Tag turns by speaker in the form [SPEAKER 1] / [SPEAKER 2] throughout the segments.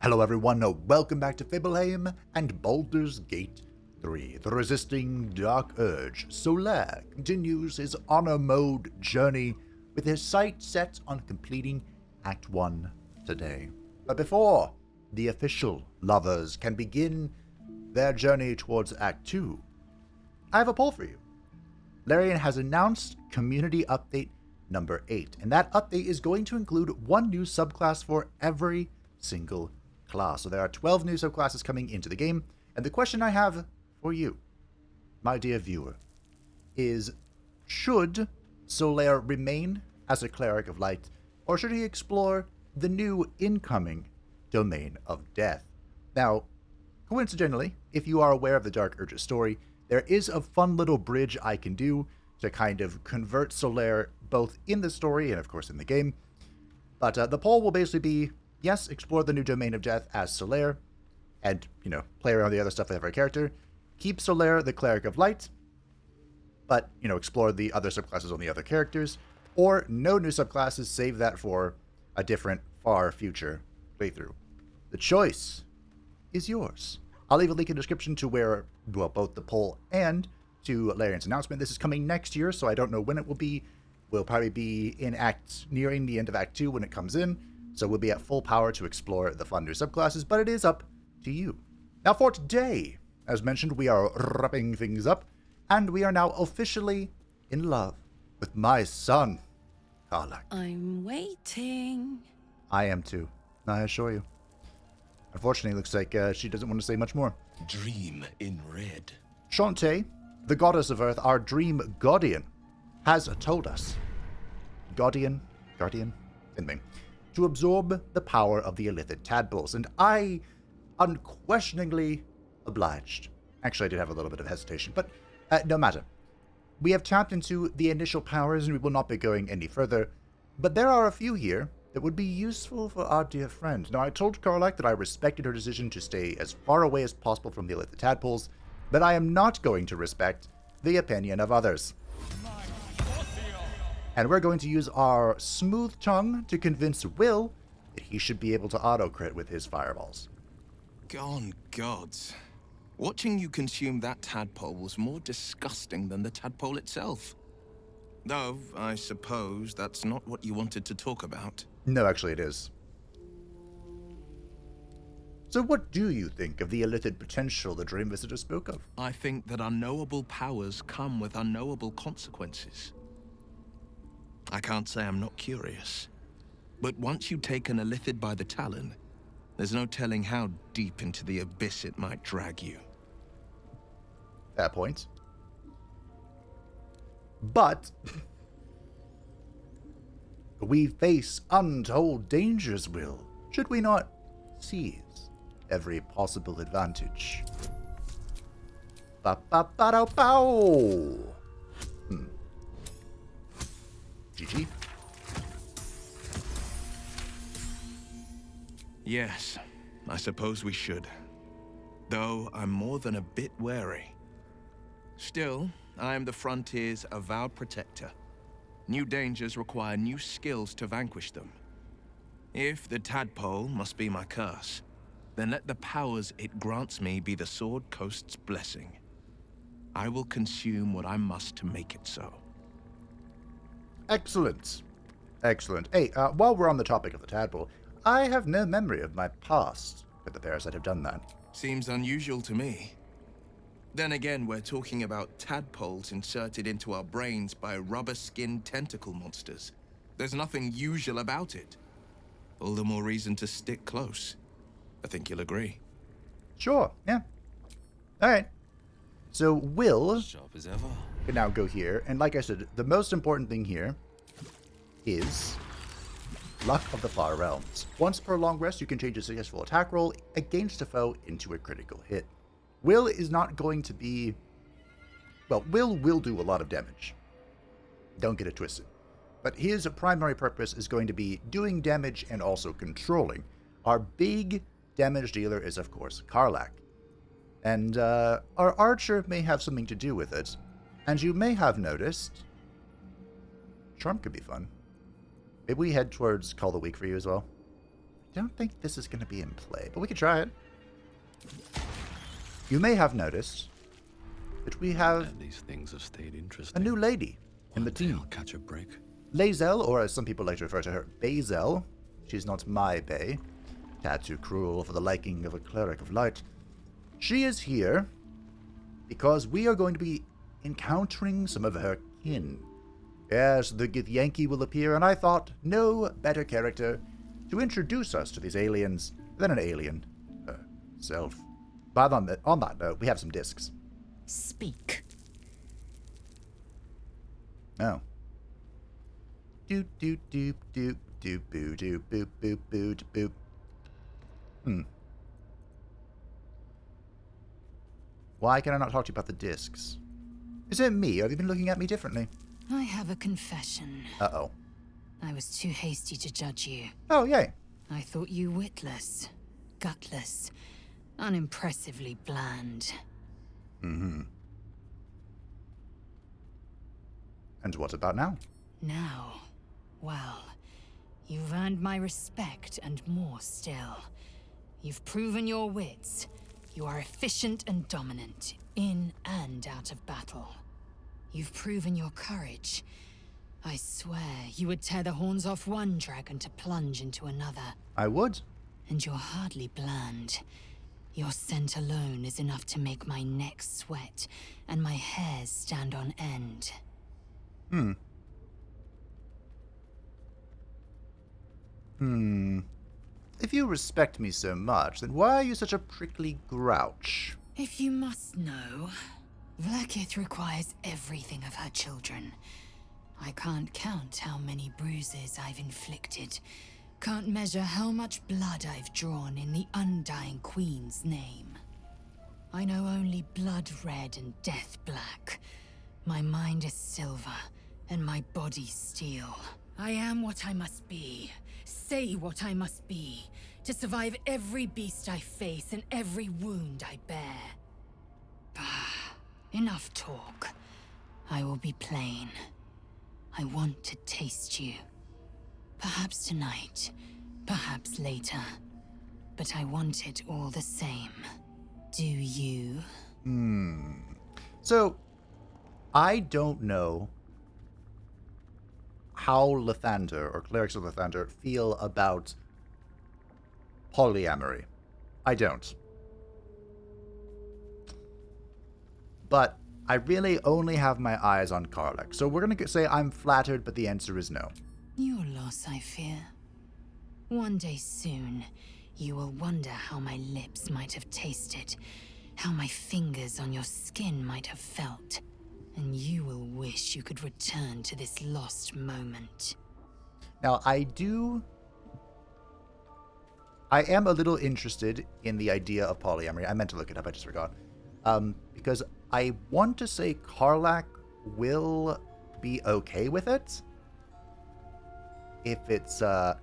[SPEAKER 1] Hello everyone, welcome back to Fibleheim and Baldur's Gate 3. The resisting dark urge, Solaire, continues his honor mode journey with his sights set on completing Act 1 today. But before the official lovers can begin their journey towards Act 2, I have a poll for you. Larian has announced Community Update number 8, and that update is going to include one new subclass for every single class. So there are 12 new subclasses coming into the game, and the question I have for you, my dear viewer, is should Solaire remain as a Cleric of Light, or should he explore the new incoming Domain of Death? Now, coincidentally, if you are aware of the Dark Urge's story, there is a fun little bridge I can do to kind of convert Solaire both in the story and of course in the game. But the poll will basically be, yes, explore the new Domain of Death as Solaire, and, play around the other stuff with every character. Keep Solaire the Cleric of Light, but, explore the other subclasses on the other characters. Or no new subclasses, save that for a different, far future playthrough. The choice is yours. I'll leave a link in the description to where, both the poll and to Larian's announcement. This is coming next year, so I don't know when it will be. We'll probably be nearing the end of Act 2 when it comes in. So we'll be at full power to explore the fun new subclasses, but it is up to you. Now for today, as mentioned, we are wrapping things up, and we are now officially in love with my son, Karlach.
[SPEAKER 2] I'm waiting.
[SPEAKER 1] I am too, I assure you. Unfortunately, it looks like she doesn't want to say much more.
[SPEAKER 3] Dream in red.
[SPEAKER 1] Shantae, the goddess of Earth, our dream guardian, has told us, guardian, same thing, to absorb the power of the illithid tadpoles, and I unquestioningly obliged. Actually, I did have a little bit of hesitation, but no matter. We have tapped into the initial powers, and we will not be going any further, but there are a few here that would be useful for our dear friend. Now, I told Karlach that I respected her decision to stay as far away as possible from the illithid tadpoles, but I am not going to respect the opinion of others. And we're going to use our smooth tongue to convince Will that he should be able to auto-crit with his fireballs.
[SPEAKER 3] Gone gods. Watching you consume that tadpole was more disgusting than the tadpole itself. Though, I suppose that's not what you wanted to talk about.
[SPEAKER 1] No, actually it is. So what do you think of the illithid potential the Dream Visitor spoke of?
[SPEAKER 3] I think that unknowable powers come with unknowable consequences. I can't say I'm not curious. But once you take an illithid by the talon, there's no telling how deep into the abyss it might drag you.
[SPEAKER 1] Fair point. But we face untold dangers, Will. Should we not seize every possible advantage? Ba-ba-ba-da-bow! GG.
[SPEAKER 3] Yes, I suppose we should. Though I'm more than a bit wary. Still, I am the Frontier's avowed protector. New dangers require new skills to vanquish them. If the tadpole must be my curse, then let the powers it grants me be the Sword Coast's blessing. I will consume what I must to make it so.
[SPEAKER 1] Excellent. Excellent. Hey, while we're on the topic of the tadpole, I have no memory of my past with the parasite have done that.
[SPEAKER 3] Seems unusual to me. Then again, we're talking about tadpoles inserted into our brains by rubber-skinned tentacle monsters. There's nothing usual about it. All the more reason to stick close. I think you'll agree.
[SPEAKER 1] Sure, yeah. Alright. So Will
[SPEAKER 4] Sharp as ever.
[SPEAKER 1] can now go here, and like I said, the most important thing here is Luck of the Far Realms. Once per long rest, you can change a successful attack roll against a foe into a critical hit. Will is not going to be... Well, Will do a lot of damage. Don't get it twisted. But his primary purpose is going to be doing damage and also controlling. Our big damage dealer is, of course, Karlach. And our archer may have something to do with it. And you may have noticed... Charm could be fun. Maybe we head towards Call the Weak for you as well. don't think this is going to be in play, but we could try it. You may have noticed that we have
[SPEAKER 4] And these things have stayed
[SPEAKER 1] a
[SPEAKER 4] interesting.
[SPEAKER 1] new lady in the
[SPEAKER 4] One day
[SPEAKER 1] team.
[SPEAKER 4] I'll catch a break.
[SPEAKER 1] Lae'zel, or as some people like to refer to her, Bazel. She's not my bae. Tad too cruel for the liking of a cleric of light. She is here because we are going to be encountering some of her kin. Yes, the Githyanki will appear, and I thought no better character to introduce us to these aliens than an alien herself. But on that note, we have some discs.
[SPEAKER 2] Speak.
[SPEAKER 1] Oh. Doop doop doop doop doop boo doop boop boop boop boop. Why can I not talk to you about the discs? Is it me, or have you been looking at me differently?
[SPEAKER 2] I have a confession.
[SPEAKER 1] Uh-oh.
[SPEAKER 2] I was too hasty to judge you.
[SPEAKER 1] Oh, yay.
[SPEAKER 2] I thought you witless, gutless, unimpressively bland.
[SPEAKER 1] Mm-hmm. And what about now?
[SPEAKER 2] Now, well, you've earned my respect and more still. You've proven your wits. You are efficient and dominant, in and out of battle. You've proven your courage. I swear you would tear the horns off one dragon to plunge into another.
[SPEAKER 1] I would.
[SPEAKER 2] And you're hardly bland. Your scent alone is enough to make my neck sweat and my hairs stand on end.
[SPEAKER 1] If you respect me so much, then why are you such a prickly grouch?
[SPEAKER 2] If you must know, Vlaakith requires everything of her children. I can't count how many bruises I've inflicted. Can't measure how much blood I've drawn in the undying Queen's name. I know only blood red and death black. My mind is silver, and my body steel. I am what I must be, say what I must be, to survive every beast I face and every wound I bear. Enough talk. I will be plain. I want to taste you. Perhaps tonight, perhaps later. But I want it all the same. Do you?
[SPEAKER 1] So, I don't know how Lathander, or clerics of Lathander, feel about polyamory. I don't. But I really only have my eyes on Karlach, so we're gonna say I'm flattered, but the answer is no.
[SPEAKER 2] Your loss, I fear. One day soon, you will wonder how my lips might have tasted, how my fingers on your skin might have felt, and you will wish you could return to this lost moment.
[SPEAKER 1] Now, I am a little interested in the idea of polyamory. I meant to look it up, I just forgot. Because I want to say Karlach will be okay with it if it's our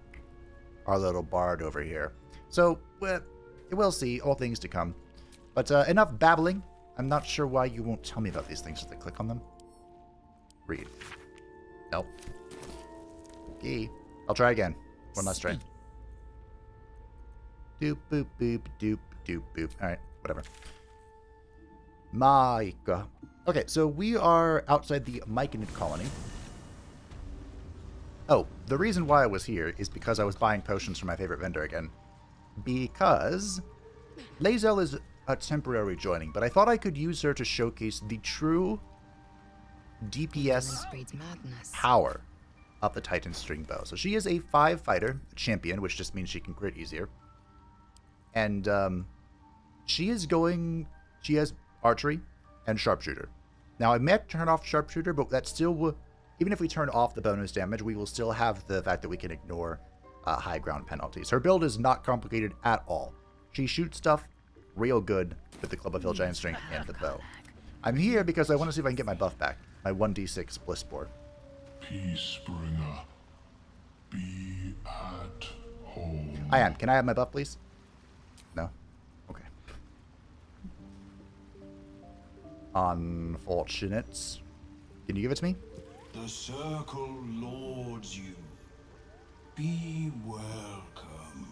[SPEAKER 1] little bard over here. So, we'll see, all things to come. But enough babbling. I'm not sure why you won't tell me about these things as I click on them. Read. Nope. Okay. I'll try again. One last try. Doop, boop, boop, doop, doop, boop. Alright, whatever. Micah. Okay, so we are outside the Myconid colony. Oh, the reason why I was here is because I was buying potions from my favorite vendor again. Because Lae'zel is a temporary joining, but I thought I could use her to showcase the true DPS
[SPEAKER 2] Breeds madness.
[SPEAKER 1] power of the Titan string bow. So she is a 5 fighter champion, which just means she can crit easier. And she has archery and sharpshooter. Now I might turn off sharpshooter, but that still will, even if we turn off the bonus damage, we will still have the fact that we can ignore high ground penalties. Her build is not complicated at all. She shoots stuff real good with the Club of Hill Giant Strength and the bow. I'm here because I want to see if I can get my buff back. My 1d6 Bliss Spore.
[SPEAKER 5] Peacebringer, be at home.
[SPEAKER 1] I am. Can I have my buff, please? No? Okay. Unfortunate. Can you give it to me?
[SPEAKER 5] The circle lords you. Be welcome.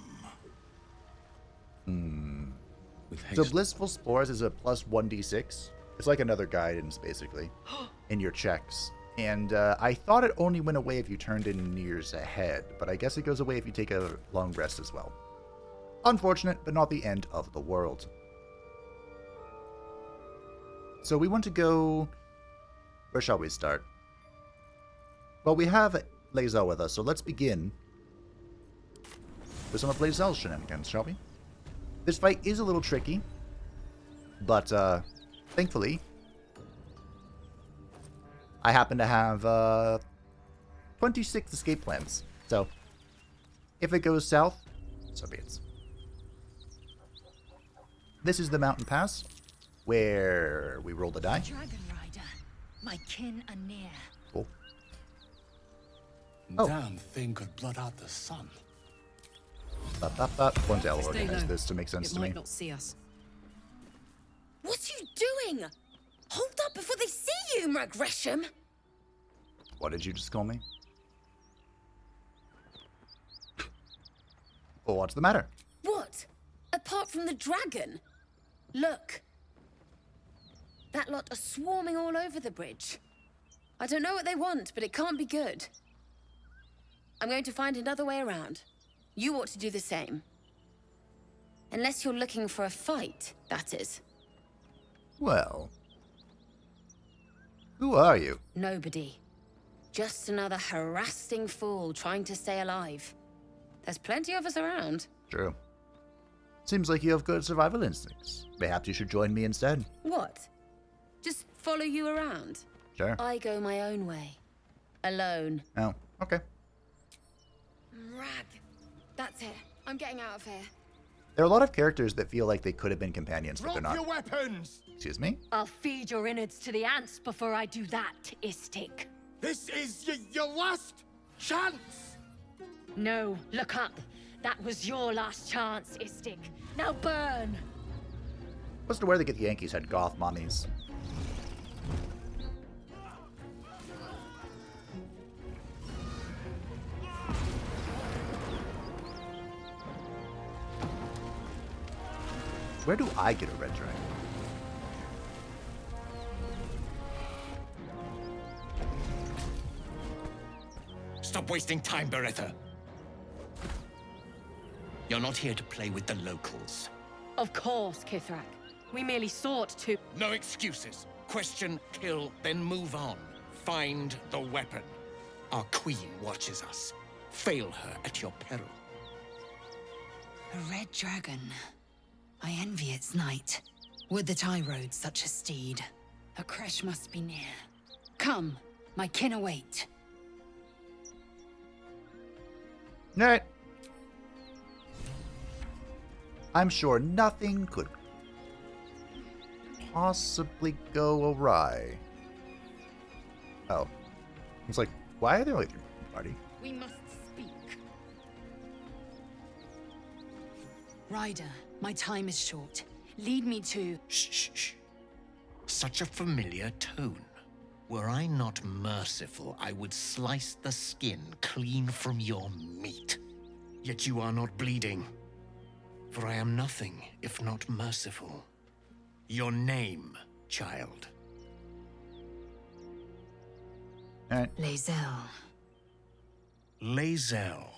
[SPEAKER 4] With
[SPEAKER 1] So
[SPEAKER 4] haste.
[SPEAKER 1] Blissful Spores is a plus 1d6. It's like another guidance, basically, in your checks. And I thought it only went away if you turned in years ahead, but I guess it goes away if you take a long rest as well. Unfortunate, but not the end of the world. So we want to go... Where shall we start? Well, we have Lae'zel with us, so let's begin with some of Lae'zel's shenanigans, shall we? This fight is a little tricky, but thankfully, I happen to have 26 escape plans. So, if it goes south, so be it. This is the mountain pass, where we roll the die.
[SPEAKER 2] Dragon Rider, my kin are near.
[SPEAKER 1] Cool. Oh.
[SPEAKER 4] Damn thing could blot out the sun.
[SPEAKER 1] One to organize this to make sense to me.
[SPEAKER 2] Not see us.
[SPEAKER 6] What are you doing? Hold up before they see you, Gresham.
[SPEAKER 1] What did you just call me? Well, what's the matter?
[SPEAKER 6] What? Apart from the dragon? Look. That lot are swarming all over the bridge. I don't know what they want, but it can't be good. I'm going to find another way around. You ought to do the same. Unless you're looking for a fight, that is.
[SPEAKER 1] Well, who are you?
[SPEAKER 6] Nobody. Just another harassing fool trying to stay alive. There's plenty of us around.
[SPEAKER 1] True. Seems like you have good survival instincts. Perhaps you should join me instead.
[SPEAKER 6] What? Just follow you around?
[SPEAKER 1] Sure.
[SPEAKER 6] I go my own way. Alone.
[SPEAKER 1] Oh, okay.
[SPEAKER 6] Rag. That's it. I'm getting out of here.
[SPEAKER 1] There are a lot of characters that feel like they could have been companions, but they're
[SPEAKER 3] Drop
[SPEAKER 1] not.
[SPEAKER 3] your weapons!
[SPEAKER 1] Excuse me?
[SPEAKER 7] I'll feed your innards to the ants before I do that, Istik.
[SPEAKER 3] This is your last chance!
[SPEAKER 7] No, look up. That was your last chance, Istik. Now burn!
[SPEAKER 1] What's to where the Githyanki's had goth mommies? Where do I get a red dragon?
[SPEAKER 8] Stop wasting time, Beretta. You're not here to play with the locals.
[SPEAKER 7] Of course, Kithrak. We merely sought to...
[SPEAKER 8] No excuses. Question, kill, then move on. Find the weapon. Our queen watches us. Fail her at your peril.
[SPEAKER 2] A red dragon. I envy its knight. Would that I rode such a steed. A crash must be near. Come, my kin await.
[SPEAKER 1] Alright. I'm sure nothing could possibly go awry. Oh. It's like, why are there only 3 people in the party?
[SPEAKER 7] We must speak.
[SPEAKER 2] Ryder, my time is short. Lead me to...
[SPEAKER 8] Shh, shh, shh. Such a familiar tone. Were I not merciful, I would slice the skin clean from your meat. Yet you are not bleeding. For I am nothing if not merciful. Your name, child.
[SPEAKER 1] Alright.
[SPEAKER 2] Lae'zel.
[SPEAKER 8] Lae'zel.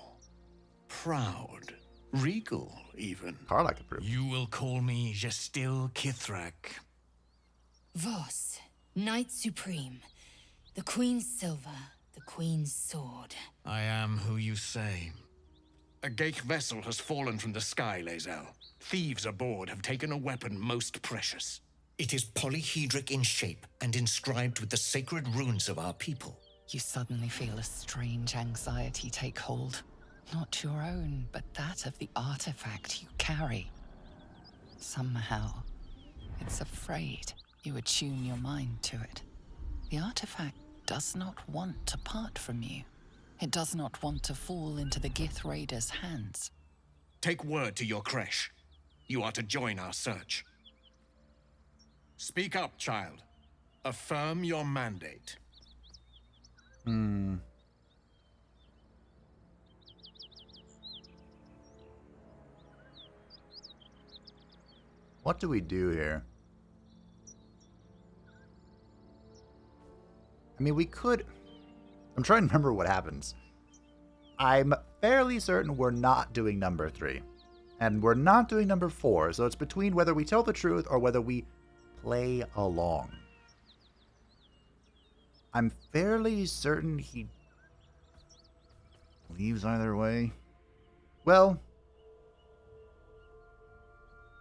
[SPEAKER 8] Proud. Regal, even.
[SPEAKER 1] Karlak approved.
[SPEAKER 8] You will call me Gestil Kithrak.
[SPEAKER 2] Voss, Knight Supreme. The Queen's silver, the Queen's sword.
[SPEAKER 8] I am who you say. A Ghaik vessel has fallen from the sky, Lae'zel. Thieves aboard have taken a weapon most precious. It is polyhedric in shape and inscribed with the sacred runes of our people.
[SPEAKER 9] You suddenly feel a strange anxiety take hold. Not your own, but that of the artifact you carry. Somehow, it's afraid you attune your mind to it. The artifact does not want to part from you. It does not want to fall into the Gith Raiders' hands.
[SPEAKER 8] Take word to your creche. You are to join our search. Speak up, child. Affirm your mandate.
[SPEAKER 1] What do we do here? I mean, we could... I'm trying to remember what happens. I'm fairly certain we're not doing number 3. And we're not doing number 4, so it's between whether we tell the truth or whether we play along. I'm fairly certain he leaves either way. Well,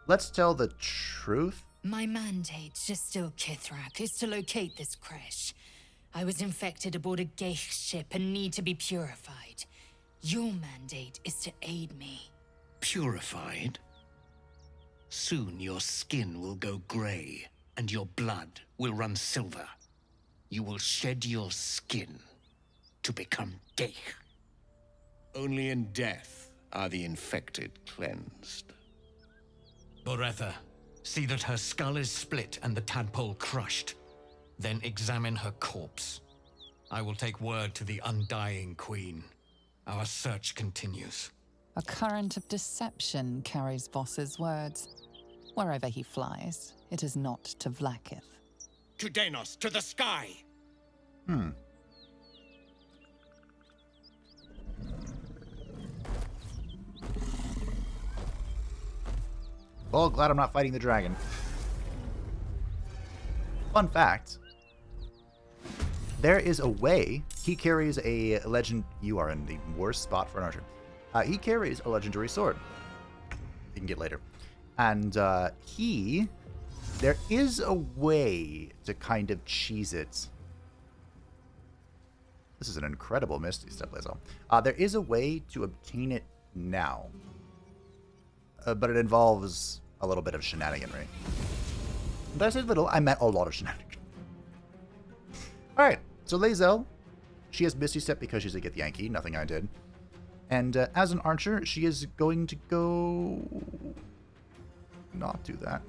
[SPEAKER 1] let's tell the truth.
[SPEAKER 2] My mandate, just still Kithrak, is to locate this crash. I was infected aboard a Geich ship and need to be purified. Your mandate is to aid me.
[SPEAKER 8] Purified? Soon your skin will go grey, and your blood will run silver. You will shed your skin to become Geich. Only in death are the infected cleansed.
[SPEAKER 10] Boretha, see that her skull is split and the tadpole crushed. Then examine her corpse. I will take word to the Undying Queen. Our search continues.
[SPEAKER 9] A current of deception carries Voss's words. Wherever he flies, it is not to Vlaakith.
[SPEAKER 8] To Danos, to the sky!
[SPEAKER 1] Well, glad I'm not fighting the dragon. Fun fact. There is a way. He carries a legend... You are in the worst spot for an archer. He carries a legendary sword. You can get later. And there is a way to kind of cheese it. This is an incredible Misty Step, Lae'zel. There is a way to obtain it now. But it involves a little bit of shenaniganry. Did I say little? I meant a lot of shenanigans. Alright, so Lae'zel, she has Misty Step because she's a Githyanki, nothing I did. And as an archer, she is going to go... not do that.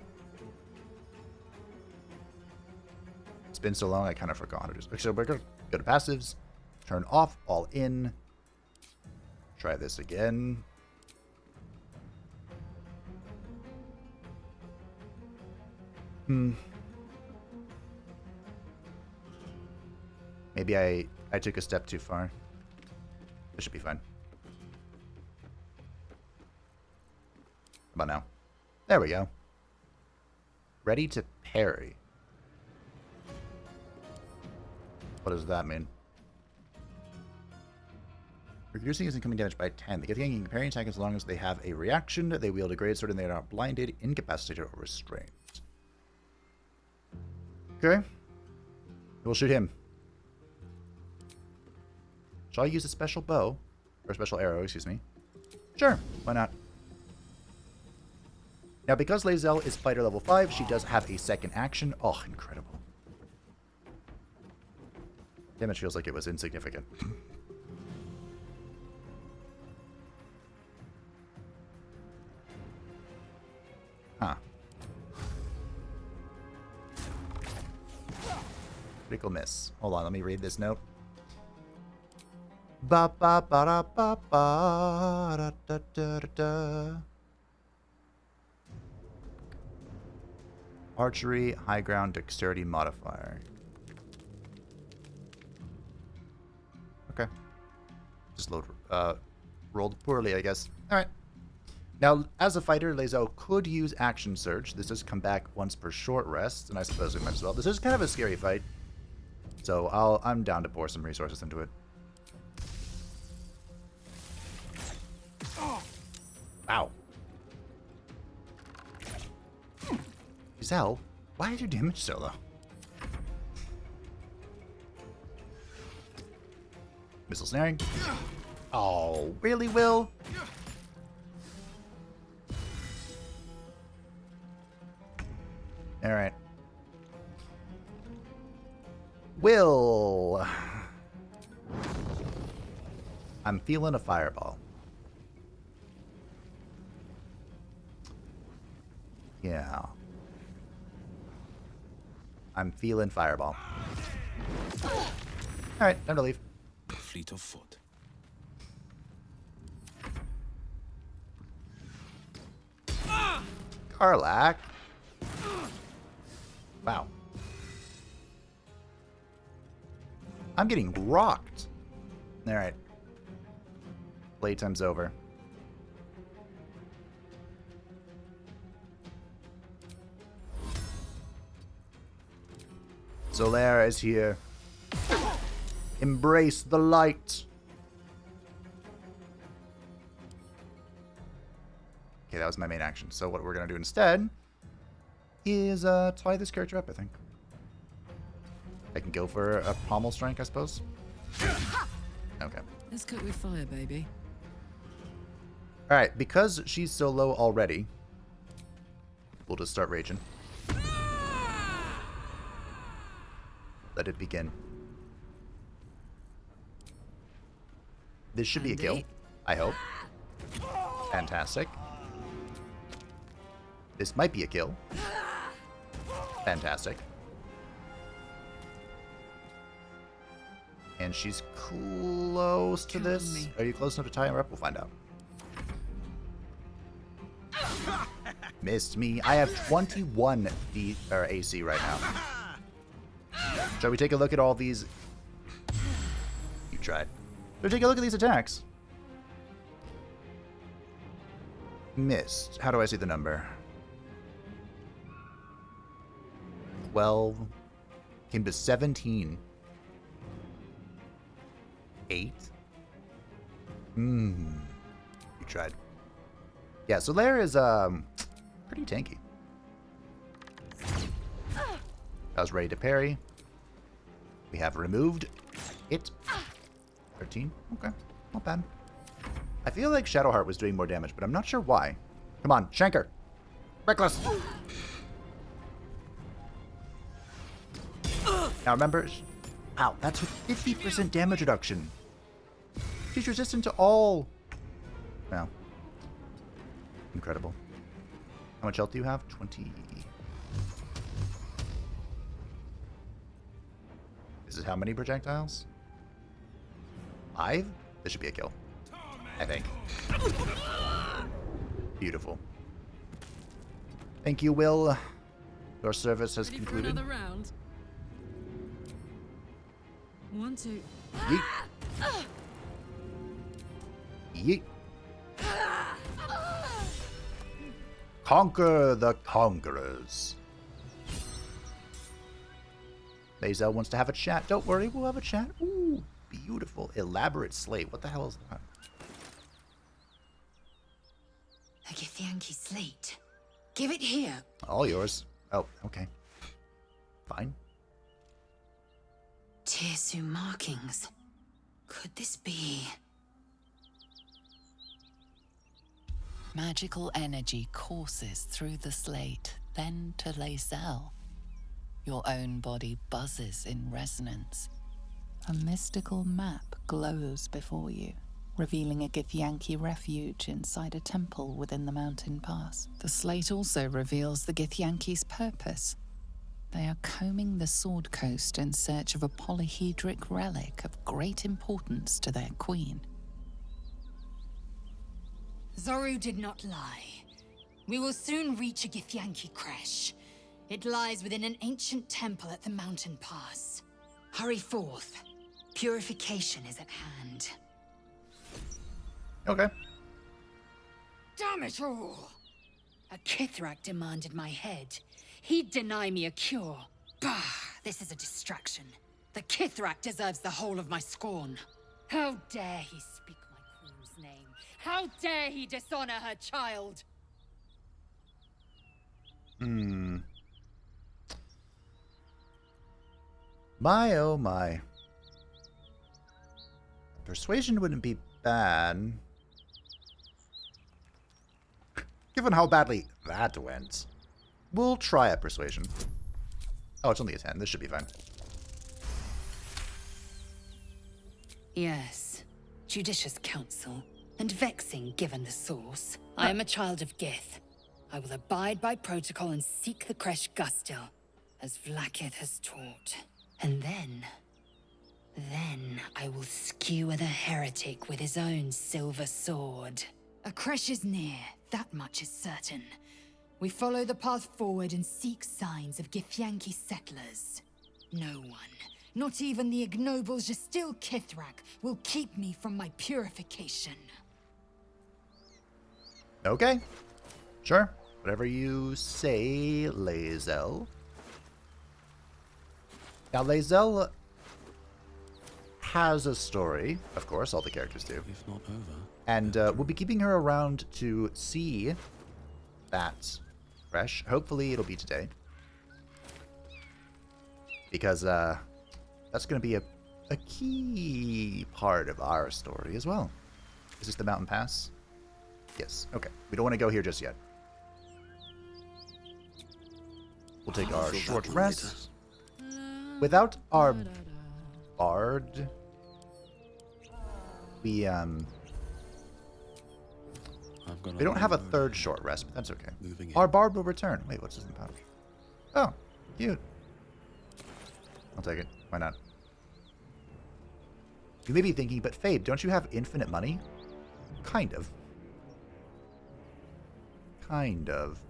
[SPEAKER 1] It's been so long, I kind of forgot. So we're going to go to passives, turn off, all in. Try this again. Maybe I took a step too far. This should be fine. How about now? There we go. Ready to parry. What does that mean? Reducing his incoming damage by 10. The Githyanki can parry attack as long as they have a reaction. They wield a great sword and they are not blinded, incapacitated, or restrained. Okay. We'll shoot him. Shall I use a special bow? Or a special arrow, excuse me. Sure, why not? Now, because Lae'zel is fighter level 5, she does have a second action. Oh, incredible. Damage feels like it was insignificant. Huh. Critical miss. Hold on, let me read this note. Ba ba ba da ba ba da da da da da. Archery, high ground, dexterity modifier. Okay. Just rolled poorly, I guess. Alright. Now, as a fighter, Lae'zel could use action surge. This does come back once per short rest, and I suppose we might as well. This is kind of a scary fight. So I'm down to pour some resources into it. Wow. Giselle, why is your damage so low? Missile snaring. Oh, really, Will? Alright. Will. I'm feeling a fireball. Yeah. I'm feeling fireball. Alright, time to leave.
[SPEAKER 3] Fleet of foot.
[SPEAKER 1] Karlach. Wow. I'm getting rocked. Alright. Playtime's over. Zolaire is here. Embrace the light. Okay, that was my main action. So what we're going to do instead is tie this character up, I think. I can go for a pommel strike, I suppose. Okay.
[SPEAKER 11] Let's cook with fire, baby.
[SPEAKER 1] Alright, because she's so low already, we'll just start raging. Let it begin. This should be a kill, I hope. Fantastic. This might be a kill. Fantastic. And she's close to this. Are you close enough to tie her up? We'll find out. Missed me. I have 21 AC right now. Shall we take a look at all these? You tried. Shall we take a look at these attacks? Missed. How do I see the number? 12. Came to 17. 8. You tried. Yeah, so Lair is pretty tanky. I was ready to parry. We have removed it. 13. Okay, not bad. I feel like Shadowheart was doing more damage, but I'm not sure why. Come on, Shanker. Reckless. Now remember, ow, that's with 50% damage reduction. She's resistant to all. Wow. Incredible. How much health do you have? 20. This is how many projectiles? 5? This should be a kill, I think. Beautiful. Thank you, Will. Your service has concluded.
[SPEAKER 11] Another round. 1, 2.
[SPEAKER 1] Yeet. Yeet. Conquer the conquerors. Lae'zel wants to have a chat. Don't worry, we'll have a chat. Ooh, beautiful. Elaborate slate. What the hell is that?
[SPEAKER 2] A Githyanki slate. Give it here.
[SPEAKER 1] All yours. Oh, okay. Fine.
[SPEAKER 2] Tirsu markings. Could this be?
[SPEAKER 9] Magical energy courses through the slate, then to Lae'zel. Your own body buzzes in resonance. A mystical map glows before you, revealing a Githyanki refuge inside a temple within the mountain pass. The slate also reveals the Githyanki's purpose. They are combing the Sword Coast in search of a polyhedric relic of great importance to their queen.
[SPEAKER 2] Zoru did not lie. We will soon reach a Githyanki creche. It lies within an ancient temple at the mountain pass. Hurry forth. Purification is at hand.
[SPEAKER 1] Okay.
[SPEAKER 2] Damn it all! A Kithrak demanded my head. He'd deny me a cure. Bah! This is a distraction. The Kithrak deserves the whole of my scorn. How dare he speak my crew's name? How dare he dishonor her child?
[SPEAKER 1] My, oh my. Persuasion wouldn't be bad. Given how badly that went. We'll try a persuasion. Oh, it's only a 10. This should be fine.
[SPEAKER 2] Yes. Judicious counsel. And vexing given the source. I am a child of Gith. I will abide by protocol and seek the Kresh Gustil, as Vlaakith has taught. And then I will skewer the heretic with his own silver sword. A Kresh is near, that much is certain. We follow the path forward and seek signs of Githyanki settlers. No one, not even the ignoble Gestil Kithrak, will keep me from my purification.
[SPEAKER 1] Okay. Sure. Whatever you say, Lae'zel. Now, Lae'zel has a story. Of course, all the characters do.
[SPEAKER 12] If not over.
[SPEAKER 1] And we'll be keeping her around to see that fresh. Hopefully, it'll be today. Because that's going to be a key part of our story as well. Is this the mountain pass? Yes. Okay. We don't want to go here just yet. We'll take our short rest. Without our bard, we don't have a third short rest, but that's okay. Our bard will return. Wait, what's this in the pouch? Oh, cute. I'll take it. Why not? You may be thinking, but Fabe, don't you have infinite money? Kind of. Kind of.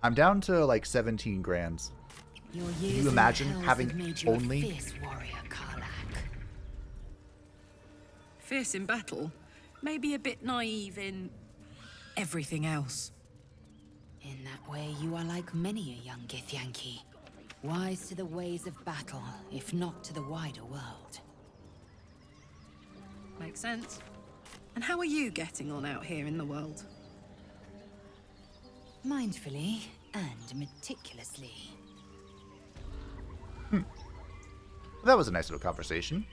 [SPEAKER 1] I'm down to like 17 grand. Can you imagine having only...
[SPEAKER 2] Fierce warrior, Karlach.
[SPEAKER 11] Fierce in battle? Maybe a bit naive in everything else.
[SPEAKER 2] In that way, you are like many a young Githyanki. Wise to the ways of battle, if not to the wider world.
[SPEAKER 11] Makes sense. And how are you getting on out here in the world?
[SPEAKER 2] Mindfully and meticulously.
[SPEAKER 1] Well, that was a nice little conversation.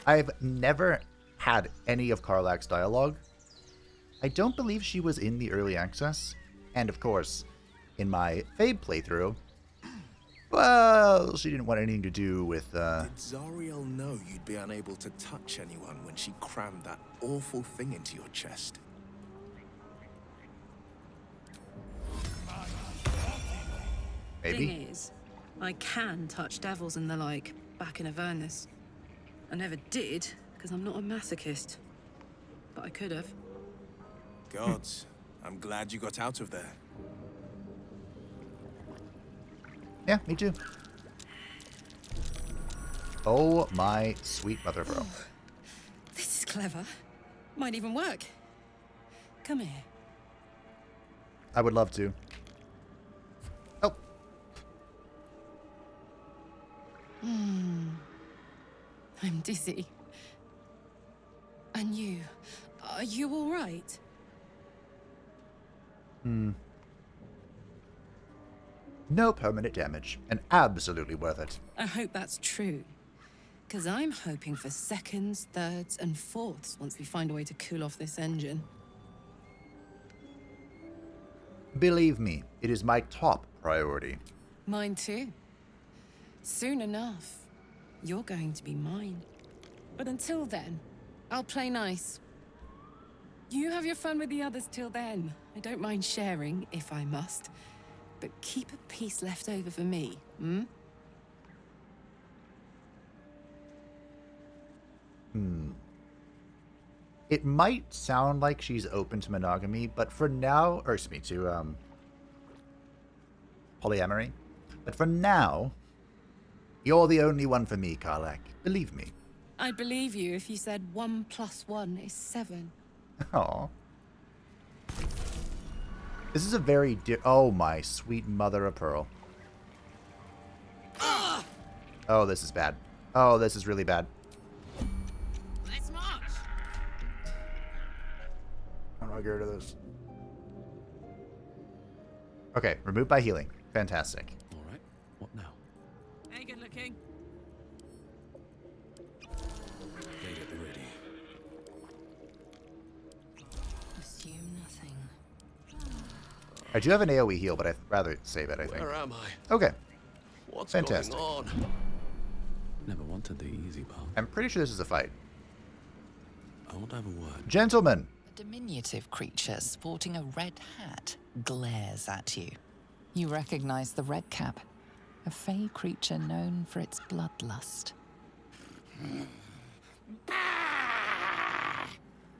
[SPEAKER 1] I've never had any of Karlach's dialogue. I don't believe she was in the early access. And of course, in my Fabe playthrough, well, she didn't want anything to do with,
[SPEAKER 3] Did Zariel know you'd be unable to touch anyone when she crammed that awful thing into your chest?
[SPEAKER 1] Maybe.
[SPEAKER 11] Thing is, I can touch devils and the like back in Avernus. I never did, because I'm not a masochist. But I could have.
[SPEAKER 3] Gods, I'm glad you got out of there.
[SPEAKER 1] Yeah, me too. Oh my sweet mother of pearl.
[SPEAKER 11] This is clever. Might even work. Come here.
[SPEAKER 1] I would love to. Oh.
[SPEAKER 11] I'm dizzy. And you? Are you all right?
[SPEAKER 1] No permanent damage, and absolutely worth it.
[SPEAKER 11] I hope that's true. Because I'm hoping for seconds, thirds, and fourths once we find a way to cool off this engine.
[SPEAKER 1] Believe me, it is my top priority.
[SPEAKER 11] Mine too. Soon enough, you're going to be mine. But until then, I'll play nice. You have your fun with the others till then. I don't mind sharing, if I must. But keep a piece left over for me, hmm?
[SPEAKER 1] It might sound like she's open to monogamy, but for now, or excuse me, to polyamory. But for now, you're the only one for me, Karlach. Believe me.
[SPEAKER 11] I'd believe you if you said 1 + 1 is 7.
[SPEAKER 1] Aw. This is a very oh my sweet mother of pearl. Oh, this is bad. Oh, this is really bad.
[SPEAKER 11] Let's march.
[SPEAKER 1] I'm not get rid of this. Okay, removed by healing. Fantastic.
[SPEAKER 12] All right. What now?
[SPEAKER 11] Hey, good looking.
[SPEAKER 12] Get it ready.
[SPEAKER 2] Assume nothing.
[SPEAKER 1] I do have an AoE heal, but I'd rather save it, I think.
[SPEAKER 3] Where am I?
[SPEAKER 1] Okay.
[SPEAKER 3] What's
[SPEAKER 1] Fantastic.
[SPEAKER 3] going on?
[SPEAKER 12] Never wanted the easy part.
[SPEAKER 1] I'm pretty sure this is a fight.
[SPEAKER 12] I want to have a word.
[SPEAKER 1] Gentlemen!
[SPEAKER 9] A diminutive creature sporting a red hat glares at you. You recognize the red cap, a fey creature known for its bloodlust.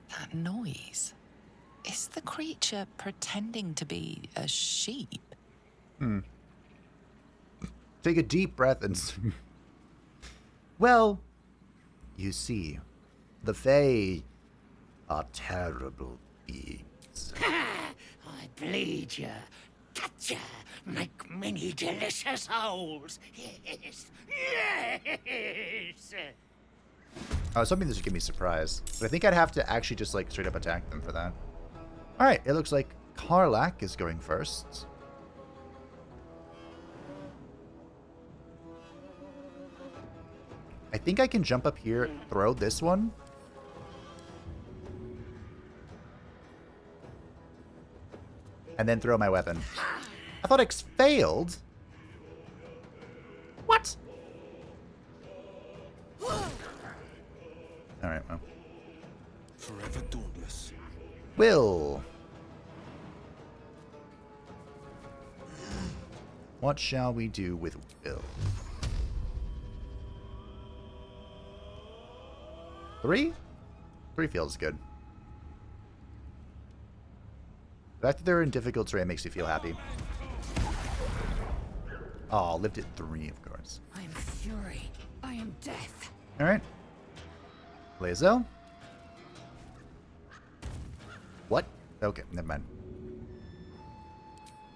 [SPEAKER 9] That noise. Is the creature pretending to be a sheep?
[SPEAKER 1] Take a deep breath and... Well, you see, the Fae are terrible beings.
[SPEAKER 8] I bleed ya, cut ya, make many delicious holes. Yes, yes.
[SPEAKER 1] I was hoping this would give me a surprise, but I think I'd have to actually just like straight up attack them for that. Alright, it looks like Karlach is going first. I think I can jump up here, throw this one. And then throw my weapon. Athletics failed? What? Alright, well.
[SPEAKER 12] Forever dauntless.
[SPEAKER 1] Will. What shall we do with Will? 3? 3 feels good. The fact that they're in difficult terrain makes me feel happy. Oh, lived at 3, of course.
[SPEAKER 2] I am fury. I am death.
[SPEAKER 1] Alright. Lae'zel. What? Okay, never mind.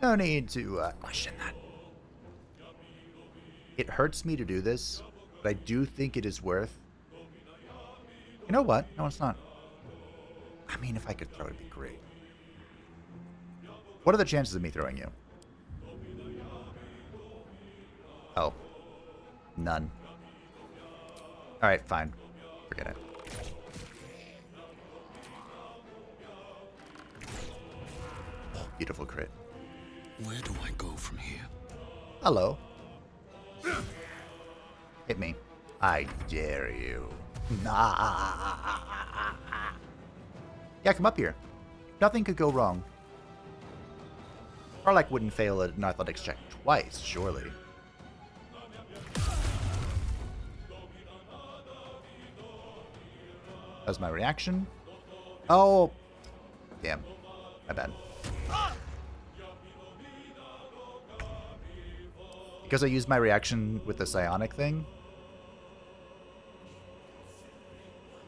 [SPEAKER 1] No need to question that. It hurts me to do this, but I do think it is worth... You know what? No, it's not. I mean, if I could throw it, it'd be great. What are the chances of me throwing you? Oh. None. Alright, fine. Forget it. Beautiful crit.
[SPEAKER 12] Where do I go from here?
[SPEAKER 1] Hello. Hit me. I dare you. Yeah, come up here. Nothing could go wrong. Karlach wouldn't fail an athletics check twice, surely. That's my reaction. Oh. Damn. My bad. Because I used my reaction with the psionic thing.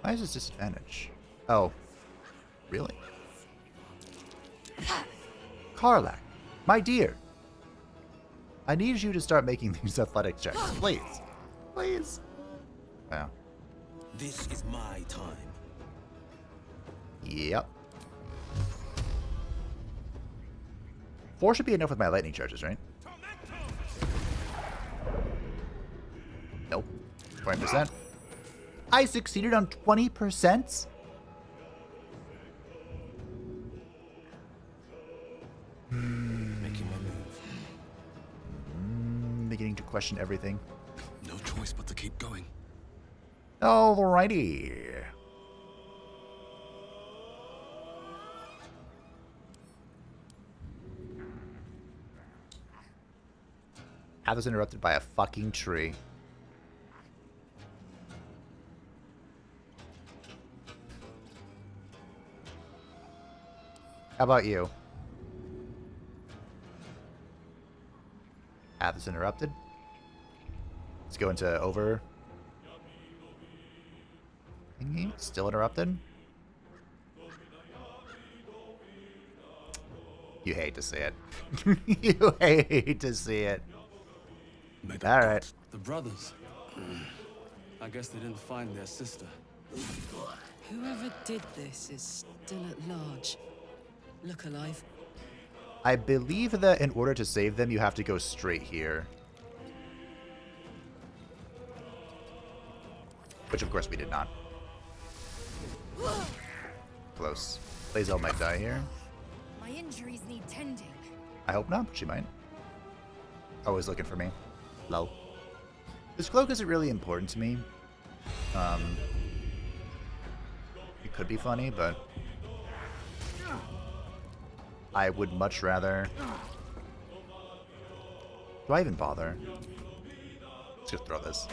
[SPEAKER 1] Why is this disadvantage? Oh. Really? Karlach, my dear. I need you to start making these athletic checks. Please. Please. Wow.
[SPEAKER 12] This is my time.
[SPEAKER 1] Yep. 4 should be enough with my lightning charges, right? Nope. 20%. I succeeded on 20%?
[SPEAKER 12] Making my move.
[SPEAKER 1] Beginning to question everything.
[SPEAKER 12] No choice but to keep going.
[SPEAKER 1] Alrighty. Path was interrupted by a fucking tree. How about you? Path is interrupted. Let's go into over. Thingy. Still interrupted. You hate to see it. You hate to see it. All right.
[SPEAKER 12] The brothers. I guess they didn't find their sister.
[SPEAKER 11] Whoever did this is still at large. Look alive.
[SPEAKER 1] I believe that in order to save them, you have to go straight here. Which, of course, we did not. Close. Lae'zel might die here.
[SPEAKER 2] My injuries need tending.
[SPEAKER 1] I hope not, but she might. Always looking for me. Lol. This cloak isn't really important to me. It could be funny, but I would much rather... Do I even bother? Let's just throw this.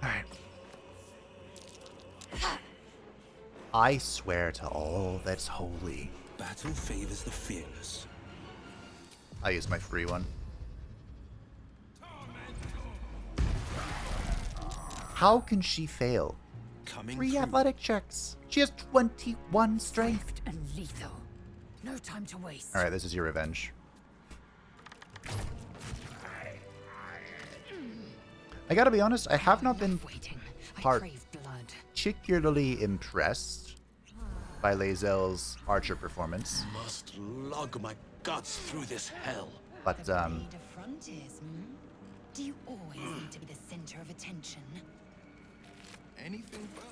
[SPEAKER 1] Alright. I swear to all that's holy.
[SPEAKER 12] Battle favors the fearless.
[SPEAKER 1] I use my free one. How can she fail?
[SPEAKER 12] Coming
[SPEAKER 1] 3
[SPEAKER 12] through.
[SPEAKER 1] athletic checks. She has 21 strength.
[SPEAKER 2] Swift and lethal. No time to waste.
[SPEAKER 1] Alright, this is your revenge. I gotta be honest, I have not been particularly impressed by Lae'zel's archer performance.
[SPEAKER 12] Must lug my guts through this hell.
[SPEAKER 1] But,
[SPEAKER 2] The Blade of Frontiers, hmm? Do you always need to be the center of attention?
[SPEAKER 3] Anything but.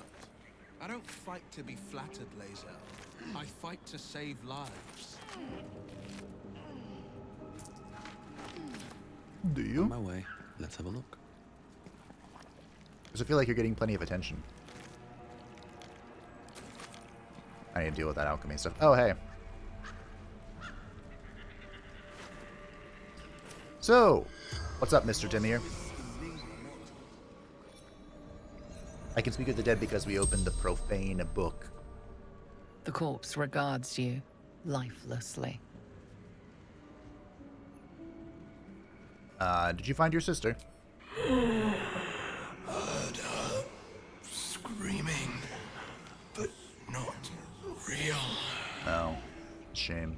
[SPEAKER 3] I don't fight to be flattered, Lae'zel. I fight to save lives.
[SPEAKER 1] do you?
[SPEAKER 12] On my way. Let's have a look.
[SPEAKER 1] Because I feel like you're getting plenty of attention. I need to deal with that alchemy stuff. Oh, hey. So, what's up, Mr. Dimir? I can speak of the dead because we opened the profane book.
[SPEAKER 9] The corpse regards you lifelessly.
[SPEAKER 1] Did you find your sister?
[SPEAKER 3] Heard her screaming, but not real.
[SPEAKER 1] No. Shame.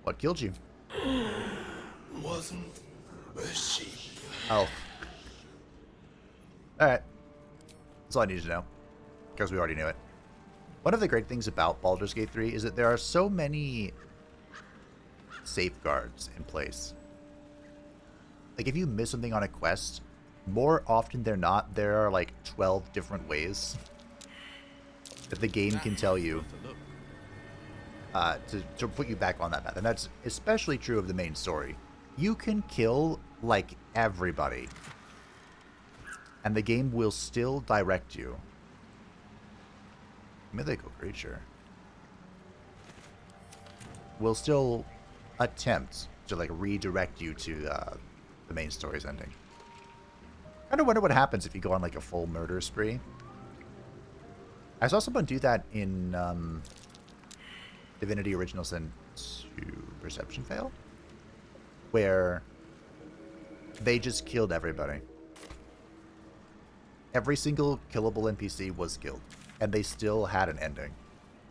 [SPEAKER 1] What killed you?
[SPEAKER 3] Wasn't a sheep.
[SPEAKER 1] Oh. Alright. That's all I needed to know. Because we already knew it. One of the great things about Baldur's Gate 3 is that there are so many safeguards in place. Like, if you miss something on a quest, more often than not, there are like 12 different ways that the game can tell you to put you back on that path. And that's especially true of the main story. You can kill, like, everybody, and the game will still direct you. Mythical creature. Will still attempt to, like, redirect you to the main story's ending. I kind of wonder what happens if you go on, like, a full murder spree. I saw someone do that in Divinity Original Sin 2 Reception Fail, where they just killed everybody. Every single killable NPC was killed, and they still had an ending.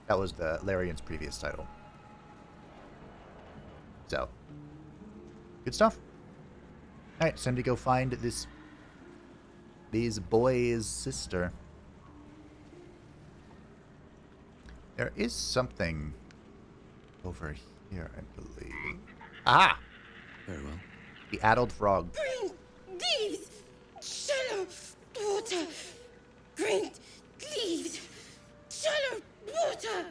[SPEAKER 1] That was the Larian's previous title. So, good stuff. Alright, it's time to go find these boys' sister. There is something over here, I believe. Aha!
[SPEAKER 12] Very well.
[SPEAKER 1] The addled frog.
[SPEAKER 6] Green leaves, shallow water. Green leaves, shallow water.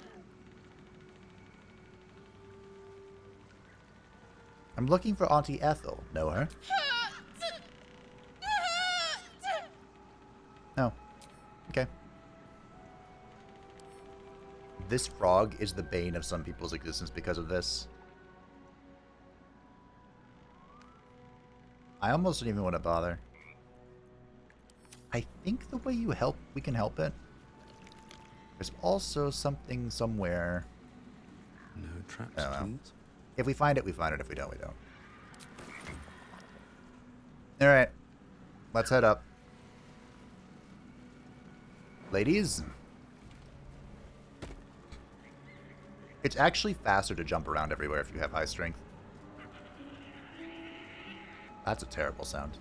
[SPEAKER 1] I'm looking for Auntie Ethel. Know her? No. Okay. This frog is the bane of some people's existence because of this. I almost don't even want to bother. I think the way we can help it. There's also something somewhere.
[SPEAKER 12] No traps,
[SPEAKER 1] I don't know.
[SPEAKER 12] please.
[SPEAKER 1] If we find it, we find it. If we don't, we don't. Alright. Let's head up. Ladies. It's actually faster to jump around everywhere if you have high strength. That's a terrible sound.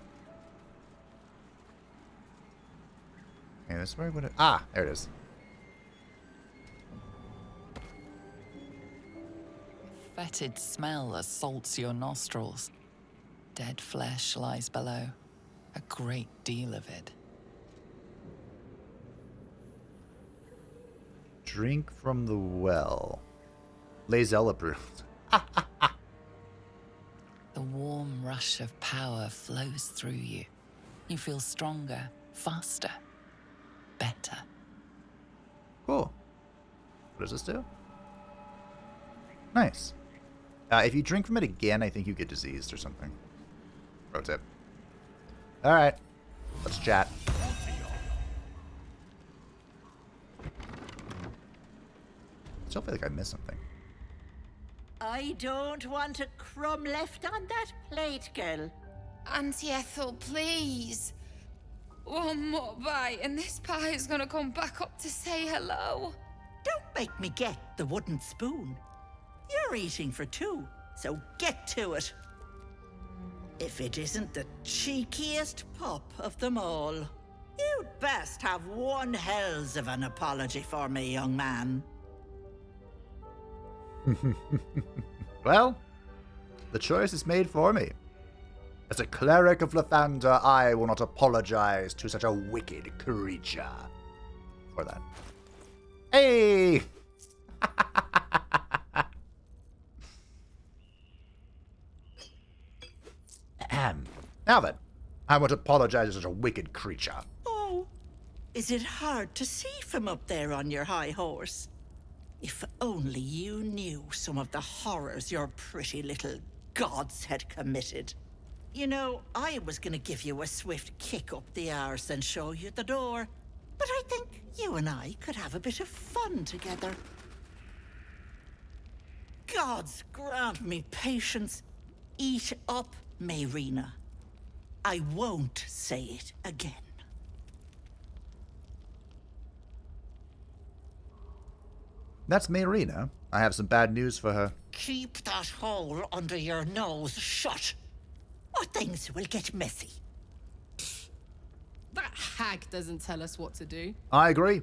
[SPEAKER 1] Okay, this is where I would have... Ah, there it is.
[SPEAKER 9] Fetid smell assaults your nostrils. Dead flesh lies below. A great deal of it.
[SPEAKER 1] Drink from the well. Lae'zel approved.
[SPEAKER 9] The warm rush of power flows through you. You feel stronger, faster, better.
[SPEAKER 1] Cool. What does this do? Nice. If you drink from it again, I think you get diseased or something. Pro tip. Alright. Let's chat. I still feel like I missed something.
[SPEAKER 13] I don't want a crumb left on that plate, girl.
[SPEAKER 2] Auntie Ethel, please. One more bite and this pie is gonna come back up to say hello.
[SPEAKER 13] Don't make me get the wooden spoon. You're eating for two, so get to it. If it isn't the cheekiest pup of them all, you'd best have one hells of an apology for me, young man.
[SPEAKER 1] Well, the choice is made for me. As a cleric of Lathander, I will not apologize to such a wicked creature. For that. Hey! Now then, I won't apologize to such a wicked creature.
[SPEAKER 13] Oh, is it hard to see from up there on your high horse? If only you knew some of the horrors your pretty little gods had committed. You know, I was gonna give you a swift kick up the arse and show you the door, but I think you and I could have a bit of fun together. Gods grant me patience. Eat up, Mayrina. I won't say it again.
[SPEAKER 1] That's Mayrina. I have some bad news for her.
[SPEAKER 13] Keep that hole under your nose shut, or things will get messy.
[SPEAKER 11] That hag doesn't tell us what to do.
[SPEAKER 1] I agree.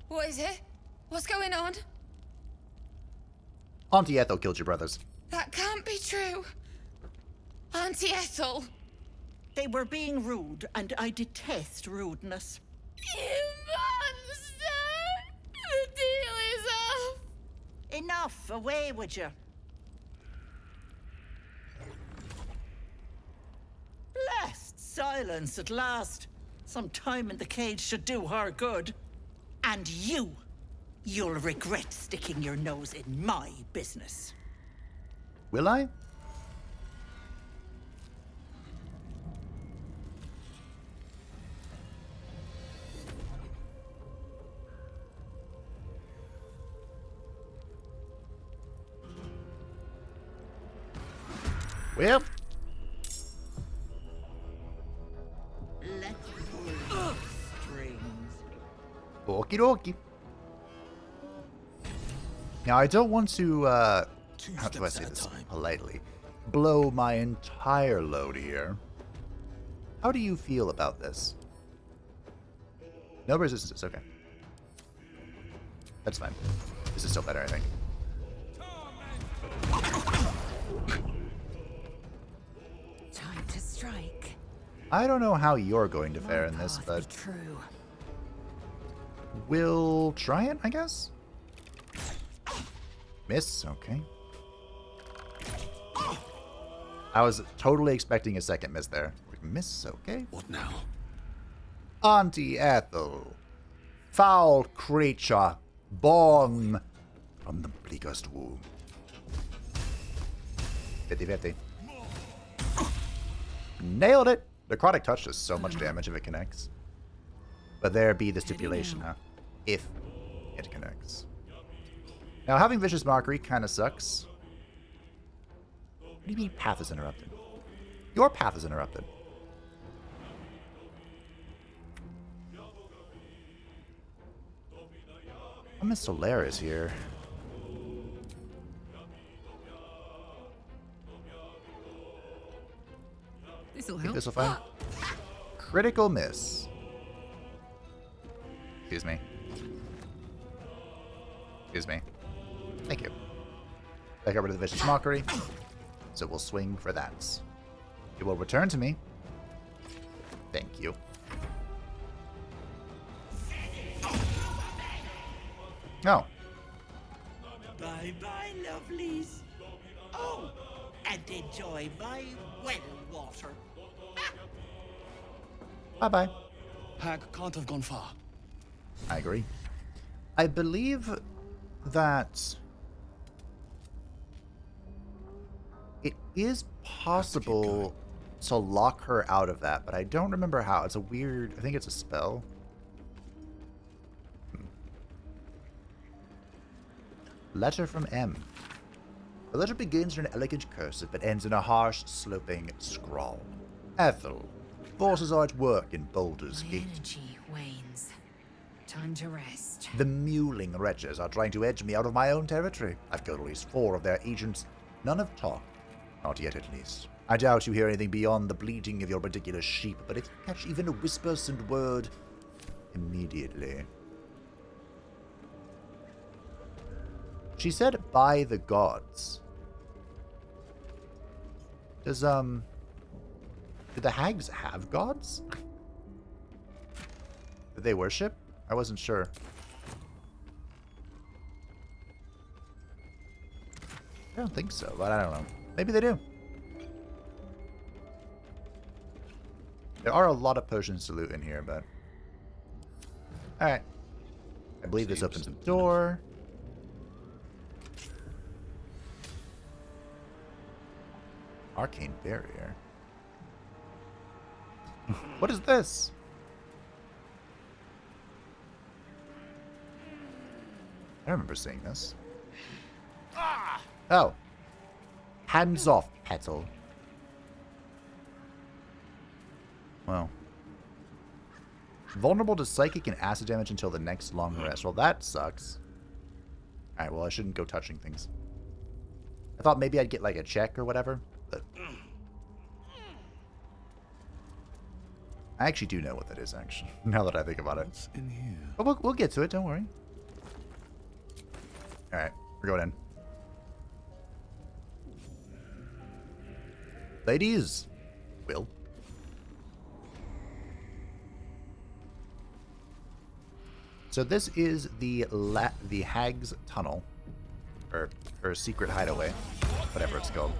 [SPEAKER 2] What is it? What's going on?
[SPEAKER 1] Auntie Ethel killed your brothers.
[SPEAKER 2] That can't be true. Auntie Ethel.
[SPEAKER 13] They were being rude, and I detest rudeness.
[SPEAKER 2] You monster! The deal is off!
[SPEAKER 13] Enough, away with you. Blessed silence at last. Some time in the cage should do her good. And you'll regret sticking your nose in my business.
[SPEAKER 1] Will I? Well,
[SPEAKER 13] let's pull strings.
[SPEAKER 1] okie dokie. Now, I don't want to, how do I say this politely? Blow my entire load here. How do you feel about this? No resistance, okay. That's fine. This is still better, I think.
[SPEAKER 2] Time to strike.
[SPEAKER 1] I don't know how you're going to fare in this, but
[SPEAKER 2] True.
[SPEAKER 1] we'll try it, I guess? Miss, okay. I was totally expecting a second miss there. Miss, okay.
[SPEAKER 4] What now?
[SPEAKER 1] Auntie Ethel, foul creature, born from the bleakest womb. 50-50. Nailed it! Necrotic Touch does so much damage if it connects. But there be the stipulation, huh? If it connects. Now, having Vicious Mockery kind of sucks. What do you mean path is interrupted? Your path is interrupted. Miss Solaris here.
[SPEAKER 11] This'll
[SPEAKER 1] Think
[SPEAKER 11] help.
[SPEAKER 1] this'll fine. Critical miss. Excuse me. Excuse me. Thank you. I got rid of the Vicious Mockery, so we'll swing for that. It will return to me. Thank you. Oh.
[SPEAKER 13] Bye-bye, lovelies. Oh, and enjoy my well water.
[SPEAKER 1] Bye-bye.
[SPEAKER 12] Hag can't have gone far.
[SPEAKER 1] I agree. I believe that it is possible to lock her out of that, but I don't remember how. It's a weird... I think it's a spell. Letter from M. The letter begins in an elegant cursive, but ends in a harsh, sloping scrawl. Ethel, forces are at work in Baldur's
[SPEAKER 2] My
[SPEAKER 1] Gate.
[SPEAKER 2] energy wanes. Time to rest.
[SPEAKER 1] The mewling wretches are trying to edge me out of my own territory. I've got at least 4 of their agents. None have talked. Not yet, at least. I doubt you hear anything beyond the bleating of your ridiculous sheep, but if you catch even a whisper send word immediately. She said, by the gods. Does, do the hags have gods? Do they worship? I wasn't sure. I don't think so, but I don't know. Maybe they do. There are a lot of potions to loot in here, but... Alright. I believe this opens the door. Arcane barrier. What is this? I remember seeing this. Oh. Hands off, Ethel. Well. Vulnerable to psychic and acid damage until the next long rest. Well, that sucks. Alright, well, I shouldn't go touching things. I thought maybe I'd get, like, a check or whatever, but... I actually do know what that is, actually, now that I think about it.
[SPEAKER 12] What's in here?
[SPEAKER 1] But we'll get to it, don't worry. Alright, we're going in. Ladies, Will. So this is the Hag's Tunnel, or her secret hideaway, whatever it's called.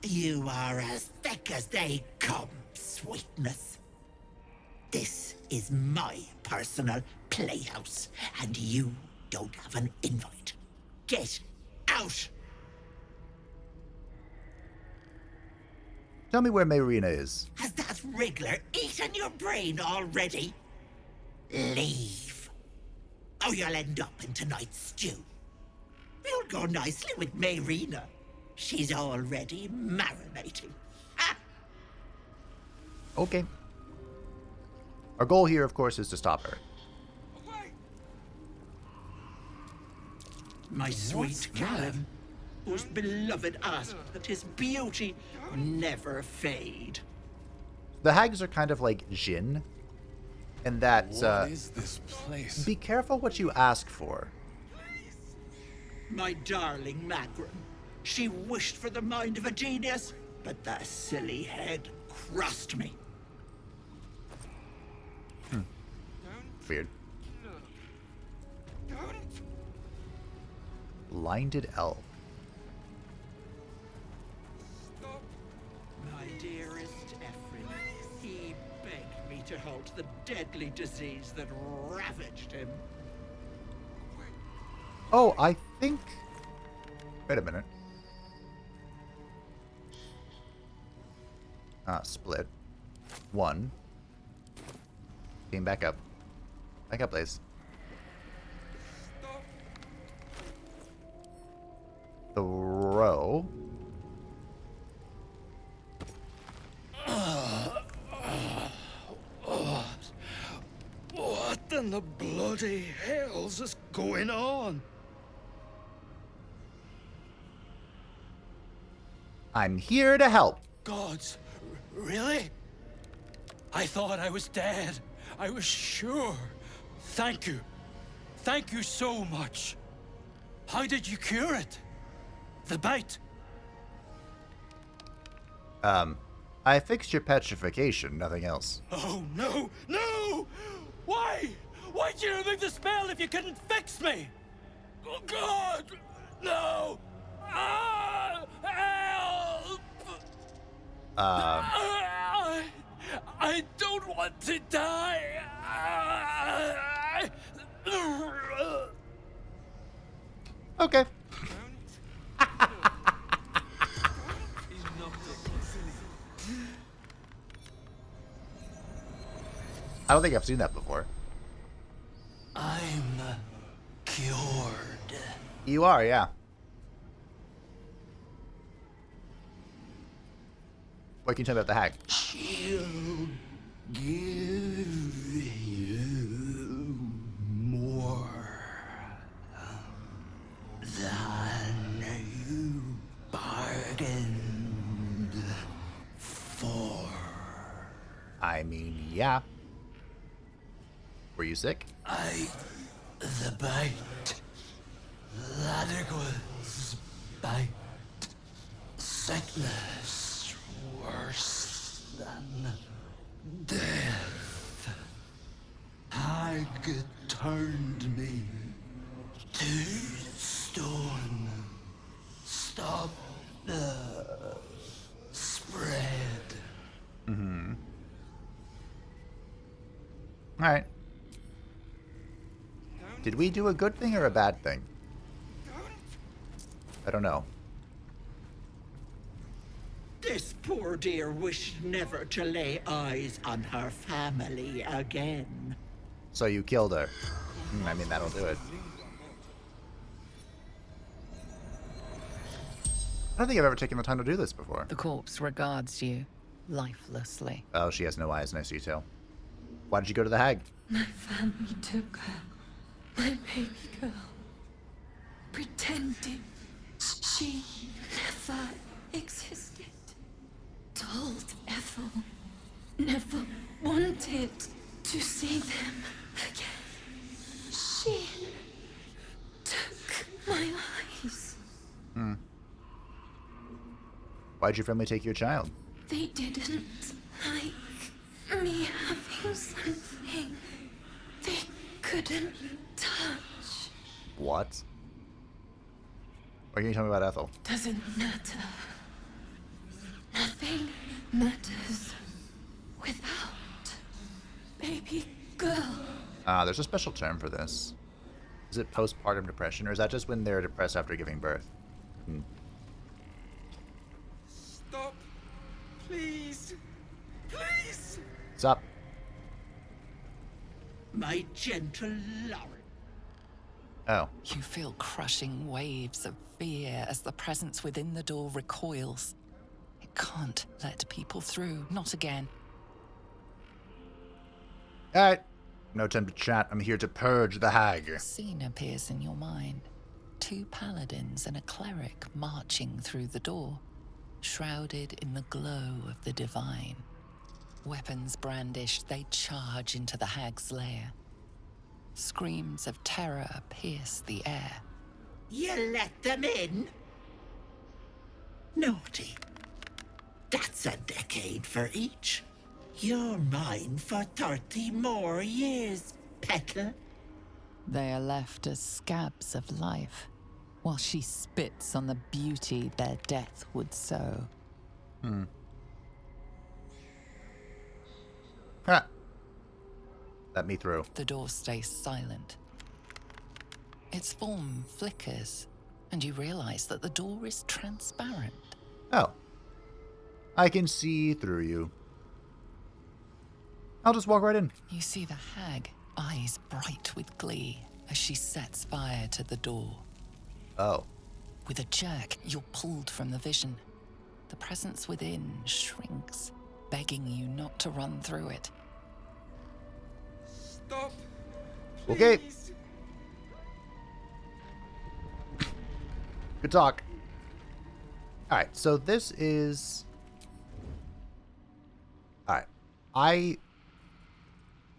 [SPEAKER 13] You are as thick as they come, sweetness. This is my personal playhouse, and you don't have an invite. Get out!
[SPEAKER 1] Tell me where Marina is.
[SPEAKER 13] Has that wriggler eaten your brain already? Leave. Or you'll end up in tonight's stew. You'll go nicely with Marina. She's already marinating. Ha!
[SPEAKER 1] Okay. Our goal here, of course, is to stop her.
[SPEAKER 13] My sweet Callum, whose beloved asked that his beauty never fade.
[SPEAKER 1] The hags are kind of like Jinn, in that,
[SPEAKER 12] What is this place?
[SPEAKER 1] be careful what you ask for.
[SPEAKER 13] My darling Magrin. She wished for the mind of a genius, but that silly head crossed me.
[SPEAKER 1] Weird. Blinded elf.
[SPEAKER 13] My dearest Ephraim, he begged me to halt the deadly disease that ravaged him.
[SPEAKER 1] Oh, I think... Wait a minute. Split. 1. Came back up. Back up, please. Throw.
[SPEAKER 14] What in the bloody hell's is going on?
[SPEAKER 1] I'm here to help.
[SPEAKER 14] Gods, really? I thought I was dead. I was sure. Thank you. Thank you so much. How did you cure it? The bite?
[SPEAKER 1] I fixed your petrification, nothing else.
[SPEAKER 14] Oh, no, no! Why? Why'd you remove the spell if you couldn't fix me? Oh, God! No! Ah! Help! I don't want to die!
[SPEAKER 1] Okay. I don't think I've seen that before.
[SPEAKER 14] I'm cured.
[SPEAKER 1] You are, yeah. What can you tell me about the hag?
[SPEAKER 14] She'll give you more than you bargained for.
[SPEAKER 1] I mean, yeah. Were you sick?
[SPEAKER 14] The bite. Laddergood's bite. Sickness worse than death. Hag turned me to stone. Stop the spread.
[SPEAKER 1] Mm-hmm. Alright. Did we do a good thing or a bad thing? I don't know.
[SPEAKER 13] This poor dear wished never to lay eyes on her family again.
[SPEAKER 1] So you killed her. I mean, that'll do it. I don't think I've ever taken the time to do this before.
[SPEAKER 9] The corpse regards you lifelessly.
[SPEAKER 1] Oh, she has no eyes. Nice detail. Why did you go to the hag?
[SPEAKER 2] My family took her. My baby girl. Pretending she never existed. Told Ethel never wanted to see them again. She took my eyes.
[SPEAKER 1] Hmm. Why'd your family take your child?
[SPEAKER 2] They didn't like me having something they couldn't touch.
[SPEAKER 1] What? What can you tell me about Ethel?
[SPEAKER 2] Doesn't matter. Nothing matters without baby girl.
[SPEAKER 1] There's a special term for this. Is it postpartum depression, or is that just when they're depressed after giving birth?
[SPEAKER 14] Stop. Please. Please.
[SPEAKER 1] What's up?
[SPEAKER 13] My gentle Lauren.
[SPEAKER 1] Oh.
[SPEAKER 9] You feel crushing waves of fear as the presence within the door recoils. It can't let people through, not again.
[SPEAKER 1] Alright. No time to chat. I'm here to purge the hag.
[SPEAKER 9] A scene appears in your mind. 2 paladins and a cleric marching through the door, shrouded in the glow of the divine. Weapons brandished, they charge into the hag's lair. Screams of terror pierce the air.
[SPEAKER 13] You let them in? Naughty. That's a decade for each. You're mine for 30 more years, Petal.
[SPEAKER 9] They are left as scabs of life, while she spits on the beauty their death would sow.
[SPEAKER 1] Ha! Let me through.
[SPEAKER 9] The door stays silent. Its form flickers, and you realize that the door is transparent.
[SPEAKER 1] Oh. I can see through you. I'll just walk right in.
[SPEAKER 9] You see the hag, eyes bright with glee, as she sets fire to the door.
[SPEAKER 1] Oh.
[SPEAKER 9] With a jerk, you're pulled from the vision. The presence within shrinks, begging you not to run through it.
[SPEAKER 14] Stop.
[SPEAKER 1] Okay. Good talk. Alright, so this is... Alright.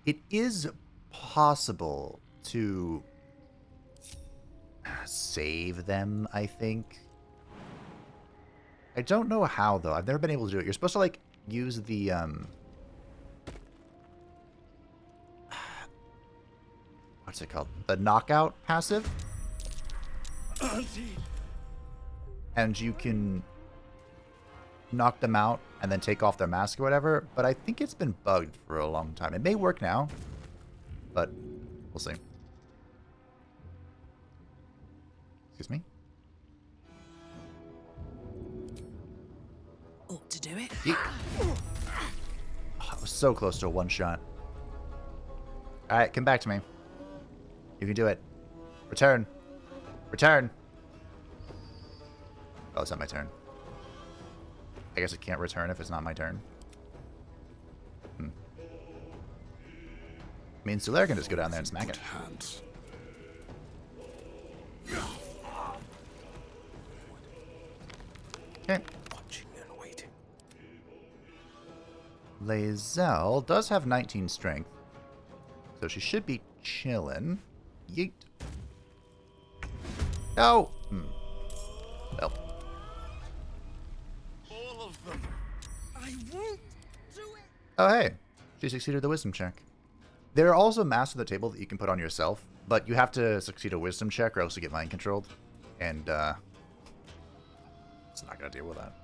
[SPEAKER 1] It is possible to save them, I think. I don't know how, though. I've never been able to do it. You're supposed to, like, use the, what's it called? The knockout passive?
[SPEAKER 14] Auntie.
[SPEAKER 1] And you can knock them out and then take off their mask or whatever, but I think it's been bugged for a long time. It may work now, but we'll see. Excuse me?
[SPEAKER 2] Ought to do it.
[SPEAKER 1] Oh, I was so close to a one-shot. Alright, come back to me. You can do it. Return. Return! Oh, it's not my turn. I guess I can't return if it's not my turn. I mean, Solaire can just go down there and smack it.
[SPEAKER 5] Hands.
[SPEAKER 1] Okay. Lae'zel does have 19 strength, so she should be chillin'. Yeet. No! Well.
[SPEAKER 15] All of them. I won't do it.
[SPEAKER 1] Oh, hey. She succeeded the wisdom check. There are also masks on the table that you can put on yourself, but you have to succeed a wisdom check or else you get mind controlled. And, it's not going to deal with that.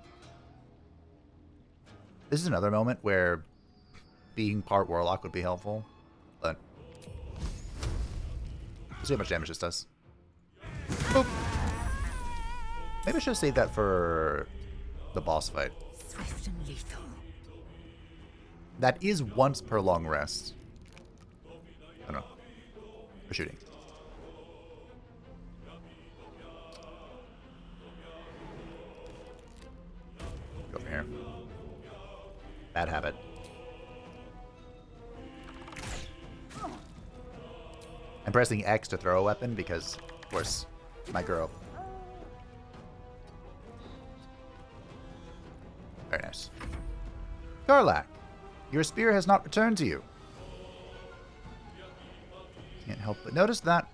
[SPEAKER 1] This is another moment where being part warlock would be helpful, but we'll see how much damage this does. Boop. Maybe I should have saved that for the boss fight.
[SPEAKER 2] Swift and lethal.
[SPEAKER 1] That is once per long rest. Oh no. For shooting. Go over here. Bad habit. I'm pressing X to throw a weapon because, of course, my girl. Very nice. Karlach, your spear has not returned to you. Can't help but notice that.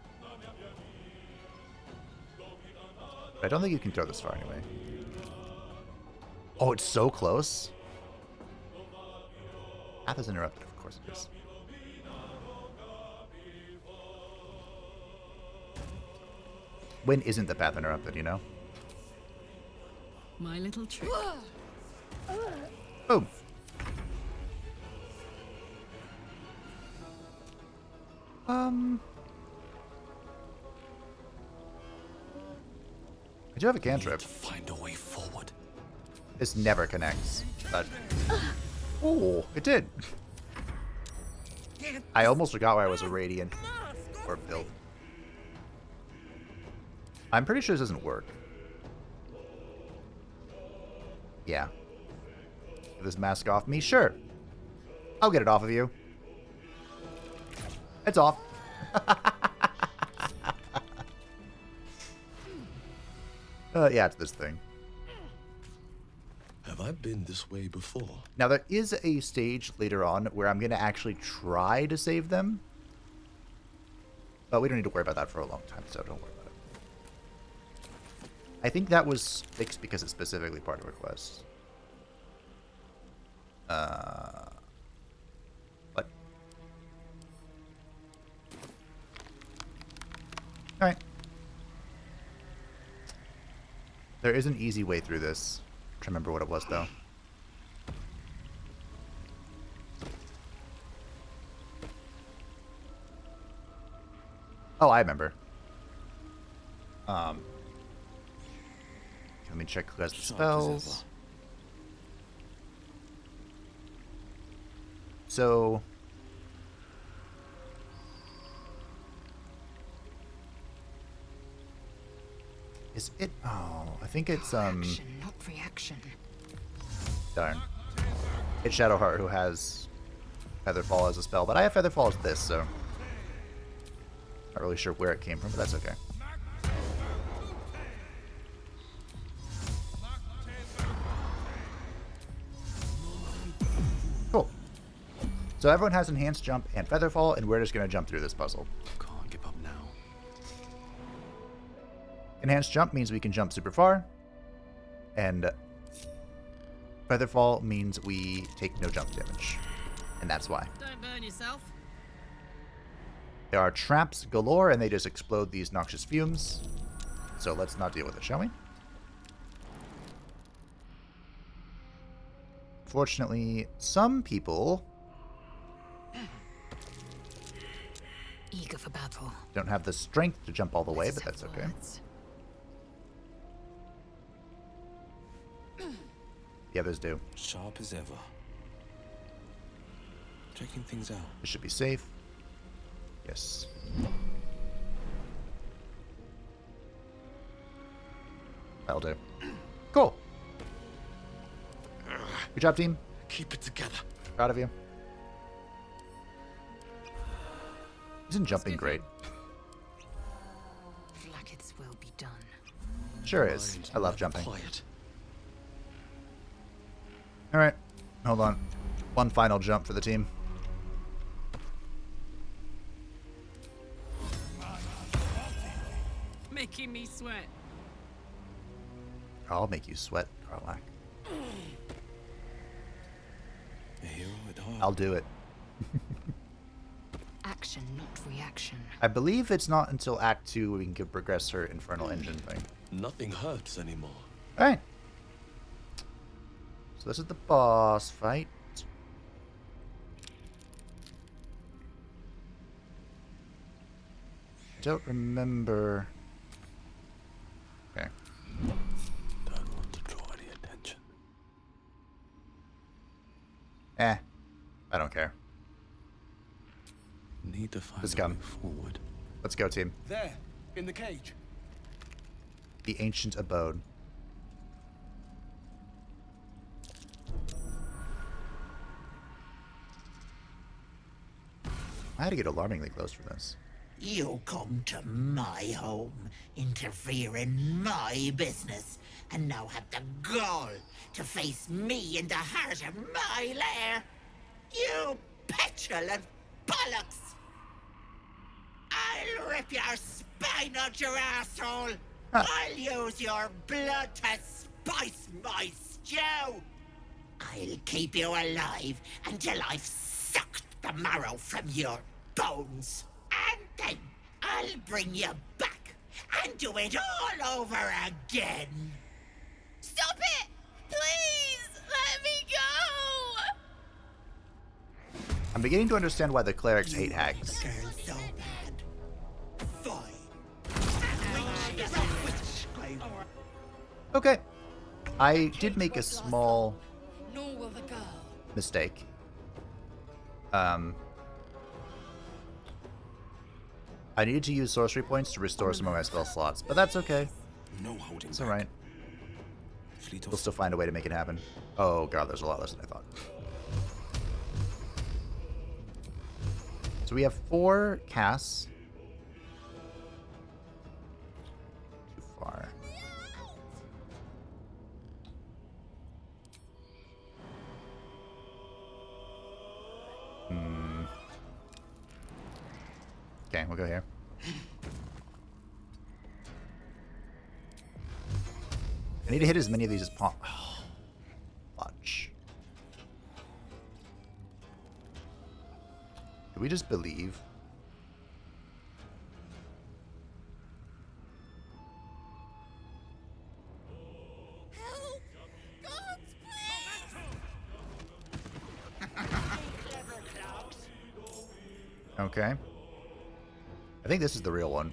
[SPEAKER 1] But I don't think you can throw this far anyway. Oh, it's so close. Path is interrupted, of course it is. When isn't the path interrupted, you know?
[SPEAKER 11] My little trick.
[SPEAKER 1] Boom. I do have a cantrip.
[SPEAKER 4] Find a way forward.
[SPEAKER 1] This never connects, but oh, it did. I almost forgot why I was a radiant or built. I'm pretty sure this doesn't work. Yeah. Get this mask off me? Sure. I'll get it off of you. It's off. Yeah, it's this thing.
[SPEAKER 5] Have I been this way before?
[SPEAKER 1] Now, there is a stage later on where I'm going to actually try to save them. But we don't need to worry about that for a long time, so don't worry about it. I think that was fixed because it's specifically part of a quest. What? Alright. There is an easy way through this. I'm trying to remember what it was, though. Oh, I remember. Let me check who has the spells. So... Is it? Oh, I think it's
[SPEAKER 2] Action, not reaction.
[SPEAKER 1] Darn. It's Shadowheart who has Featherfall as a spell, but I have Featherfall as this, so not really sure where it came from, but that's okay. Cool. So everyone has Enhanced Jump and Featherfall, and we're just going to jump through this puzzle.
[SPEAKER 4] Can't give up now.
[SPEAKER 1] Enhanced Jump means we can jump super far, and Featherfall means we take no jump damage, and that's why.
[SPEAKER 11] Don't burn yourself.
[SPEAKER 1] There are traps galore, and they just explode these noxious fumes, so let's not deal with it, shall we? Fortunately, some people
[SPEAKER 2] Eager for battle.
[SPEAKER 1] don't have the strength to jump all the way, but that's okay. The others do.
[SPEAKER 12] Sharp as ever. Checking things out.
[SPEAKER 1] This should be safe. Yes. That'll do. Cool. Good job, team.
[SPEAKER 4] Keep it together.
[SPEAKER 1] Proud of you. Isn't jumping great?
[SPEAKER 2] Vlaakith's will be done.
[SPEAKER 1] Sure is. I love jumping.
[SPEAKER 4] Quiet.
[SPEAKER 1] Alright. Hold on. One final jump for the team.
[SPEAKER 11] Making me sweat.
[SPEAKER 1] I'll make you sweat, Karlach.
[SPEAKER 4] A hero at heart.
[SPEAKER 1] I'll do it.
[SPEAKER 2] Action, not reaction.
[SPEAKER 1] I believe it's not until Act 2 we can progress her Infernal Engine thing.
[SPEAKER 4] Nothing hurts anymore.
[SPEAKER 1] Alright. So this is the boss fight. Don't remember. Okay.
[SPEAKER 4] Don't want to draw any attention.
[SPEAKER 1] I don't care.
[SPEAKER 4] Need to find
[SPEAKER 1] Let's
[SPEAKER 4] a
[SPEAKER 1] go.
[SPEAKER 4] way forward.
[SPEAKER 1] Let's go, team.
[SPEAKER 14] There, in the cage.
[SPEAKER 1] The Ancient Abode. I had to get alarmingly close for this.
[SPEAKER 13] You come to my home, interfere in my business, and now have the gall to face me in the heart of my lair. You petulant bollocks! I'll rip your spine out your asshole! I'll use your blood to spice my stew! I'll keep you alive until I've sucked the marrow from your bones. And then I'll bring you back and do it all over again.
[SPEAKER 6] Stop it! Please! Let me go!
[SPEAKER 1] I'm beginning to understand why the clerics hate hags.
[SPEAKER 13] Girl, so bad. Fine.
[SPEAKER 1] Okay. I did make a small
[SPEAKER 2] Nor will the girl.
[SPEAKER 1] mistake. I needed to use sorcery points to restore some of my spell slots, but that's okay.
[SPEAKER 4] No holding
[SPEAKER 1] It's
[SPEAKER 4] back.
[SPEAKER 1] alright.
[SPEAKER 4] Fleet
[SPEAKER 1] We'll
[SPEAKER 4] of
[SPEAKER 1] still find a way to make it happen. Oh god, there's a lot less than I thought. So we have 4 casts. Too far. Okay, we'll go here. I need to hit as many of these as possible. Oh, fudge. Do we just believe?
[SPEAKER 15] Help! Gods, please!
[SPEAKER 1] Okay. I think this is the real one.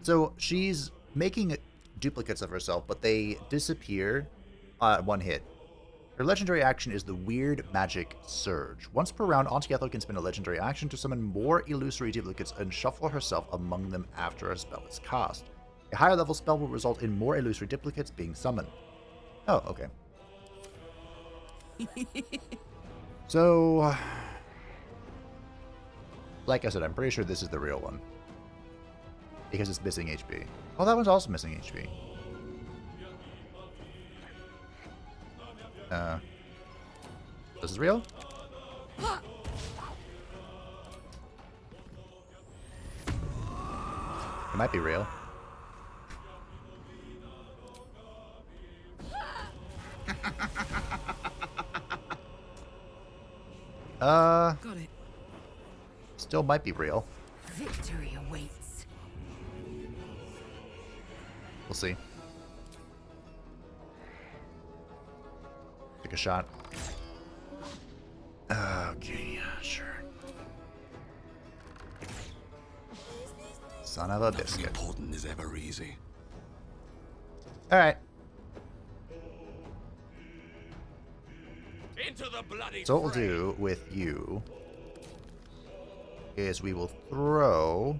[SPEAKER 1] So she's making duplicates of herself, but they disappear at one hit. Her legendary action is the Weird Magic Surge. Once per round, Auntie Ethel can spend a legendary action to summon more illusory duplicates and shuffle herself among them after a spell is cast. A higher level spell will result in more illusory duplicates being summoned. Oh, okay. So, like I said, I'm pretty sure this is the real one. Because it's missing HP. Oh, that one's also missing HP. This is real? It might be real.
[SPEAKER 11] Got it.
[SPEAKER 1] Still might be real.
[SPEAKER 2] Victory awaits.
[SPEAKER 1] We'll see. Take a shot. Okay, yeah, sure. Son of a biscuit.
[SPEAKER 4] important is ever easy.
[SPEAKER 1] Alright.
[SPEAKER 3] Into the bloody
[SPEAKER 1] So what we'll do with you is we will throw...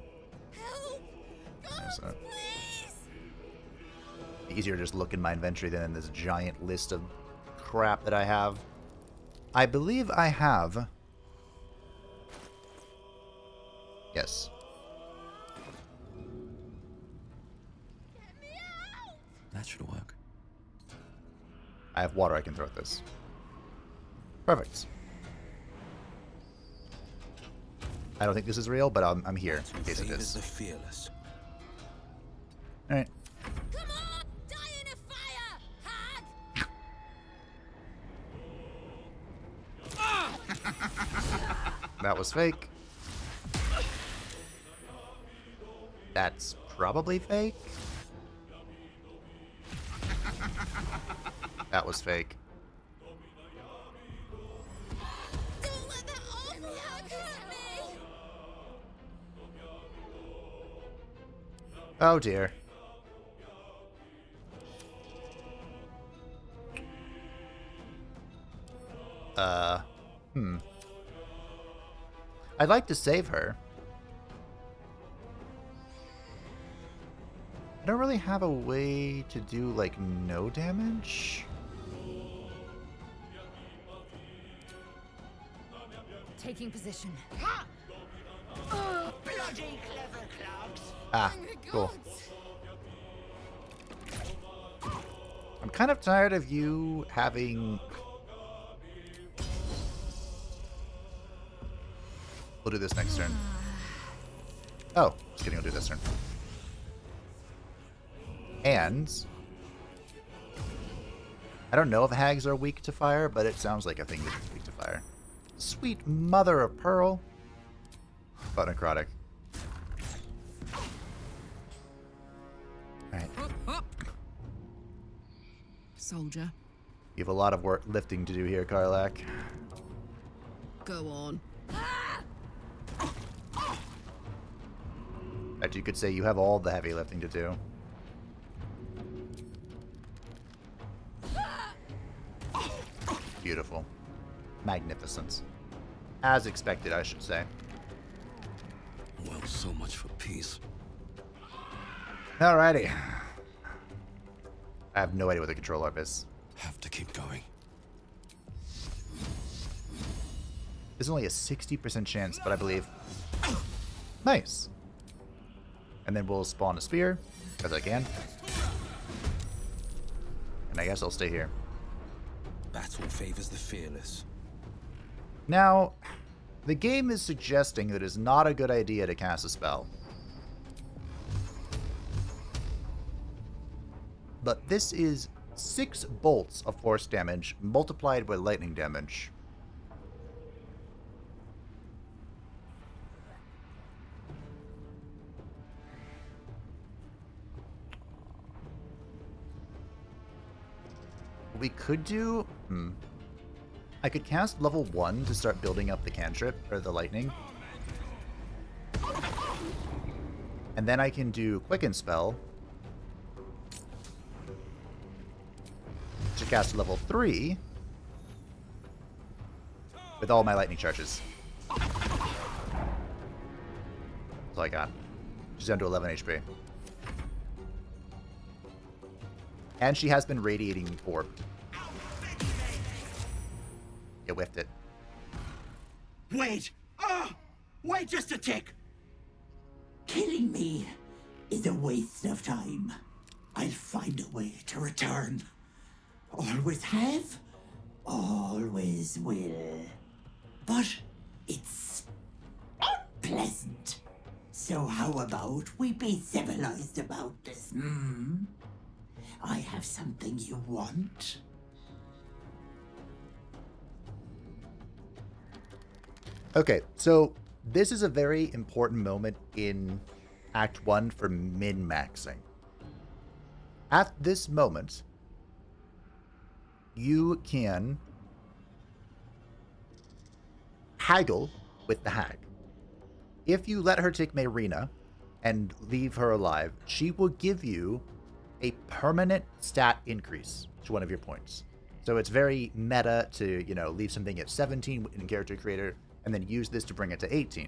[SPEAKER 1] Easier to just look in my inventory than in this giant list of crap that I have. I believe I have... Yes.
[SPEAKER 4] That should work.
[SPEAKER 1] I have water I can throw at this. Perfect. I don't think this is real, but I'm here in case it is.
[SPEAKER 4] The fearless.
[SPEAKER 1] All right.
[SPEAKER 15] Come on, die in a fire, hag!
[SPEAKER 1] That was fake. That's probably fake. That was fake.
[SPEAKER 15] Don't let that awful hag hurt me!
[SPEAKER 1] Oh dear. I'd like to save her. I don't really have a way to do, like, no damage.
[SPEAKER 2] Taking position.
[SPEAKER 13] Oh, bloody clever clogs.
[SPEAKER 1] Ah, cool. I'm kind of tired of you having... We'll do this next turn. Oh, just kidding, we'll do this turn. And... I don't know if hags are weak to fire, but it sounds like a thing that's weak to fire. Sweet mother of pearl. But necrotic. Alright.
[SPEAKER 11] Soldier.
[SPEAKER 1] You have a lot of work lifting to do here, Karlak.
[SPEAKER 11] Go on.
[SPEAKER 1] That you could say you have all the heavy lifting to do. Beautiful. Magnificent. As expected, I should say.
[SPEAKER 4] Well, so much for peace.
[SPEAKER 1] Alrighty. I have no idea what the control ARP is.
[SPEAKER 4] Have to keep going.
[SPEAKER 1] There's only a 60% chance, but I believe... Nice. And then we'll spawn a spear, as I can. And I guess I'll stay here.
[SPEAKER 4] Battle favors the fearless.
[SPEAKER 1] Now, the game is suggesting that it's not a good idea to cast a spell. But this is 6 bolts of force damage multiplied by lightning damage. We could do... I could cast level 1 to start building up the cantrip, or the lightning. And then I can do Quicken Spell to cast level 3 with all my lightning charges. That's all I got. She's down to 11 HP. And she has been radiating orb. You whiffed it.
[SPEAKER 13] Wait! Wait just a tick! Killing me is a waste of time. I'll find a way to return. Always have, always will. But it's unpleasant. So how about we be civilized about this, I have something you want.
[SPEAKER 1] Okay, so this is a very important moment in Act 1 for min-maxing. At this moment, you can haggle with the hag. If you let her take Mayrina and leave her alive, she will give you a permanent stat increase to one of your points. So it's very meta to, leave something at 17 in Character Creator and then use this to bring it to 18.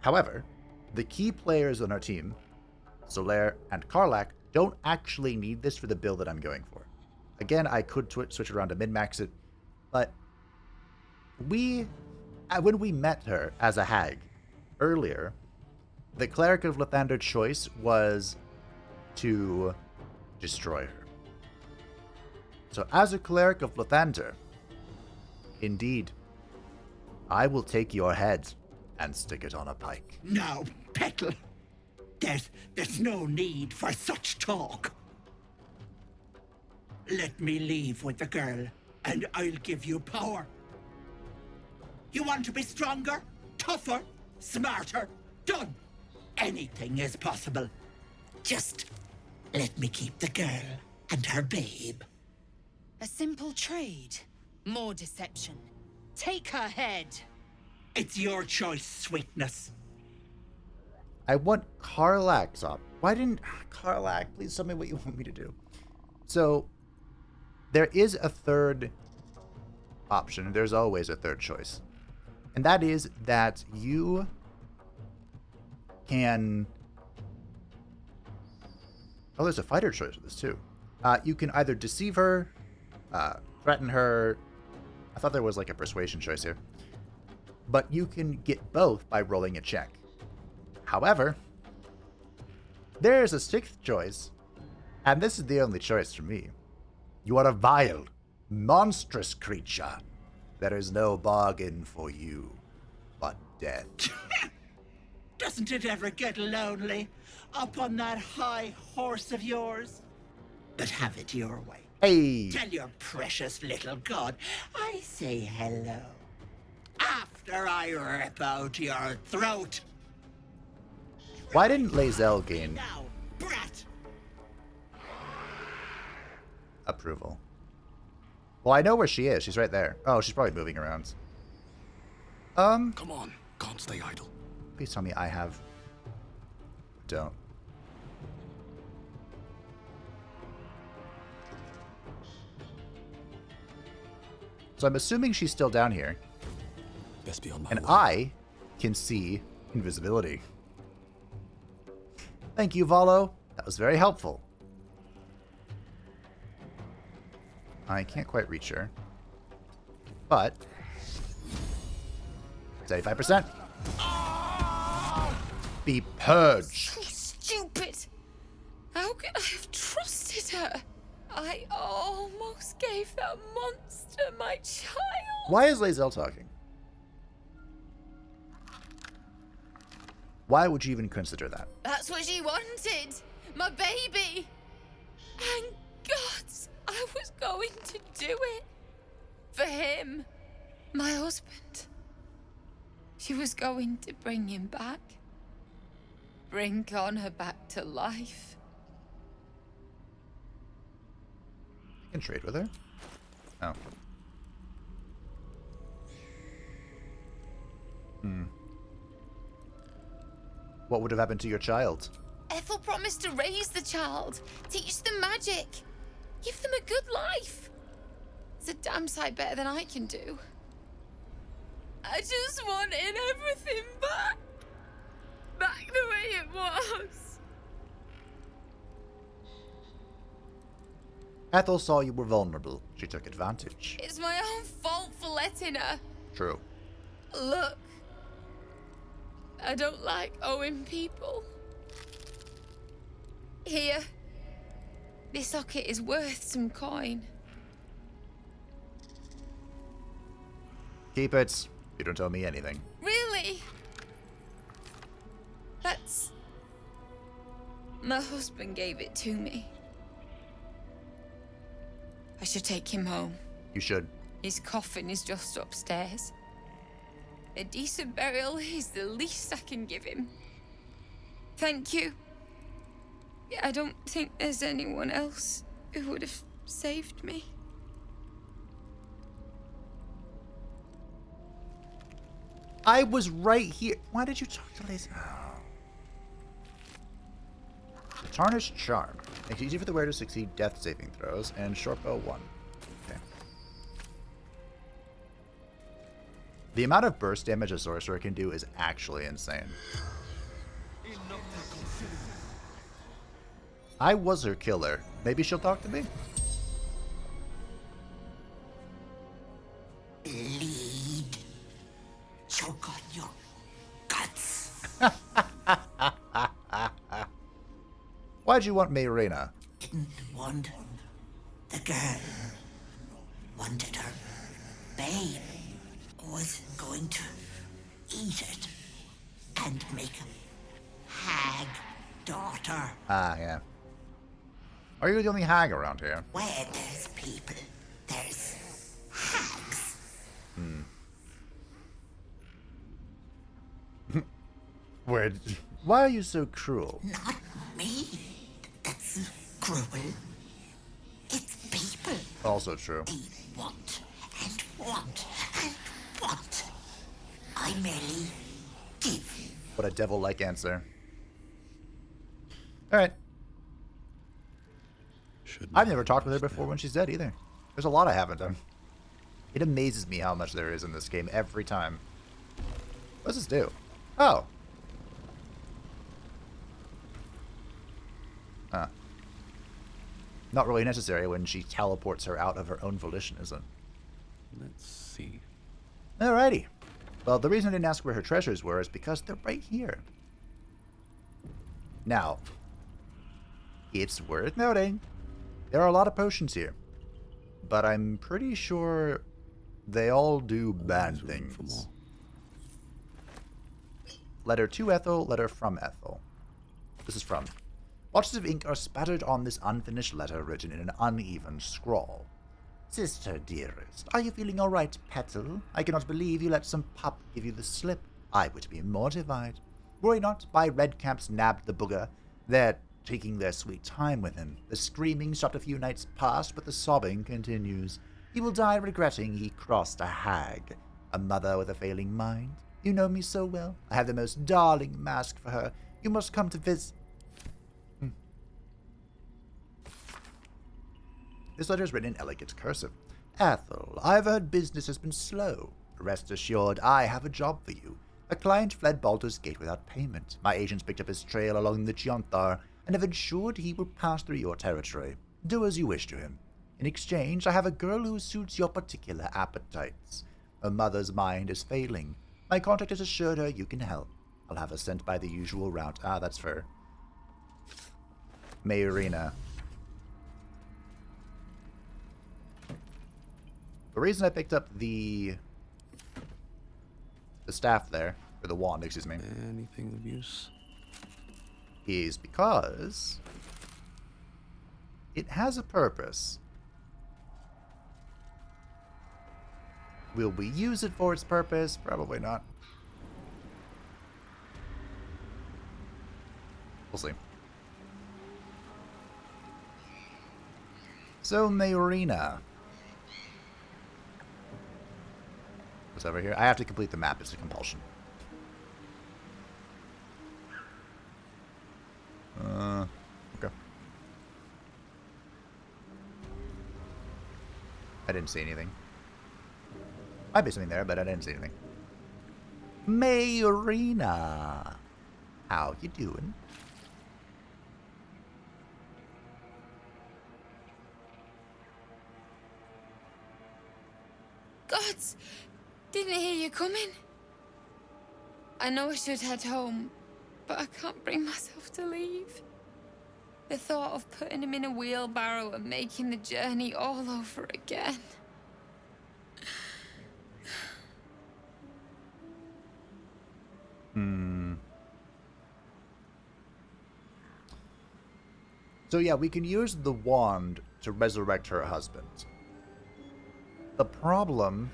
[SPEAKER 1] However, the key players on our team, Solaire and Karlach, don't actually need this for the build that I'm going for. Again, I could switch around to min-max it, but when we met her as a hag earlier, the Cleric of Lathander choice was to destroy her. So as a Cleric of Lathander, indeed, I will take your head and stick it on a pike.
[SPEAKER 13] No, Petal. There's no need for such talk. Let me leave with the girl, and I'll give you power. You want to be stronger, tougher, smarter? Done. Anything is possible. Just let me keep the girl and her babe.
[SPEAKER 2] A simple trade. More deception. Take her head.
[SPEAKER 13] It's your choice, sweetness.
[SPEAKER 1] I want Karlach's up. Why didn't... Karlach, please tell me what you want me to do. So, there is a third option. There's always a third choice. And that is that you can... Oh, there's a fighter choice with this, too. You can either deceive her, threaten her... I thought there was like a persuasion choice here. But you can get both by rolling a check. However, there's a sixth choice, and this is the only choice for me. You are a vile, monstrous creature. There is no bargain for you but death.
[SPEAKER 13] Doesn't it ever get lonely up on that high horse of yours? But have it your way.
[SPEAKER 1] Hey!
[SPEAKER 13] Tell your precious little god I say hello. After I rip out your throat.
[SPEAKER 1] Why didn't Lae'zel gain
[SPEAKER 13] Now, brat!
[SPEAKER 1] approval? Well, I know where she is. She's right there. Oh, she's probably moving around.
[SPEAKER 4] Come on, can't stay idle.
[SPEAKER 1] Please tell me I have... Don't. So I'm assuming she's still down here.
[SPEAKER 4] Best be on my
[SPEAKER 1] And
[SPEAKER 4] way.
[SPEAKER 1] I can see invisibility. Thank you, Valo. That was very helpful. I can't quite reach her. But... 75%. Be purged.
[SPEAKER 2] So stupid. How could I have trusted her? I almost gave that monster my child.
[SPEAKER 1] Why is Lae'zel talking? Why would you even consider that?
[SPEAKER 2] That's what she wanted. My baby. And God, I was going to do it. For him. My husband. She was going to bring him back. Bring Connor back to life.
[SPEAKER 1] I can trade with her. Oh. What would have happened to your child?
[SPEAKER 2] Ethel promised to raise the child, teach them magic, give them a good life. It's a damn sight better than I can do. I just wanted everything back. Back the way it was.
[SPEAKER 1] Ethel saw you were vulnerable. She took advantage.
[SPEAKER 2] It's my own fault for letting her.
[SPEAKER 1] True.
[SPEAKER 2] Look. I don't like owing people. Here. This socket is worth some coin.
[SPEAKER 1] Keep it. You don't owe me anything.
[SPEAKER 2] Really? That's... My husband gave it to me. I should take him home.
[SPEAKER 1] You should.
[SPEAKER 2] His coffin is just upstairs. A decent burial is the least I can give him. Thank you. I don't think there's anyone else who would have saved me.
[SPEAKER 1] I was right here. Why did you talk to Lae'zel? Tarnished Charm. Makes it easy for the wearer to succeed death saving throws, and short bow 1. Okay. The amount of burst damage a sorcerer can do is actually insane. I was her killer. Maybe she'll talk to me?
[SPEAKER 13] Bleed. Choke on your guts.
[SPEAKER 1] Why'd you want Mayrina?
[SPEAKER 13] Didn't want the girl. Wanted her babe. Was going to eat it and make a hag daughter.
[SPEAKER 1] Ah, yeah. Are you the only hag around here?
[SPEAKER 13] Where there's people, there's hags.
[SPEAKER 1] Why are you so cruel?
[SPEAKER 13] Not me. That's cruel. It's people.
[SPEAKER 1] Also true.
[SPEAKER 13] They want and want and want. I merely give.
[SPEAKER 1] What a devil-like answer. Alright. I've never talked with her before when she's dead either. There's a lot I haven't done. It amazes me how much there is in this game every time. What does this do? Oh. Huh. Not really necessary when she teleports her out of her own volition, is it?
[SPEAKER 4] Let's see.
[SPEAKER 1] Alrighty. Well, the reason I didn't ask where her treasures were is because they're right here. Now, it's worth noting, there are a lot of potions here. But I'm pretty sure they all do bad things. Letter to Ethel, letter from Ethel. This is from. Blotches of ink are spattered on this unfinished letter written in an uneven scrawl. Sister dearest, are you feeling all right, Petal? I cannot believe you let some pup give you the slip. I would be mortified. Worry not, my redcaps nabbed the booger. They're taking their sweet time with him. The screaming stopped a few nights past, but the sobbing continues. He will die regretting he crossed a hag. A mother with a failing mind. You know me so well. I have the most darling mask for her. You must come to visit. This letter is written in elegant cursive. Ethel, I've heard business has been slow. Rest assured, I have a job for you. A client fled Baldur's Gate without payment. My agents picked up his trail along the Chionthar and have ensured he will pass through your territory. Do as you wish to him. In exchange, I have a girl who suits your particular appetites. Her mother's mind is failing. My contact has assured her you can help. I'll have her sent by the usual route. Ah, that's for Mayrina. The reason I picked up the staff there, or the wand, excuse me.
[SPEAKER 4] Anything of use?
[SPEAKER 1] Is because it has a purpose. Will we use it for its purpose? Probably not. We'll see. So, Mayrina. What's over here? I have to complete the map. It's a compulsion. Okay. I didn't see anything. Might be something there, but I didn't see anything. Mayrina. How you doing?
[SPEAKER 6] Gods! Didn't hear you coming. I know I should head home, but I can't bring myself to leave. The thought of putting him in a wheelbarrow and making the journey all over again.
[SPEAKER 1] So yeah, we can use the wand to resurrect her husband. The problem...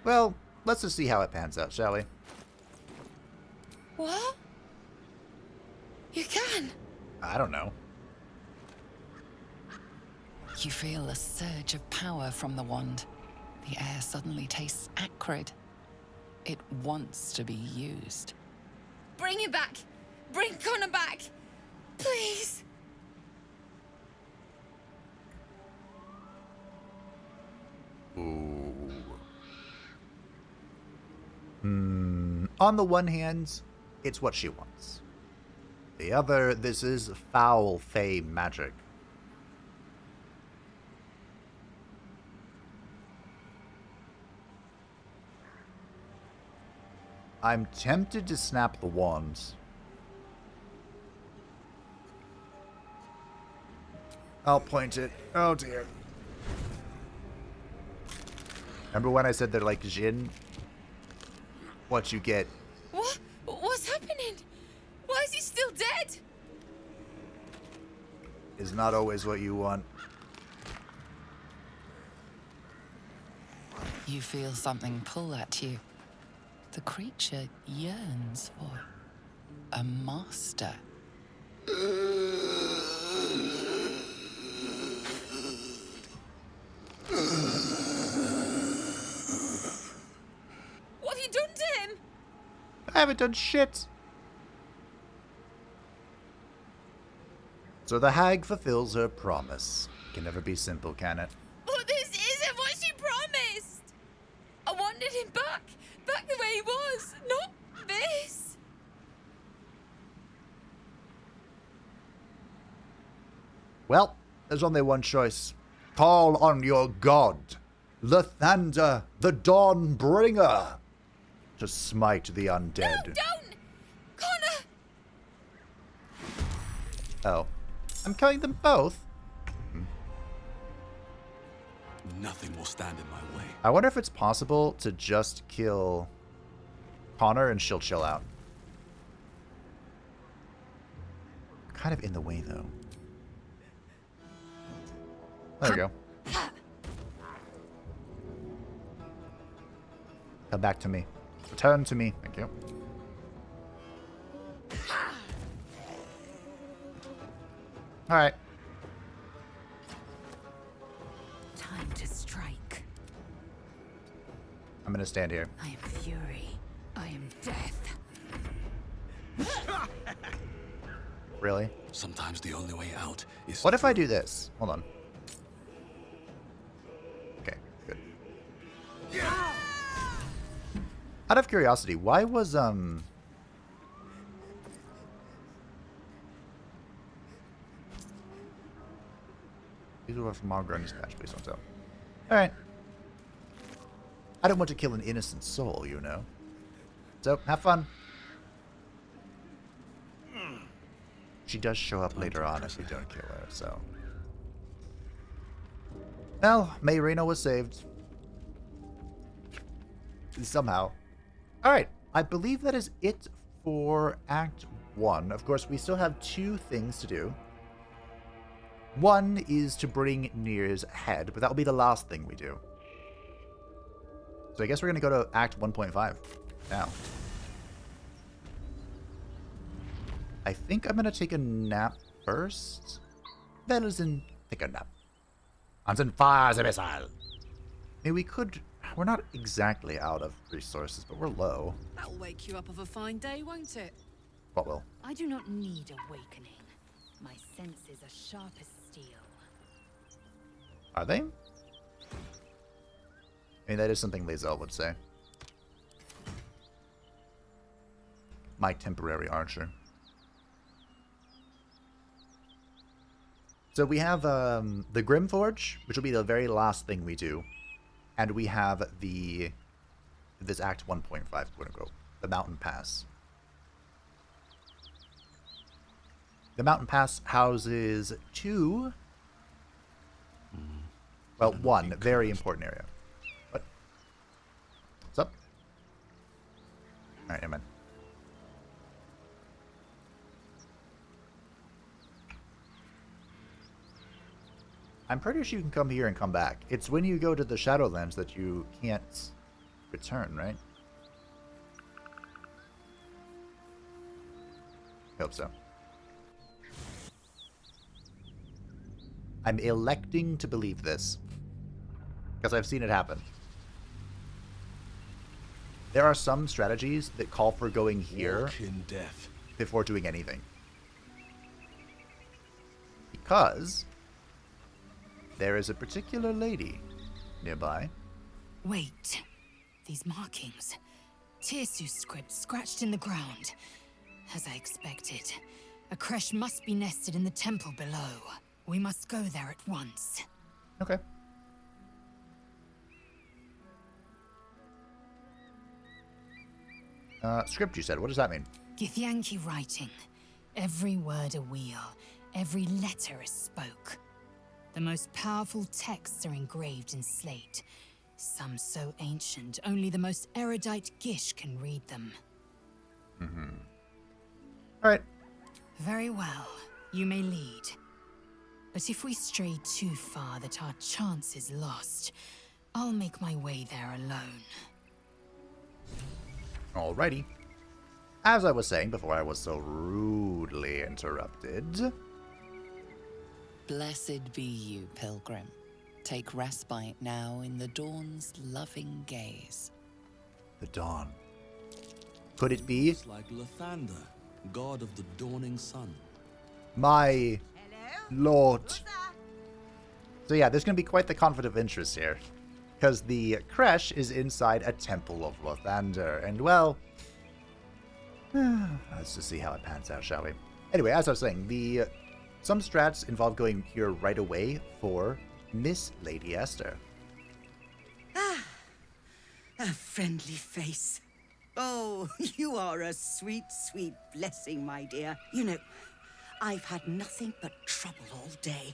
[SPEAKER 1] Well, let's just see how it pans out, shall we?
[SPEAKER 6] What? You can?
[SPEAKER 1] I don't know.
[SPEAKER 9] You feel a surge of power from the wand. The air suddenly tastes acrid. It wants to be used.
[SPEAKER 6] Bring it back! Bring Connor back! Please!
[SPEAKER 1] Ooh. On the one hand, it's what she wants. The other, this is foul fey magic. I'm tempted to snap the wands. I'll point it. Oh dear. Remember when I said they're like Jinn? What you get.
[SPEAKER 6] What? What's happening? Why is he still dead?
[SPEAKER 1] Is not always what you want.
[SPEAKER 9] You feel something pull at you. The creature yearns for a master.
[SPEAKER 6] What have you done to him?
[SPEAKER 1] I haven't done shit. So the hag fulfills her promise. Can never be simple, can it?
[SPEAKER 6] But this isn't what she promised. I wanted him back the way he was, not this.
[SPEAKER 1] Well, there's only one choice. Call on your god, Lathander, the Dawnbringer, to smite the undead.
[SPEAKER 6] No, don't! Connor!
[SPEAKER 1] Oh. I'm killing them both?
[SPEAKER 4] Nothing will stand in my way.
[SPEAKER 1] I wonder if it's possible to just kill Connor and she'll chill out. Kind of in the way, though. There we go. Come back to me. Return to me. Thank you. Alright.
[SPEAKER 2] Time to strike.
[SPEAKER 1] I'm gonna stand here.
[SPEAKER 2] I am fury. I am death.
[SPEAKER 1] Really?
[SPEAKER 4] Sometimes the only way out is...
[SPEAKER 1] What if I do this? Hold on. Okay, good. Out of curiosity, why was, These were from Margaret and dispatch, please don't tell. Alright. I don't want to kill an innocent soul, you know. So, have fun. She does show up later on if we don't kill her, so. Well, Mayrina was saved. Somehow. Alright, I believe that is it for Act 1. Of course, we still have 2 things to do. One is to bring Nir's head, but that'll be the last thing we do. So I guess we're going to go to Act 1.5 now. I think I'm going to take a nap first. Velzen, take a nap. Anson fires a missile. I mean, we could... We're not exactly out of resources, but we're low.
[SPEAKER 11] That'll wake you up of a fine day, won't it?
[SPEAKER 1] What will?
[SPEAKER 2] I do not need awakening. My senses are sharp as steel.
[SPEAKER 1] Are they? I mean, that is something Lae'zel would say. My temporary archer. So we have the Grimforge, which will be the very last thing we do. And we have this Act 1.5, quote-unquote, the Mountain Pass. The Mountain Pass houses 2... Well, 1 very important area. What? What's up? Alright, never mind. I'm pretty sure you can come here and come back. It's when you go to the Shadowlands that you can't return, right? Hope so. I'm electing to believe this, because I've seen it happen. There are some strategies that call for going here
[SPEAKER 4] in death
[SPEAKER 1] before doing anything. Because there is a particular lady nearby.
[SPEAKER 2] Wait. These markings. Tirsu script scratched in the ground. As I expected, a creche must be nested in the temple below. We must go there at once.
[SPEAKER 1] Okay. Script, you said. What does that mean?
[SPEAKER 2] Githyanki writing. Every word a wheel, every letter a spoke. The most powerful texts are engraved in slate. Some so ancient, only the most erudite Gish can read them.
[SPEAKER 1] All right.
[SPEAKER 2] Very well. You may lead. But if we stray too far that our chance is lost, I'll make my way there alone.
[SPEAKER 1] Alrighty. As I was saying before I was so rudely interrupted.
[SPEAKER 9] Blessed be you, pilgrim. Take respite now in the dawn's loving gaze.
[SPEAKER 1] The dawn. Could it be?
[SPEAKER 4] It's like Lathander, god of the dawning sun.
[SPEAKER 1] My lord. So yeah, there's going to be quite the conflict of interest here. Because the creche is inside a temple of Lathander. And well, let's just see how it pans out, shall we? Anyway, as I was saying, some strats involve going here right away for Miss Lady Esther.
[SPEAKER 15] Ah, a friendly face. Oh, you are a sweet, sweet blessing, my dear. You know, I've had nothing but trouble all day.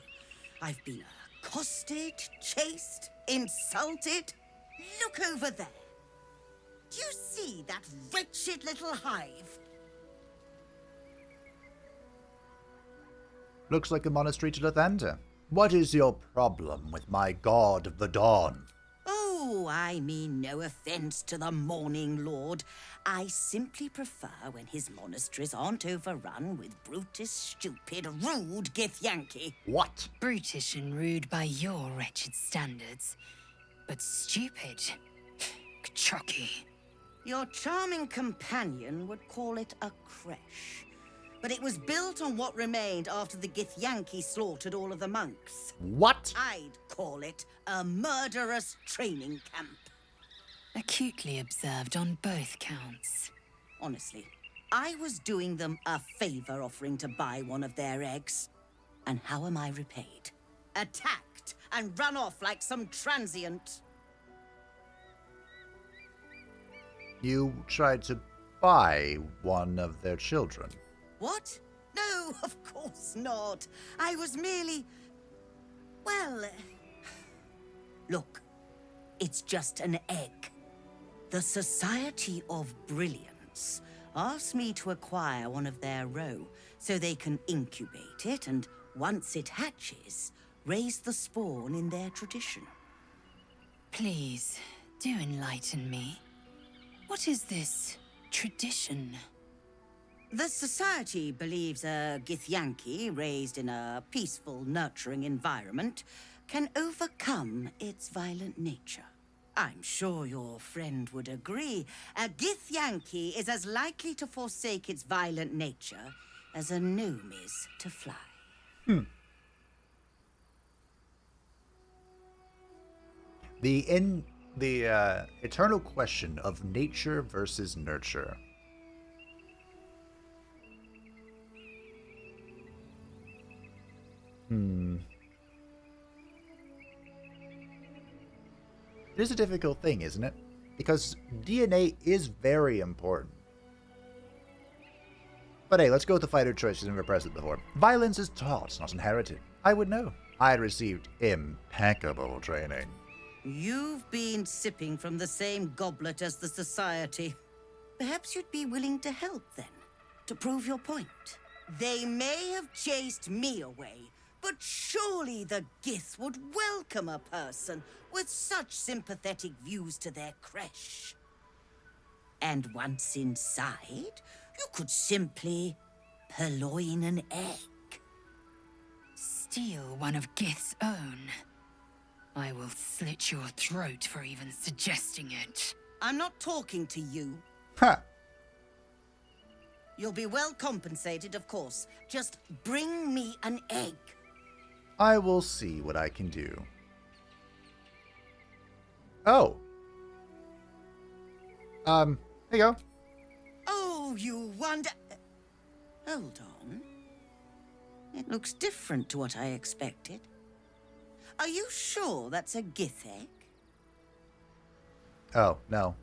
[SPEAKER 15] I've been accosted, chased, insulted. Look over there. Do you see that wretched little hive?
[SPEAKER 1] Looks like a monastery to Lathander. What is your problem with my god of the dawn?
[SPEAKER 15] Oh, I mean no offense to the Morning Lord. I simply prefer when his monasteries aren't overrun with brutish, stupid, rude Githyanki.
[SPEAKER 1] What?
[SPEAKER 2] Brutish and rude by your wretched standards. But stupid. Chucky.
[SPEAKER 15] Your charming companion would call it a creche. But it was built on what remained after the Githyanki slaughtered all of the monks.
[SPEAKER 1] What?
[SPEAKER 15] I'd call it a murderous training camp.
[SPEAKER 2] Acutely observed on both counts.
[SPEAKER 15] Honestly, I was doing them a favor offering to buy one of their eggs. And how am I repaid? Attacked and run off like some transient.
[SPEAKER 1] You tried to buy one of their children.
[SPEAKER 15] What? No, of course not. I was merely... Well... Look, it's just an egg. The Society of Brilliance asked me to acquire one of their roe so they can incubate it and, once it hatches, raise the spawn in their tradition.
[SPEAKER 2] Please, do enlighten me. What is this tradition?
[SPEAKER 15] The Society believes a Githyanki raised in a peaceful, nurturing environment can overcome its violent nature. I'm sure your friend would agree. A Githyanki is as likely to forsake its violent nature as a gnome is to fly.
[SPEAKER 1] The eternal question of nature versus nurture. It is a difficult thing, isn't it? Because DNA is very important. But hey, let's go with the fighter choices we've present before. Violence is taught, not inherited. I would know. I had received impeccable training.
[SPEAKER 15] You've been sipping from the same goblet as the Society. Perhaps you'd be willing to help then, to prove your point. They may have chased me away, but surely the Gith would welcome a person with such sympathetic views to their creche. And once inside, you could simply purloin an egg.
[SPEAKER 2] Steal one of Gith's own. I will slit your throat for even suggesting it.
[SPEAKER 15] I'm not talking to you.
[SPEAKER 1] Ha!
[SPEAKER 15] You'll be well compensated, of course. Just bring me an egg.
[SPEAKER 1] I will see what I can do. Oh. There you go.
[SPEAKER 15] Oh, you wonder... Hold on. It looks different to what I expected. Are you sure that's a Gith egg?
[SPEAKER 1] Oh, no.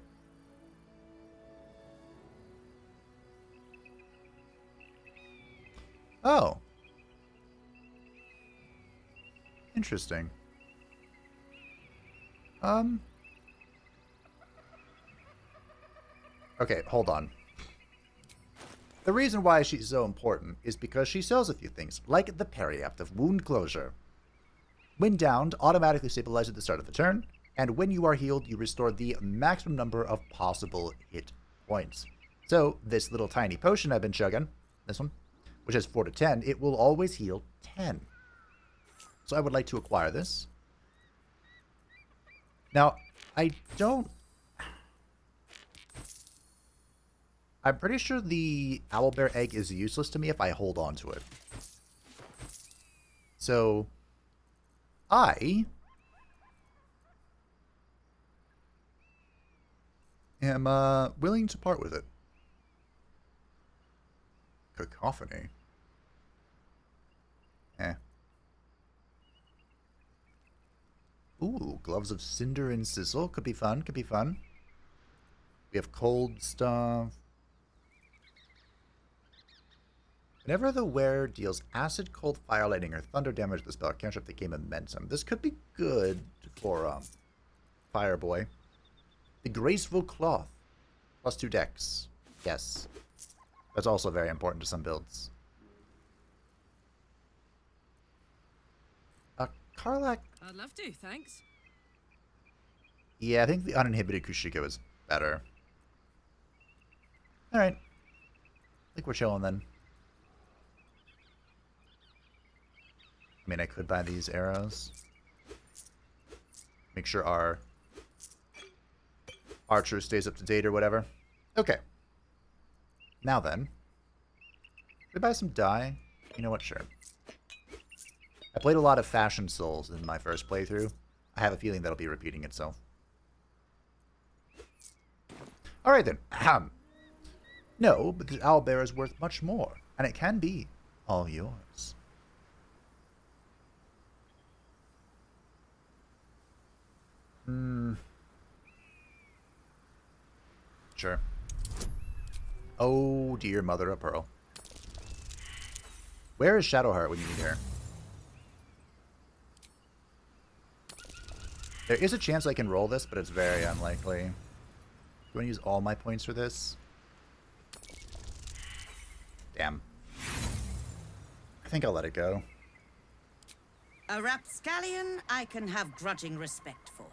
[SPEAKER 1] Oh. Interesting. Okay, hold on. The reason why she's so important is because she sells a few things, like the Periapt of Wound Closure. When downed, automatically stabilizes at the start of the turn, and when you are healed, you restore the maximum number of possible hit points. So, this little tiny potion I've been chugging, this one, which has 4 to 10, it will always heal 10. So I would like to acquire this. Now, I'm pretty sure the owlbear egg is useless to me if I hold on to it. So, I am willing to part with it. Cacophony. Ooh, gloves of cinder and sizzle. Could be fun, could be fun. We have cold stuff. Whenever the wearer deals acid, cold, fire, lightning, or thunder damage to the spell, cantrip, they gain momentum. This could be good for Fireboy. The graceful cloth. +2 dex. Yes. That's also very important to some builds. Karlach.
[SPEAKER 11] I'd love to, thanks.
[SPEAKER 1] Yeah, I think the uninhibited Kushiko is better. Alright. I think we're chilling then. I mean, I could buy these arrows. Make sure our archer stays up to date or whatever. Okay. Now then. Should we buy some dye? You know what? Sure. I played a lot of Fashion Souls in my first playthrough. I have a feeling that'll be repeating itself. Alright then. No, but the owlbear is worth much more, and it can be all yours. Sure. Oh dear mother of pearl. Where is Shadowheart when you need her? There is a chance I can roll this, but it's very unlikely. Do you want to use all my points for this? Damn. I think I'll let it go.
[SPEAKER 15] A rapscallion I can have grudging respect for.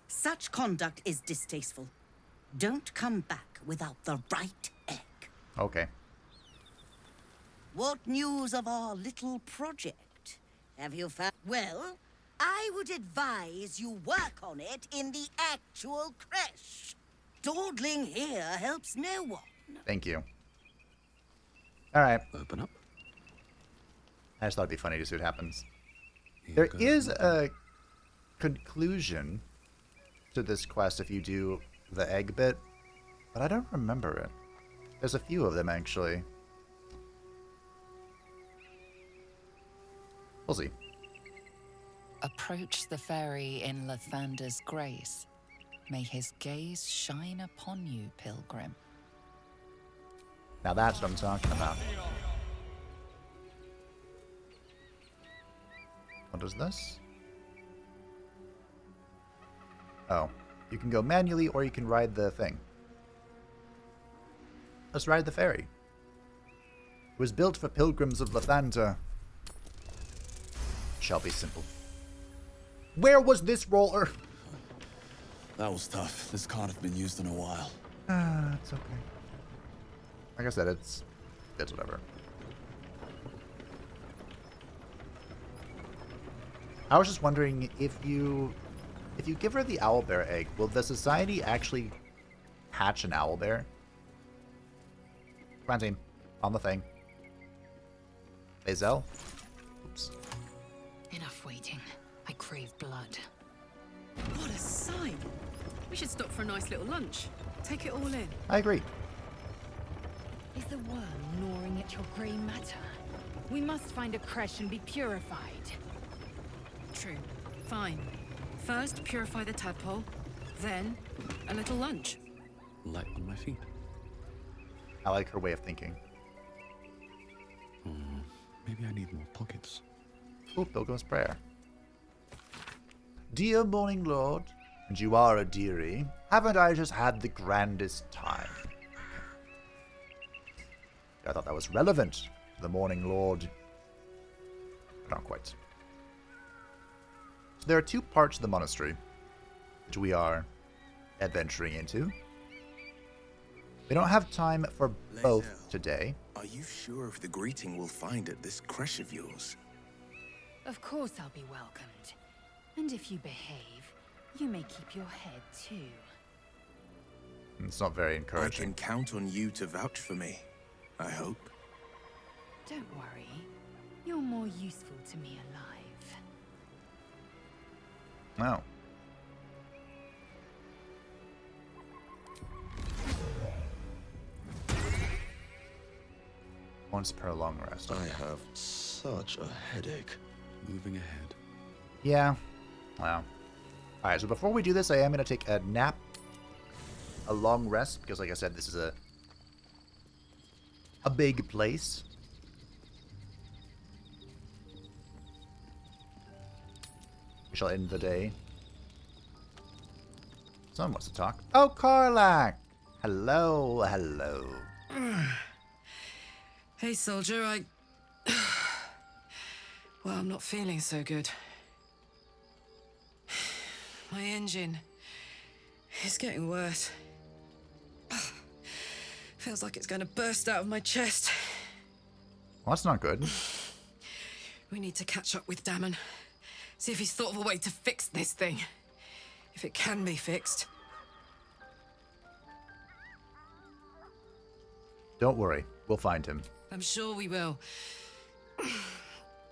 [SPEAKER 15] Such conduct is distasteful. Don't come back without the right egg.
[SPEAKER 1] Okay.
[SPEAKER 15] What news of our little project? Have you found... Well, I would advise you work on it in the actual creche. Dawdling here helps no one.
[SPEAKER 1] Thank you. Alright.
[SPEAKER 4] Open up.
[SPEAKER 1] I just thought it'd be funny to see what happens. There is a conclusion to this quest if you do the egg bit, but I don't remember it. There's a few of them, actually. We'll see.
[SPEAKER 9] Approach the fairy in Lathander's grace. May his gaze shine upon you, pilgrim.
[SPEAKER 1] Now that's what I'm talking about. What is this? Oh. You can go manually or you can ride the thing. Let's ride the ferry. It was built for pilgrims of Lathander. Shall be simple. Where was this roller?
[SPEAKER 12] That was tough. This can't have been used in a while.
[SPEAKER 1] It's okay. Like I said, it's whatever. I was just wondering if you give her the owlbear egg, will the society actually hatch an owlbear? Come on, team. On the thing. Lae'zel? Oops.
[SPEAKER 2] Enough waiting. I crave blood.
[SPEAKER 11] What a sight! We should stop for a nice little lunch. Take it all in.
[SPEAKER 1] I agree.
[SPEAKER 2] Is the worm gnawing at your grey matter? We must find a creche and be purified.
[SPEAKER 11] True. Fine. First, purify the tadpole. Then, a little lunch.
[SPEAKER 4] Light on my feet.
[SPEAKER 1] I like her way of thinking.
[SPEAKER 4] Maybe I need more pockets.
[SPEAKER 1] Oh, Pilgrim's Prayer. Dear Morning Lord, and you are a dearie, haven't I just had the grandest time? I thought that was relevant to the Morning Lord. But not quite. So there are two parts of the monastery which we are adventuring into. We don't have time for both
[SPEAKER 3] Lae'zel,
[SPEAKER 1] today.
[SPEAKER 3] Are you sure of the greeting we'll find at this creche of yours?
[SPEAKER 2] Of course I'll be welcomed. And if you behave, you may keep your head too.
[SPEAKER 1] It's not very
[SPEAKER 3] I
[SPEAKER 1] encouraging.
[SPEAKER 3] can count on you to vouch for me, I hope.
[SPEAKER 2] Don't worry. You're more useful to me alive.
[SPEAKER 1] No. Once per long rest.
[SPEAKER 4] I have such a headache. Moving ahead.
[SPEAKER 1] Yeah. Wow. Alright, so before we do this, I am going to take a nap. A long rest, because like I said, this is a big place. We shall end the day. Someone wants to talk. Oh, Karlak! Hello, hello.
[SPEAKER 11] Hey, soldier, well, I'm not feeling so good. My engine is getting worse. Feels like it's going to burst out of my chest.
[SPEAKER 1] Well, that's not good.
[SPEAKER 11] We need to catch up with Damon. See if he's thought of a way to fix this thing. If it can be fixed.
[SPEAKER 1] Don't worry. We'll find him.
[SPEAKER 11] I'm sure we will.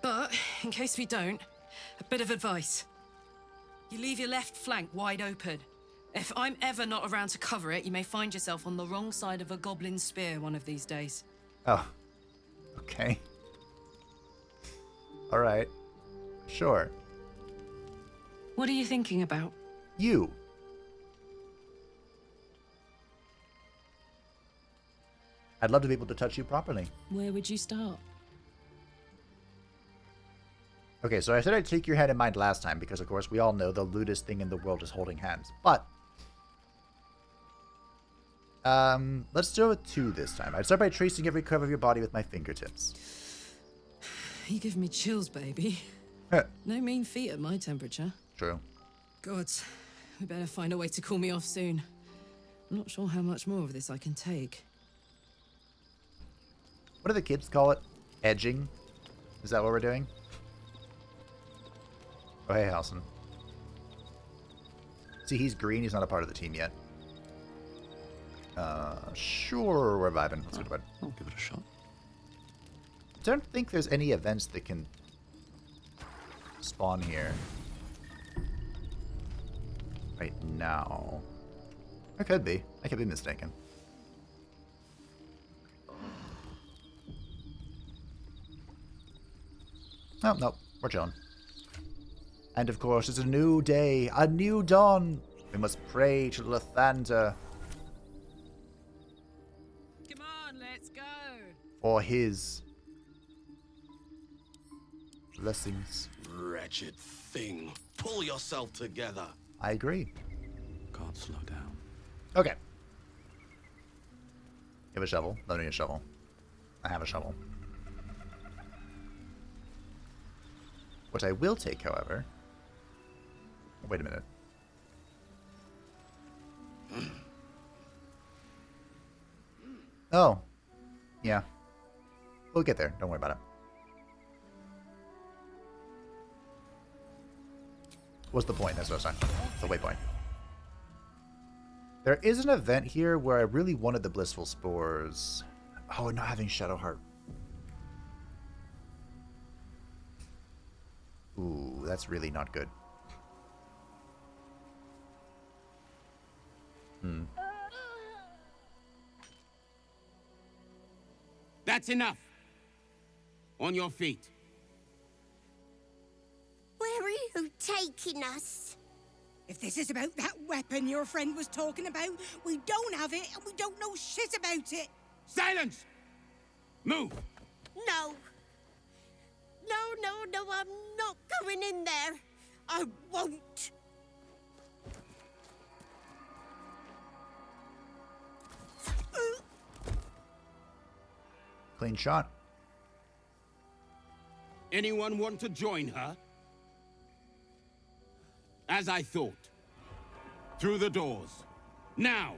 [SPEAKER 11] But, in case we don't, a bit of advice. You leave your left flank wide open. If I'm ever not around to cover it, you may find yourself on the wrong side of a goblin spear one of these days.
[SPEAKER 1] Oh. Okay. Alright. Sure.
[SPEAKER 11] What are you thinking about?
[SPEAKER 1] You. I'd love to be able to touch you properly.
[SPEAKER 11] Where would you start?
[SPEAKER 1] Okay, so I said I'd take your head in mind last time because, of course, we all know the lewdest thing in the world is holding hands. But let's do it with two this time. I'd start by tracing every curve of your body with my fingertips.
[SPEAKER 11] You give me chills, baby. No mean feat at my temperature.
[SPEAKER 1] True.
[SPEAKER 11] Gods, we better find a way to cool me off soon. I'm not sure how much more of this I can take.
[SPEAKER 1] What do the kids call it? Edging? Is that what we're doing? Oh, hey, Halson. See, he's green. He's not a part of the team yet. Sure, we're vibing. Let's go to bed.
[SPEAKER 4] I'll give it a shot.
[SPEAKER 1] I don't think there's any events that can spawn here right now. There could be. I could be mistaken. Oh, no. We're chilling. And of course, it's a new day, a new dawn. We must pray to Lathander.
[SPEAKER 11] Come on, let's go.
[SPEAKER 1] For his blessings.
[SPEAKER 4] Wretched thing. Pull yourself together.
[SPEAKER 1] I agree.
[SPEAKER 4] Can't slow down.
[SPEAKER 1] Okay. You have a shovel? Let me get a shovel. I have a shovel. What I will take, however... Wait a minute. Oh. Yeah. We'll get there. Don't worry about it. What's the point? That's what I was saying. The waypoint. There is an event here where I really wanted the Blissful Spores. Oh, and not having Shadowheart. Ooh, that's really not good.
[SPEAKER 16] That's enough. On your feet.
[SPEAKER 17] Where are you taking us?
[SPEAKER 18] If this is about that weapon your friend was talking about, we don't have it and we don't know shit about it.
[SPEAKER 16] Silence! Move!
[SPEAKER 17] No. No, I'm not going in there. I won't.
[SPEAKER 1] Clean shot.
[SPEAKER 16] Anyone want to join her? As I thought. Through the doors. Now!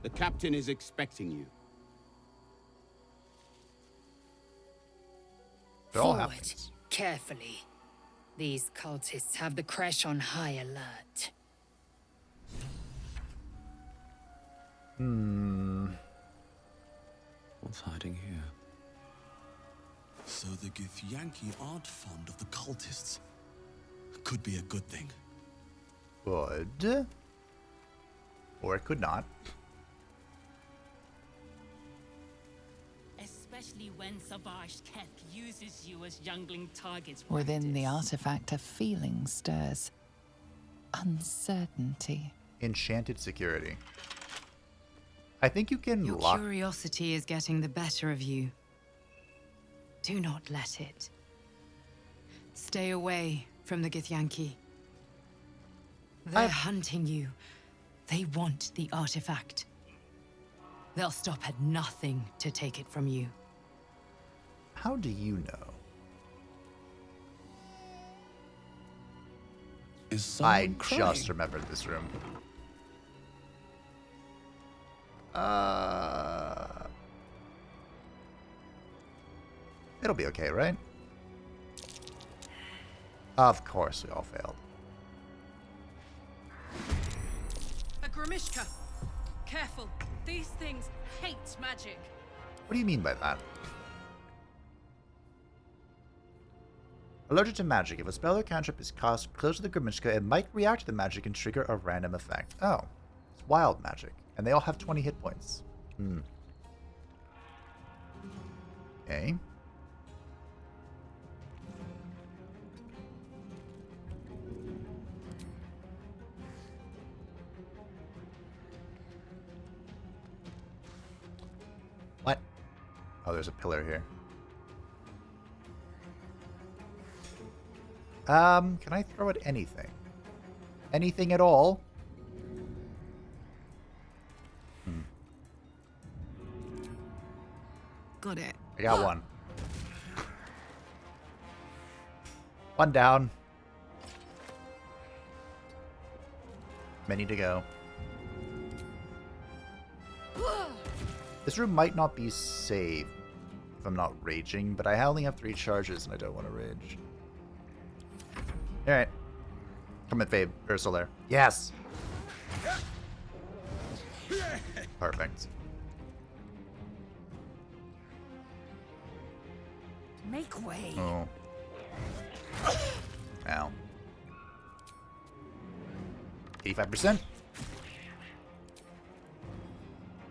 [SPEAKER 16] The captain is expecting you.
[SPEAKER 1] It all
[SPEAKER 2] Forward,
[SPEAKER 1] happens.
[SPEAKER 2] carefully. These cultists have the crash on high alert.
[SPEAKER 4] What's hiding here? So the Githyanki aren't fond of the cultists. Could be a good thing.
[SPEAKER 1] Could. Or it could not.
[SPEAKER 19] Especially when Savage Keth uses you as youngling targets.
[SPEAKER 9] Within the artifact, a feeling stirs. Uncertainty.
[SPEAKER 1] Enchanted security. I think you can
[SPEAKER 2] Your
[SPEAKER 1] lock...
[SPEAKER 2] curiosity is getting the better of you. Do not let it. Stay away from the Githyanki. They're hunting you. They want the artifact. They'll stop at nothing to take it from you.
[SPEAKER 1] How do you know? I just remembered this room. It'll be okay, right? Of course we all failed.
[SPEAKER 11] A Grimishka. Careful. These things hate magic.
[SPEAKER 1] What do you mean by that? Allergic to magic. If a spell or cantrip is cast close to the Grimishka, it might react to the magic and trigger a random effect. Oh. It's wild magic. And they all have 20 hit points. Okay. What? Oh, there's a pillar here. Can I throw at anything? Anything at all?
[SPEAKER 2] Got it.
[SPEAKER 1] I got one. One down. Many to go. This room might not be safe if I'm not raging, but I only have 3 charges and I don't want to rage. Alright. Come in, Fabe. Ursula. Yes! Perfect.
[SPEAKER 18] Make way.
[SPEAKER 1] Oh. Ow. 85%.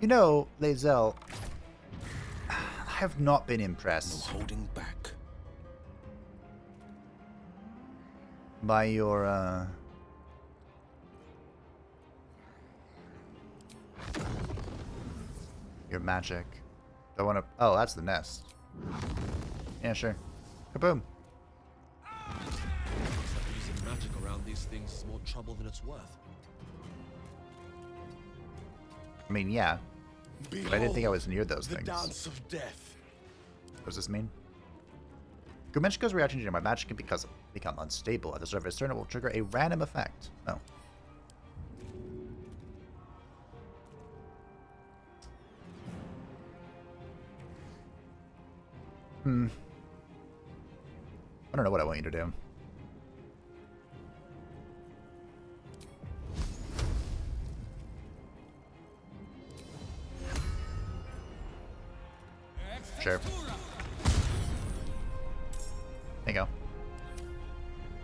[SPEAKER 1] You know, Lae'zel, I have not been impressed.
[SPEAKER 4] No holding back.
[SPEAKER 1] By your, your magic. I want to... Oh, that's the nest. Yeah, sure. Kaboom.
[SPEAKER 4] Using magic around these things is more trouble than it's worth.
[SPEAKER 1] I mean, yeah. But I didn't think I was near those
[SPEAKER 4] the
[SPEAKER 1] things.
[SPEAKER 4] dance of death.
[SPEAKER 1] What does this mean? Gumeshka's reaction to my magic can become unstable. At the start of its turn, it will trigger a random effect. Oh. I don't know what I want you to do. Sure. There you go.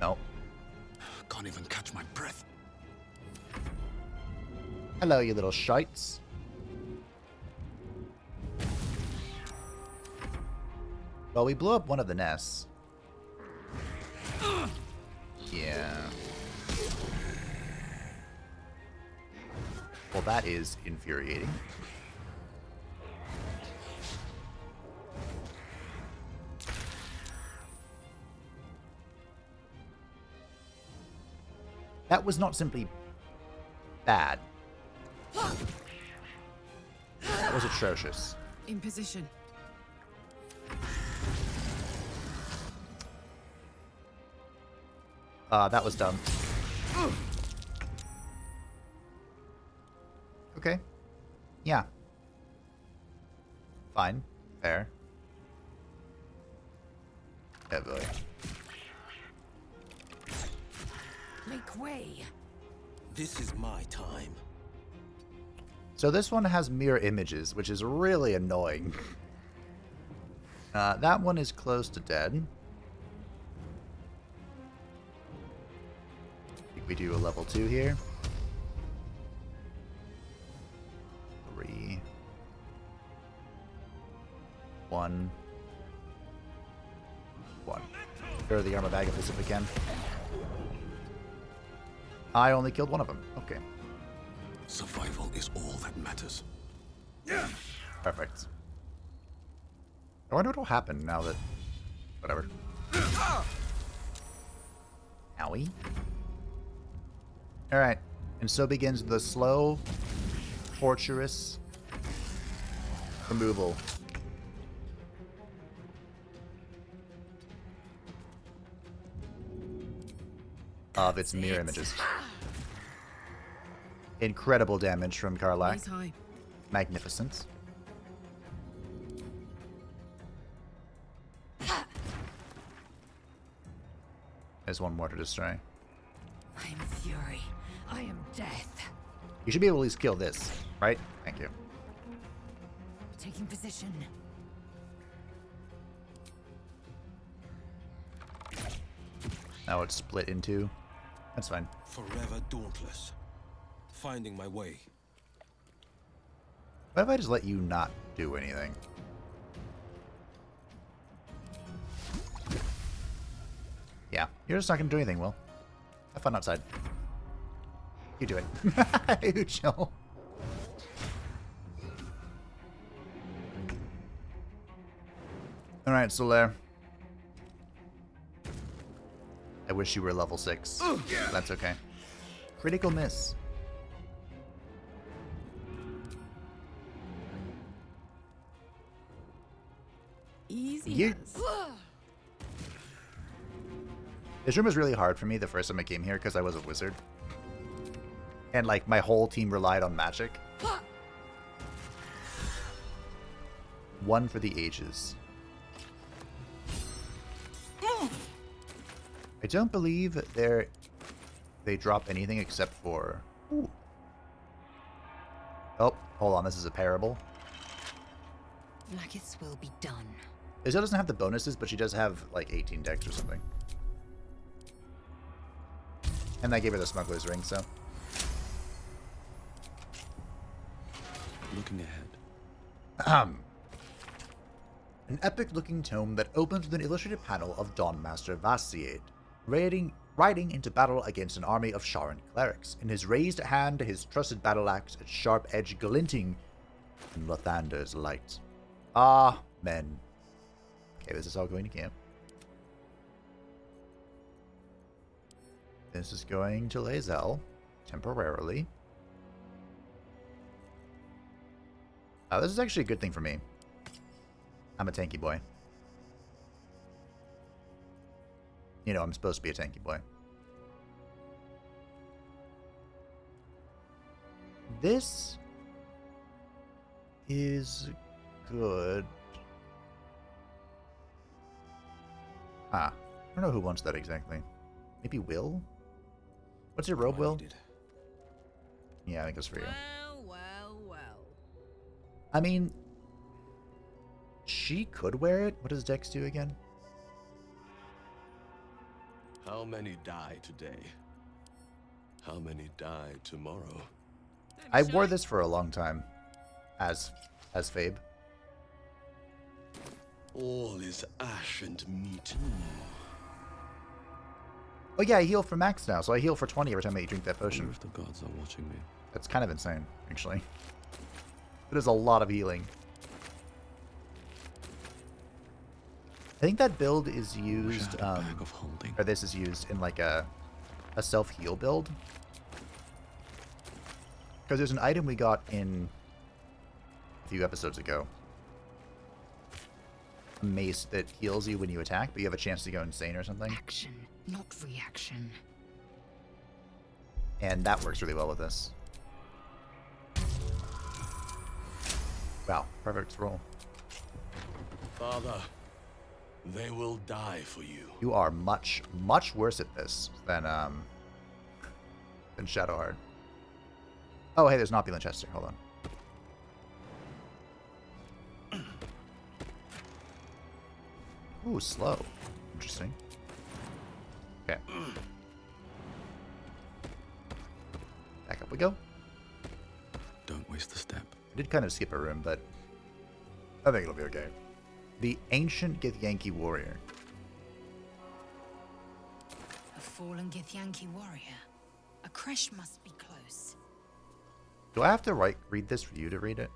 [SPEAKER 1] No.
[SPEAKER 4] Can't even catch my breath.
[SPEAKER 1] Hello, you little shites. Well, we blew up one of the nests. Yeah. Well, that is infuriating. That was not simply bad. That was atrocious.
[SPEAKER 11] In position.
[SPEAKER 1] That was dumb. Okay. Yeah. Fine. Fair. Oh boy.
[SPEAKER 7] Make way.
[SPEAKER 4] This is my time.
[SPEAKER 1] So this one has mirror images, which is really annoying. That one is close to dead. I think we do a level 2 here. 3. 1. 1. Throw the armor bag of this if we can. I only killed one of them. Okay.
[SPEAKER 4] Survival is all that matters.
[SPEAKER 1] Perfect. I wonder what will happen now that... Whatever. Owie. Alright. And so begins the slow, torturous removal of its mirror images. Incredible damage from Karlach.
[SPEAKER 11] He's high.
[SPEAKER 1] Magnificent. There's one more to destroy.
[SPEAKER 2] I am fury. I am death.
[SPEAKER 1] You should be able to at least kill this, right? Thank you.
[SPEAKER 2] Taking position.
[SPEAKER 1] Now it's split in two. That's fine.
[SPEAKER 4] Forever dauntless. Finding my way.
[SPEAKER 1] What if I just let you not do anything? Yeah, you're just not gonna do anything, Will. Have fun outside. You do it. You chill. Alright, Solaire. I wish you were level 6. That's okay. Critical miss.
[SPEAKER 11] Easy.
[SPEAKER 1] You... This room was really hard for me the first time I came here because I was a wizard. And like my whole team relied on magic. One for the ages. I don't believe they drop anything except for... Ooh. Oh, hold on, this is a parable.
[SPEAKER 2] Vlaakith's will be done.
[SPEAKER 1] Lae'zel doesn't have the bonuses, but she does have like 18 decks or something. And I gave her the smuggler's ring, so...
[SPEAKER 4] Looking ahead.
[SPEAKER 1] An epic-looking tome that opens with an illustrated panel of Dawnmaster Vassiade, riding into battle against an army of Sharan clerics. In his raised hand, his trusted battle axe, its sharp edge glinting in Lathander's light. Amen. Okay, this is all going to camp. This is going to Lae'zel, temporarily. This is actually a good thing for me. I'm a tanky boy. You know, I'm supposed to be a tanky boy. This is good. I don't know who wants that exactly. Maybe Will? What's your robe, Will? Yeah, I think it's for you.
[SPEAKER 7] Well.
[SPEAKER 1] I mean, she could wear it. What does Dex do again?
[SPEAKER 20] How many die today? How many die tomorrow?
[SPEAKER 1] I wore this for a long time. As Fabe.
[SPEAKER 20] All is ash and meat.
[SPEAKER 1] Oh yeah, I heal for max now, so I heal for 20 every time I drink that potion.
[SPEAKER 20] If the gods are watching me.
[SPEAKER 1] That's kind of insane, actually. It is a lot of healing. I think that build is used, or this is used in like a self-heal build. Because there's an item we got in a few episodes ago. A mace that heals you when you attack, but you have a chance to go insane or something.
[SPEAKER 2] Action, not reaction.
[SPEAKER 1] And that works really well with this. Wow, perfect roll.
[SPEAKER 20] Father, they will die for you.
[SPEAKER 1] You are much, much worse at this than Shadowheart. Oh, hey, there's an opulent chest here. Hold on. Ooh, slow. Interesting. Okay. Back up we go.
[SPEAKER 20] Don't waste the step.
[SPEAKER 1] I did kind of skip a room, but I think it'll be okay. The Ancient Githyanki Warrior.
[SPEAKER 2] A fallen Githyanki warrior. A creche must be close.
[SPEAKER 1] Do I have to read this for you to read it?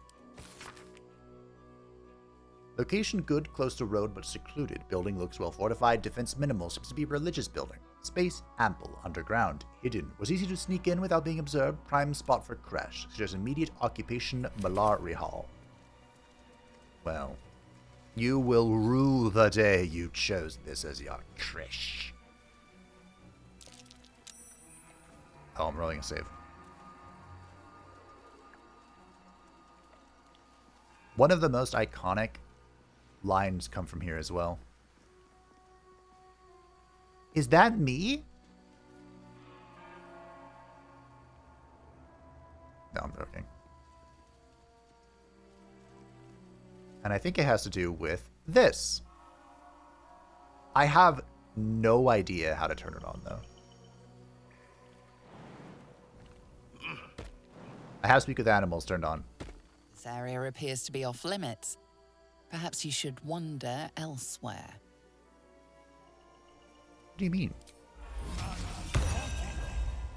[SPEAKER 1] Location good, close to road, but secluded. Building looks well fortified. Defense minimal. Seems to be a religious building. Space ample. Underground. Hidden. Was easy to sneak in without being observed. Prime spot for crash. Suggests immediate occupation. Malari Hall. Well, you will rue the day you chose this as your creche. Oh, I'm rolling a save. One of the most iconic lines come from here as well. Is that me? No, I'm joking. And I think it has to do with this. I have no idea how to turn it on, though. I have Speak with Animals turned on.
[SPEAKER 9] This area appears to be off limits. Perhaps you should wander elsewhere.
[SPEAKER 1] What do you mean?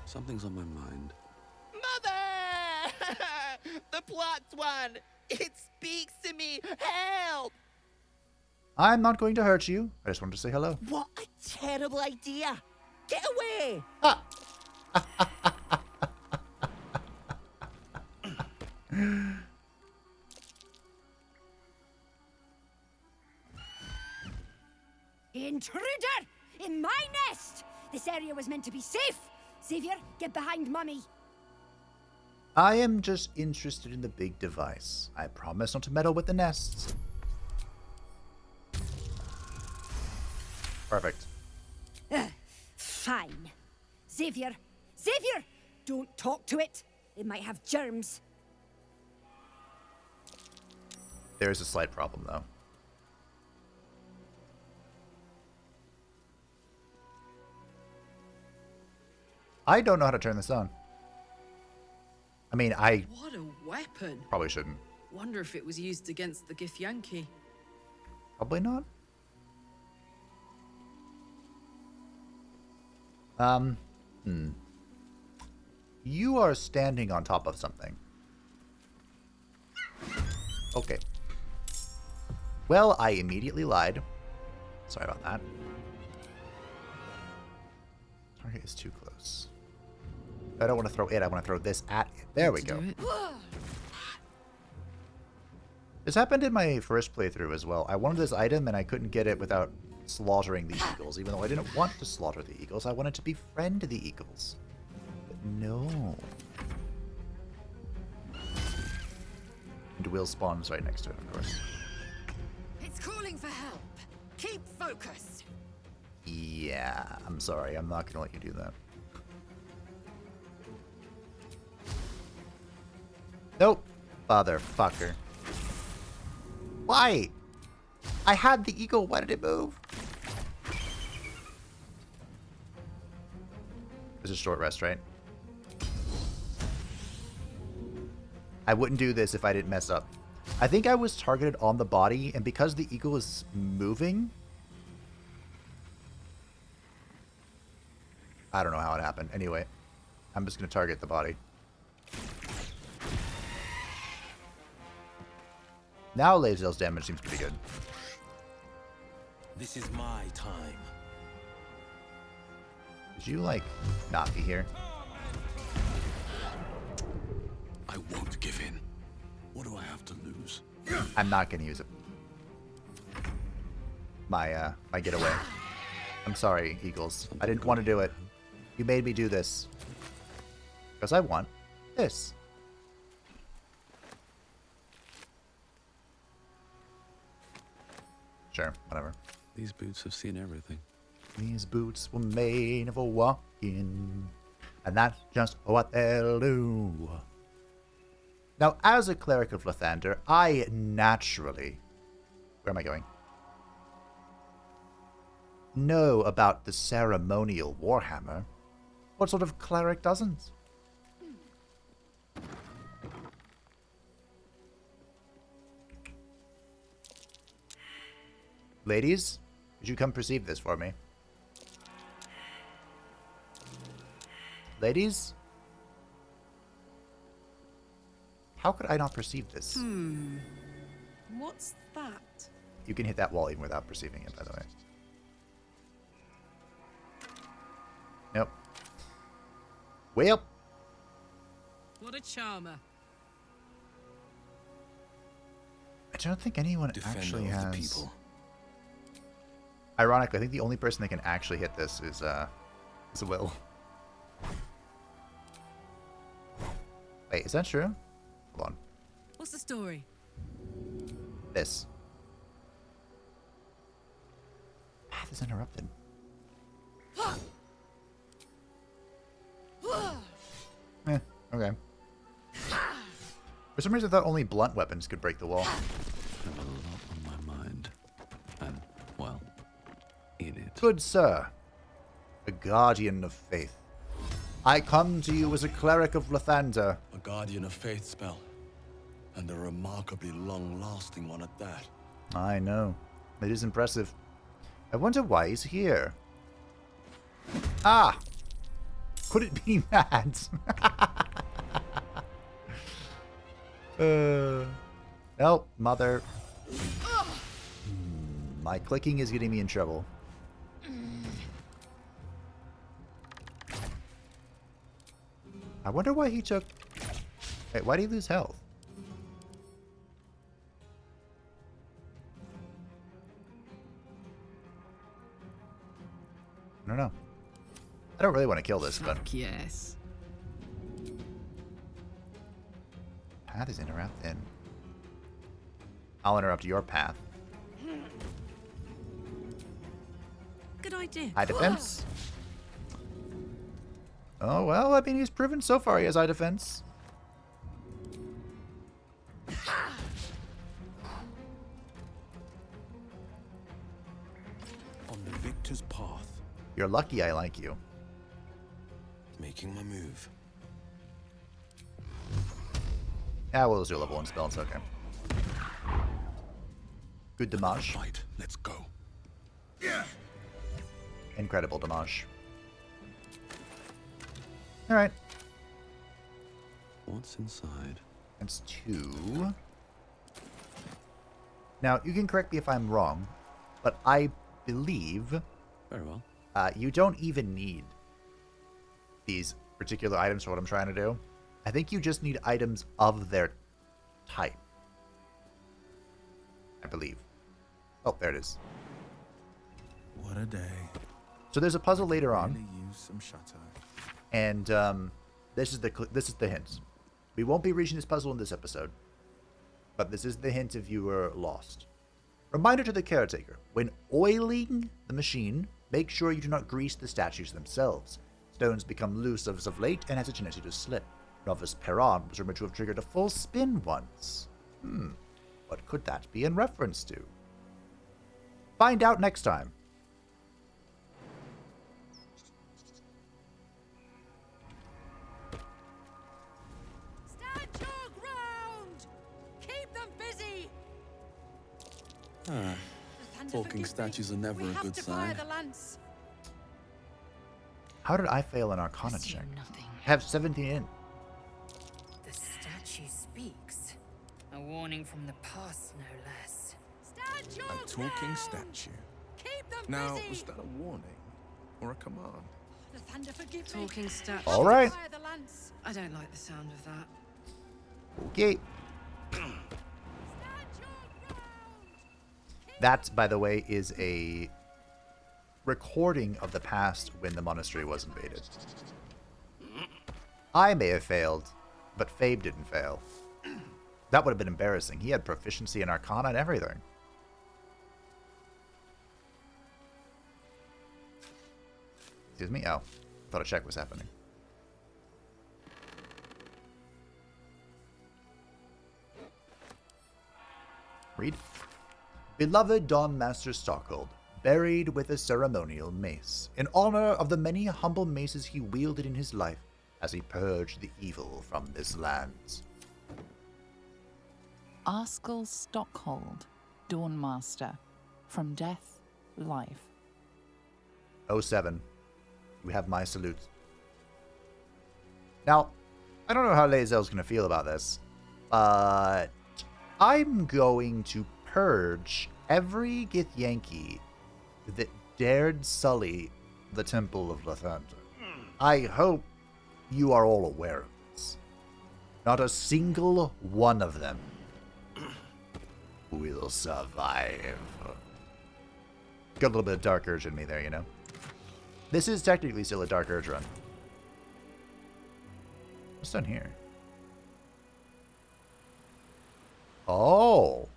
[SPEAKER 20] Something's on my mind.
[SPEAKER 17] Mother! The plot's won! It speaks to me! Help!
[SPEAKER 1] I'm not going to hurt you. I just wanted to say hello.
[SPEAKER 17] What a terrible idea! Get away!
[SPEAKER 21] Intruder! In my nest! This area was meant to be safe! Xavier, get behind Mummy!
[SPEAKER 1] I am just interested in the big device. I promise not to meddle with the nests. Perfect.
[SPEAKER 21] Fine. Xavier! Xavier! Don't talk to it! It might have germs.
[SPEAKER 1] There is a slight problem, though. I don't know how to turn this on. I mean,
[SPEAKER 11] What a weapon.
[SPEAKER 1] probably shouldn't.
[SPEAKER 11] Wonder if it was used against the Githyanki.
[SPEAKER 1] Probably not. You are standing on top of something. Okay. Well, I immediately lied. Sorry about that. Target is too close. I don't want to throw it. I want to throw this at it. There we go. This happened in my first playthrough as well. I wanted this item and I couldn't get it without slaughtering the eagles. Even though I didn't want to slaughter the eagles, I wanted to befriend the eagles. But no. And Will spawns right next to it, of course.
[SPEAKER 2] It's calling for help. Keep focused.
[SPEAKER 1] Yeah, I'm sorry. I'm not going to let you do that. Nope. Motherfucker. Why? I had the eagle. Why did it move? This is short rest, right? I wouldn't do this if I didn't mess up. I think I was targeted on the body, and because the eagle is moving... I don't know how it happened. Anyway, I'm just going to target the body. Now Lae'zel's damage seems pretty good.
[SPEAKER 4] This is my time.
[SPEAKER 1] Did you, like, not be here?
[SPEAKER 4] I won't give in. What do I have to lose?
[SPEAKER 1] I'm not going to use it. My getaway. I'm sorry, Eagles. I didn't want to do it. You made me do this. Because I want this. Sure, whatever.
[SPEAKER 4] These boots have seen everything.
[SPEAKER 1] These boots were made for walking. And that's just what they'll do. Now, as a cleric of Lathander, I naturally... Where am I going? Know about the ceremonial warhammer. What sort of cleric doesn't? Ladies, would you come perceive this for me? Ladies? How could I not perceive this?
[SPEAKER 11] What's that?
[SPEAKER 1] You can hit that wall even without perceiving it, by the way. Nope. Well.
[SPEAKER 11] What a charmer.
[SPEAKER 1] I don't think anyone
[SPEAKER 4] Defender
[SPEAKER 1] actually
[SPEAKER 4] of
[SPEAKER 1] has...
[SPEAKER 4] the people.
[SPEAKER 1] Ironically, I think the only person that can actually hit this is Will. Wait, is that true? Hold on.
[SPEAKER 11] What's the story?
[SPEAKER 1] This. Path is interrupted. Okay. For some reason, I thought only blunt weapons could break the wall.
[SPEAKER 4] I have a lot on my mind. And, well, in it.
[SPEAKER 1] Good sir, a guardian of faith. I come to you as a cleric of Lathander.
[SPEAKER 4] A guardian of faith spell. And a remarkably long-lasting one at that.
[SPEAKER 1] I know. It is impressive. I wonder why he's here. Ah! Could it be mad? Nope, mother. My clicking is getting me in trouble. I wonder why he took... Wait, why did he lose health? I don't know. I don't really want to kill this, but...
[SPEAKER 11] Yes.
[SPEAKER 1] Path is interrupted. I'll interrupt your path.
[SPEAKER 11] Good idea.
[SPEAKER 1] High defense. Oh, well, I mean, he's proven so far he has high defense.
[SPEAKER 4] On the victor's path.
[SPEAKER 1] You're lucky I like you.
[SPEAKER 4] Making my move.
[SPEAKER 1] Yeah, we'll just do a level 1 spell, it's okay. Good damage.
[SPEAKER 4] Fight. Let's go.
[SPEAKER 1] Incredible damage. Alright.
[SPEAKER 4] What's inside?
[SPEAKER 1] That's 2. Now, you can correct me if I'm wrong, but I believe...
[SPEAKER 4] Very well.
[SPEAKER 1] You don't even need these particular items for what I'm trying to do. I think you just need items of their type. I believe. Oh, there it is.
[SPEAKER 3] What a day.
[SPEAKER 1] So there's a puzzle later on.
[SPEAKER 3] Really use some shutter.
[SPEAKER 1] And this is the hint. We won't be reaching this puzzle in this episode, but this is the hint if you were lost. Reminder to the caretaker: when oiling the machine, make sure you do not grease the statues themselves. Stones become loose as of late and has a tendency to slip. Novice Perron was rumored to have triggered a full spin once. What could that be in reference to? Find out next time.
[SPEAKER 21] Stand your ground! Keep them busy!
[SPEAKER 12] Talking statues are never a good sign.
[SPEAKER 1] How did I fail an Arcana check? I have 17 in.
[SPEAKER 2] The statue speaks. A warning from the past, no less.
[SPEAKER 3] A talking statue. Now, was that a warning or a command?
[SPEAKER 11] Talking statue.
[SPEAKER 1] All right.
[SPEAKER 11] I don't like the sound of that.
[SPEAKER 1] Okay. That, by the way, is a recording of the past when the monastery was invaded. I may have failed, but Fabe didn't fail. That would have been embarrassing. He had proficiency in Arcana and everything. Excuse me? Oh, thought a check was happening. Read. Beloved Dawnmaster Stockhold, buried with a ceremonial mace, in honor of the many humble maces he wielded in his life as he purged the evil from this land.
[SPEAKER 10] Arskel Stockhold, Dawnmaster, from death, life.
[SPEAKER 1] 07. You have my salute. Now, I don't know how Lae'zel's going to feel about this, but I'm going to purge every Githyanki that dared sully the Temple of Lathander. I hope you are all aware of this. Not a single one of them will survive. Got a little bit of Dark Urge in me there, you know? This is technically still a Dark Urge run. What's done here? Oh.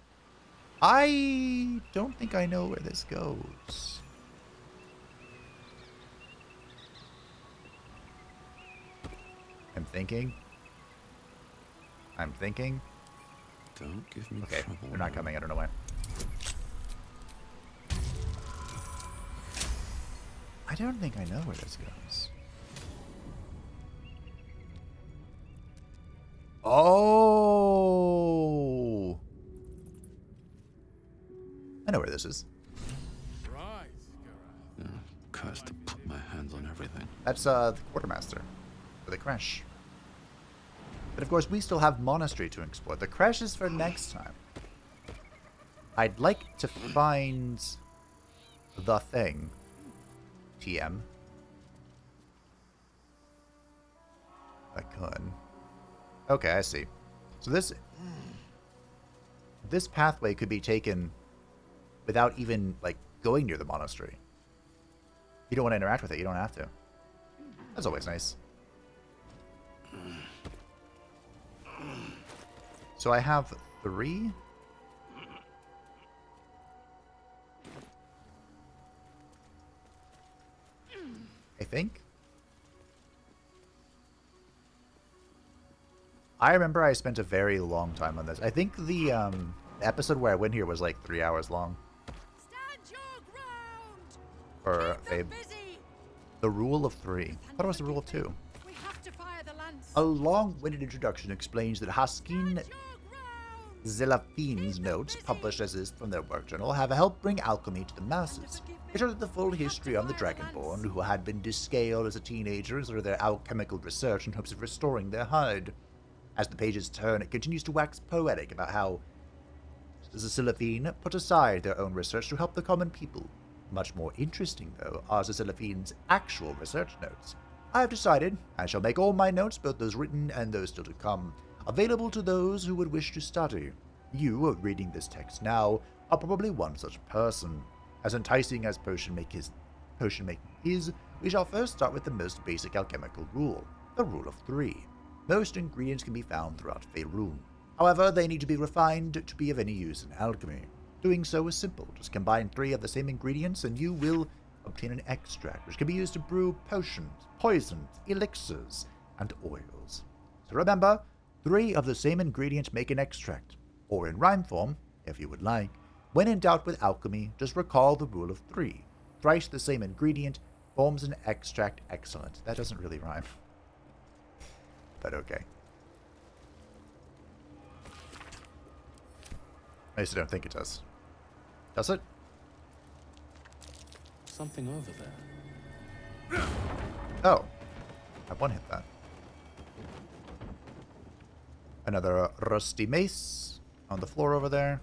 [SPEAKER 1] I don't think I know where this goes. I'm thinking.
[SPEAKER 4] Don't give me
[SPEAKER 1] okay,
[SPEAKER 4] trouble.
[SPEAKER 1] they're not coming. I don't know why. I don't think I know where this goes. Oh! I know where this is.
[SPEAKER 4] Cursed to put my hands on everything.
[SPEAKER 1] That's the quartermaster for the crash. But of course, we still have monastery to explore. The crash is for next time. I'd like to find the thing. TM. I could. Okay, I see. So this pathway could be taken without even like going near the monastery. You don't want to interact with it, you don't have to. That's always nice. So I have 3. I think. I remember I spent a very long time on this. I think the episode where I went here was like 3 hours long. For the rule of 3. I thought it was the rule of 2. A long-winded introduction explains that Haskin Zelafin's notes, published as is from their work journal, have helped bring alchemy to the masses. It shows the full history of the Dragonborn, who had been descaled as a teenager through their alchemical research in hopes of restoring their hide. As the pages turn, it continues to wax poetic about how the Zelafin put aside their own research to help the common people. Much more interesting, though, are the Zelafin's actual research notes. I have decided I shall make all my notes, both those written and those still to come, available to those who would wish to study. You, reading this text now, are probably one such person. As enticing as potion making is, we shall first start with the most basic alchemical rule, the rule of 3. Most ingredients can be found throughout Faerun. However, they need to be refined to be of any use in alchemy. Doing so is simple. Just combine 3 of the same ingredients and you will obtain an extract, which can be used to brew potions, poisons, elixirs, and oils. So remember, 3 of the same ingredients make an extract, or in rhyme form, if you would like. When in doubt with alchemy, just recall the rule of 3. Thrice the same ingredient forms an extract excellent. That doesn't really rhyme. But okay. At least I don't think it does. Does it?
[SPEAKER 12] Something over there.
[SPEAKER 1] Oh. I one-hit that. Another rusty mace on the floor over there.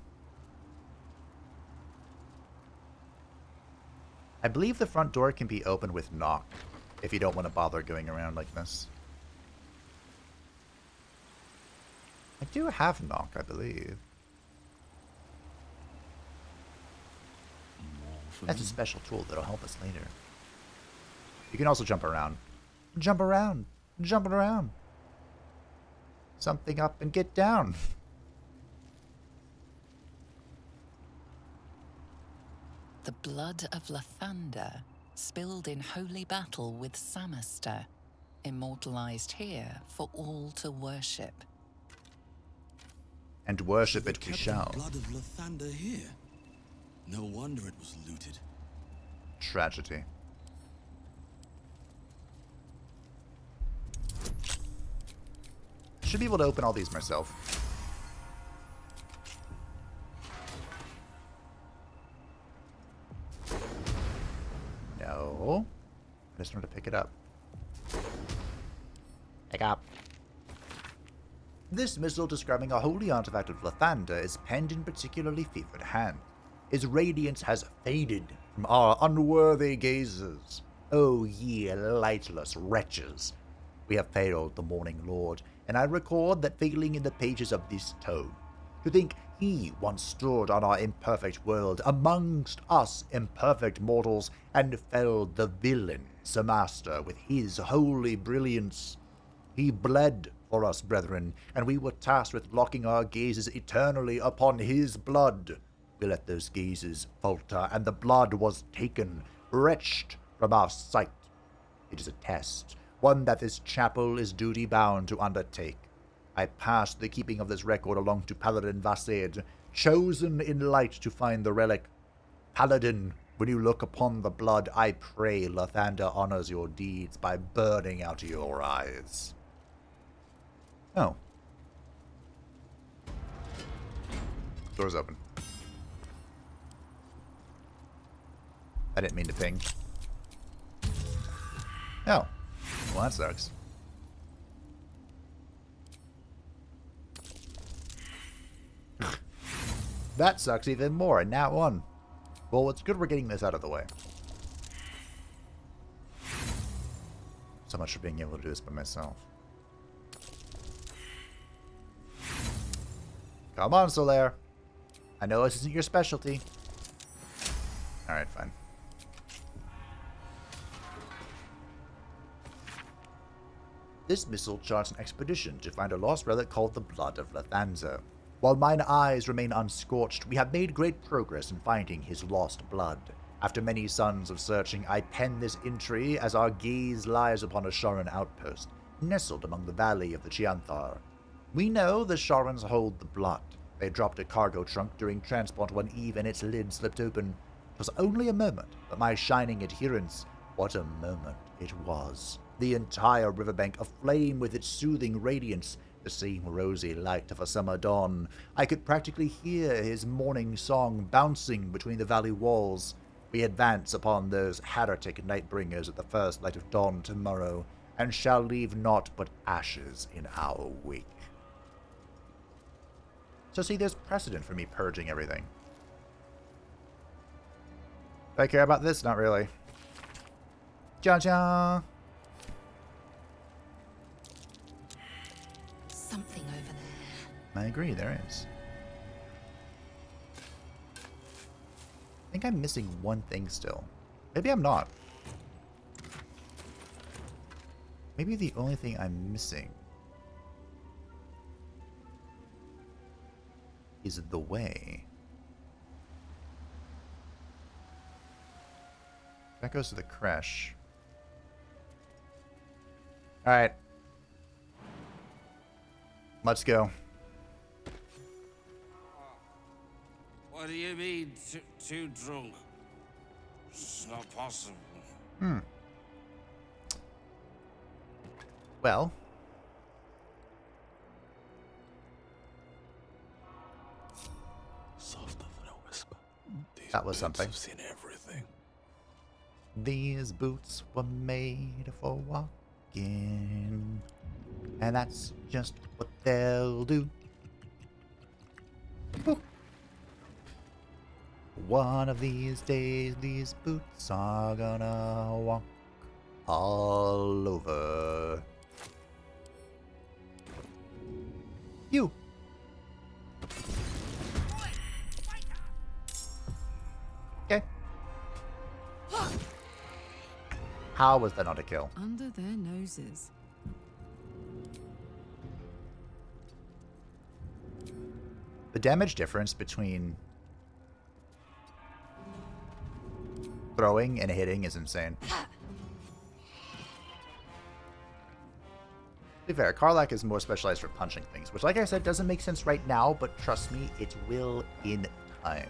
[SPEAKER 1] I believe the front door can be opened with knock, if you don't want to bother going around like this. I do have knock, I believe. That's a special tool that'll help us later. You can also jump around. Jump around. Jumping around. Something up and get down.
[SPEAKER 9] The blood of Lathander, spilled in holy battle with Samaster, immortalized here for all to worship.
[SPEAKER 1] And worship it we
[SPEAKER 20] Kept
[SPEAKER 1] shall.
[SPEAKER 20] the blood of Lathander here. No wonder it was looted.
[SPEAKER 1] Tragedy. Should be able to open all these myself. No. I just wanted to pick it up. Pick up. This missile describing a holy artifact of Lathander is penned in particularly favored hand. His radiance has faded from our unworthy gazes. O ye lightless wretches! We have failed the Morning Lord, and I record that failing in the pages of this tome. To think he once stood on our imperfect world amongst us imperfect mortals and felled the villain Samaster with his holy brilliance. He bled for us, brethren, and we were tasked with locking our gazes eternally upon his blood. We let those gazes falter, and the blood was taken, wretched from our sight. It is a test, one that this chapel is duty-bound to undertake. I pass the keeping of this record along to Paladin Vasid, chosen in light to find the relic. Paladin, when you look upon the blood, I pray Lathander honors your deeds by burning out your eyes. Oh. Door's open. I didn't mean to ping. Oh. Well, that sucks. That sucks even more, and nat 1. Well, it's good we're getting this out of the way. So much for being able to do this by myself. Come on, Solaire. I know this isn't your specialty. Alright, fine. This missile charts an expedition to find a lost relic called the Blood of Lathander. While mine eyes remain unscorched, we have made great progress in finding his lost blood. After many suns of searching, I pen this entry as our gaze lies upon a Sharan outpost, nestled among the valley of the Chianthar. We know the Sharans hold the blood. They dropped a cargo trunk during transport one eve and its lid slipped open. It was only a moment, but my shining adherents, what a moment it was. The entire riverbank aflame with its soothing radiance, the same rosy light of a summer dawn. I could practically hear his morning song bouncing between the valley walls. We advance upon those heretic night-bringers at the first light of dawn tomorrow, and shall leave naught but ashes in our wake. So see, there's precedent for me purging everything. Do I care about this? Not really. Ja-ja!
[SPEAKER 2] Something over there.
[SPEAKER 1] I agree, there is. I think I'm missing one thing still. Maybe I'm not. Maybe the only thing I'm missing is the way. That goes to the crash. Alright. Let's go.
[SPEAKER 8] What do you mean, too drunk? It's not possible.
[SPEAKER 1] Well.
[SPEAKER 20] Softer than a whisper, the
[SPEAKER 1] That was something.
[SPEAKER 20] I've seen everything.
[SPEAKER 1] These boots were made for walking, and that's just what they'll do. Boop. One of these days, these boots are gonna walk all over you. Okay. How was that not a kill?
[SPEAKER 11] Under their noses.
[SPEAKER 1] The damage difference between throwing and hitting is insane. To be fair, Karlach is more specialized for punching things, which, like I said, doesn't make sense right now, but trust me, it will in time.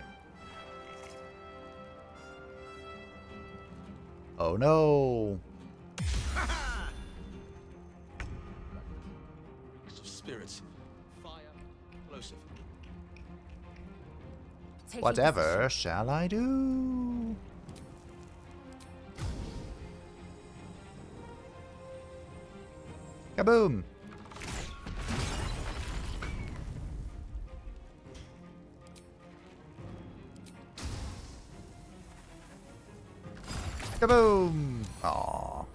[SPEAKER 1] Oh no!
[SPEAKER 20] Spirits. Fire. Explosive.
[SPEAKER 1] Whatever shall I do? Kaboom! Kaboom! Aww.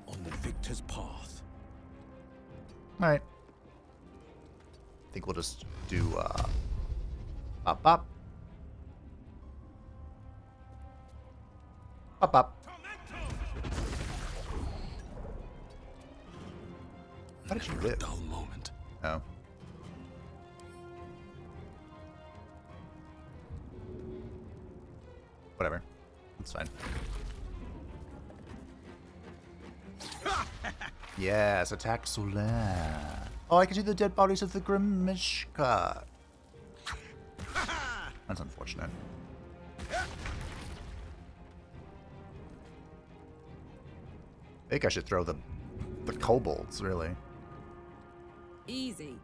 [SPEAKER 16] On the victor's path.
[SPEAKER 1] Alright. I think we'll just do, Pop, pop. Pop, pop. How did you live?
[SPEAKER 20] Dull moment.
[SPEAKER 1] Oh. Whatever. It's fine. Yes, attack Solar. Oh, I can see the dead bodies of the Grimishka. That's unfortunate. I think I should throw the kobolds, really.
[SPEAKER 11] Easy.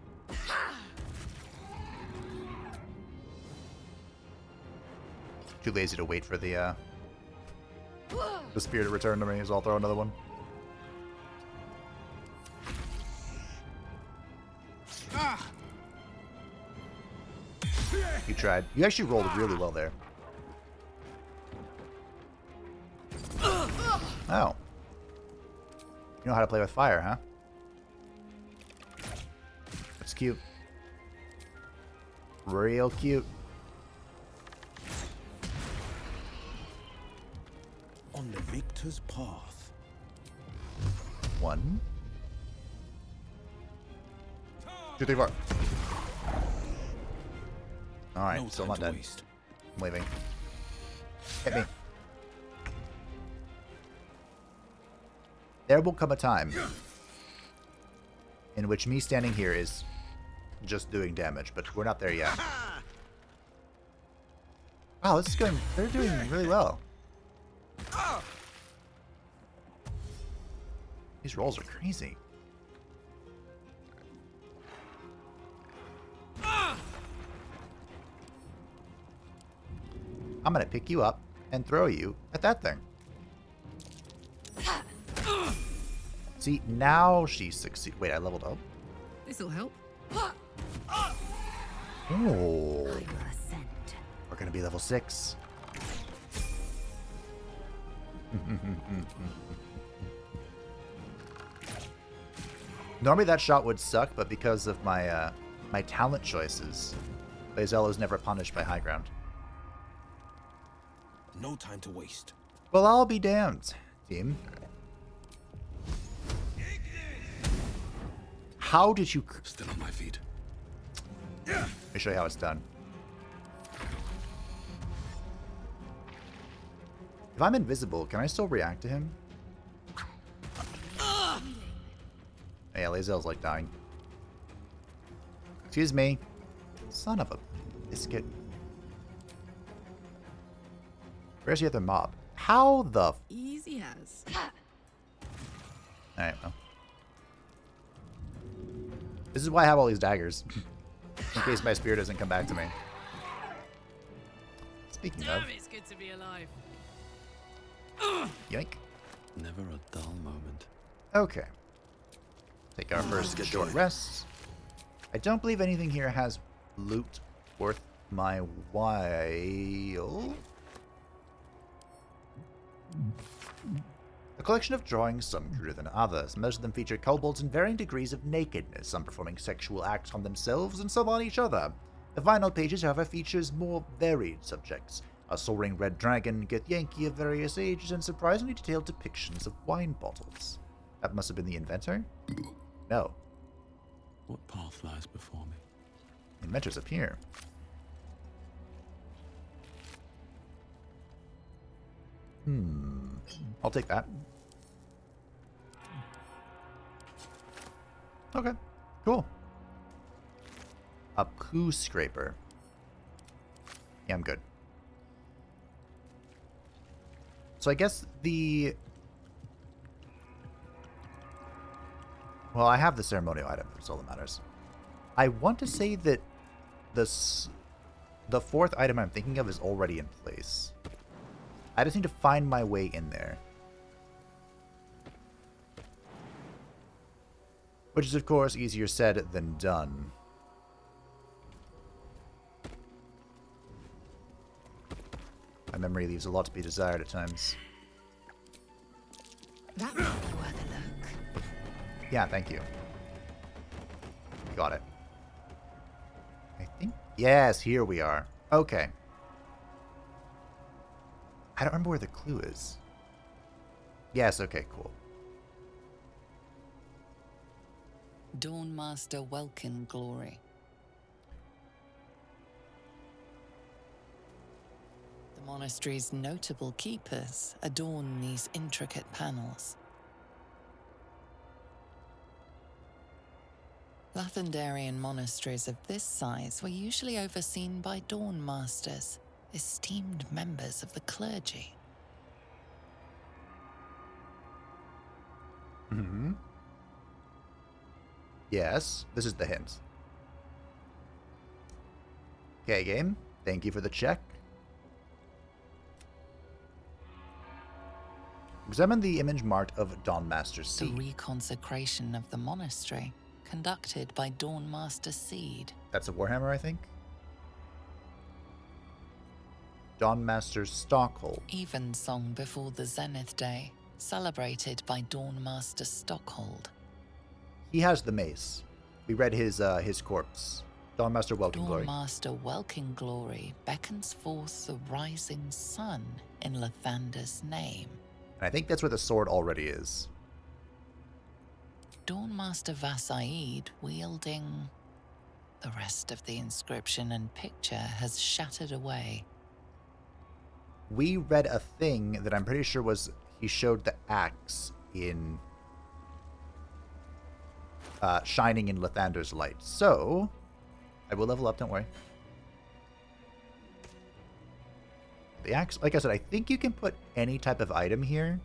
[SPEAKER 1] Too lazy to wait for the spear to return to me, so I'll throw another one. You tried. You actually rolled really well there. Oh. You know how to play with fire, huh? That's cute. Real cute.
[SPEAKER 16] On the victor's path.
[SPEAKER 1] 1, 2, 3, 4. Alright,
[SPEAKER 16] No
[SPEAKER 1] still
[SPEAKER 16] time
[SPEAKER 1] not
[SPEAKER 16] to
[SPEAKER 1] dead.
[SPEAKER 16] waste.
[SPEAKER 1] I'm leaving. Hit me. There will come a time in which me standing here is just doing damage, but we're not there yet. Wow, this is going. They're doing really well. These rolls are crazy. I'm gonna pick you up and throw you at that thing. See, now she succeed. Wait, I leveled up?
[SPEAKER 11] This'll help.
[SPEAKER 1] Oh. We're gonna be level 6. Normally that shot would suck, but because of my my talent choices, Lae'zel is never punished by high ground.
[SPEAKER 16] No time to waste.
[SPEAKER 1] Well, I'll be damned, team. How did you...
[SPEAKER 20] Still on my feet.
[SPEAKER 1] Let me show you how it's done. If I'm invisible, can I still react to him? Yeah, Lae'zel's like dying. Excuse me. Son of a biscuit. Where's the other mob? How the...
[SPEAKER 11] Easy as.
[SPEAKER 1] Alright, well. This is why I have all these daggers. In case my spear doesn't come back to me. Speaking of,
[SPEAKER 11] Damn, it's good to be alive.
[SPEAKER 1] yoink.
[SPEAKER 4] Never a dull moment.
[SPEAKER 1] Okay. Take our first short rests. I don't believe anything here has loot worth my while. A collection of drawings, some cruder than others. Most of them feature kobolds in varying degrees of nakedness, some performing sexual acts on themselves and some on each other. The final pages, however, features more varied subjects. A soaring red dragon, Githyanki of various ages, and surprisingly detailed depictions of wine bottles. That must have been the inventor? No.
[SPEAKER 4] What path lies before me?
[SPEAKER 1] The inventor's up here. I'll take that. Okay, cool. A poo scraper. Yeah, I'm good. So I guess the... Well, I have the ceremonial item. That's all that matters. I want to say that the fourth item I'm thinking of is already in place. I just need to find my way in there. Which is, of course, easier said than done. My memory leaves a lot to be desired at times.
[SPEAKER 2] That might be worth a look.
[SPEAKER 1] Yeah, thank you. Got it. I think... Yes, here we are. Okay. I don't remember where the clue is. Yes, okay, cool.
[SPEAKER 9] Dawnmaster Welkin Glory. The monastery's notable keepers adorn these intricate panels. Lathanderian monasteries of this size were usually overseen by Dawnmasters, esteemed members of the clergy.
[SPEAKER 1] Mm-hmm. Yes, this is the hint. Okay, game. Thank you for the check. Examine the image marked of Dawnmaster Seed.
[SPEAKER 9] The reconsecration of the monastery, conducted by Dawnmaster Seed.
[SPEAKER 1] That's a Warhammer, I think. Dawnmaster's Stockhold.
[SPEAKER 9] Evensong before the Zenith Day, celebrated by Dawnmaster Stockhold.
[SPEAKER 1] He has the mace. We read his corpse. Dawnmaster Welkin Glory.
[SPEAKER 9] Dawnmaster Welkin Glory beckons forth the rising sun in Lathander's name.
[SPEAKER 1] And I think that's where the sword already is.
[SPEAKER 9] Dawnmaster Vasaid wielding... The rest of the inscription and picture has shattered away.
[SPEAKER 1] We read a thing that I'm pretty sure was he showed the axe in shining in Lathander's light. So I will level up, don't worry. The axe, like I said, I think you can put any type of item here,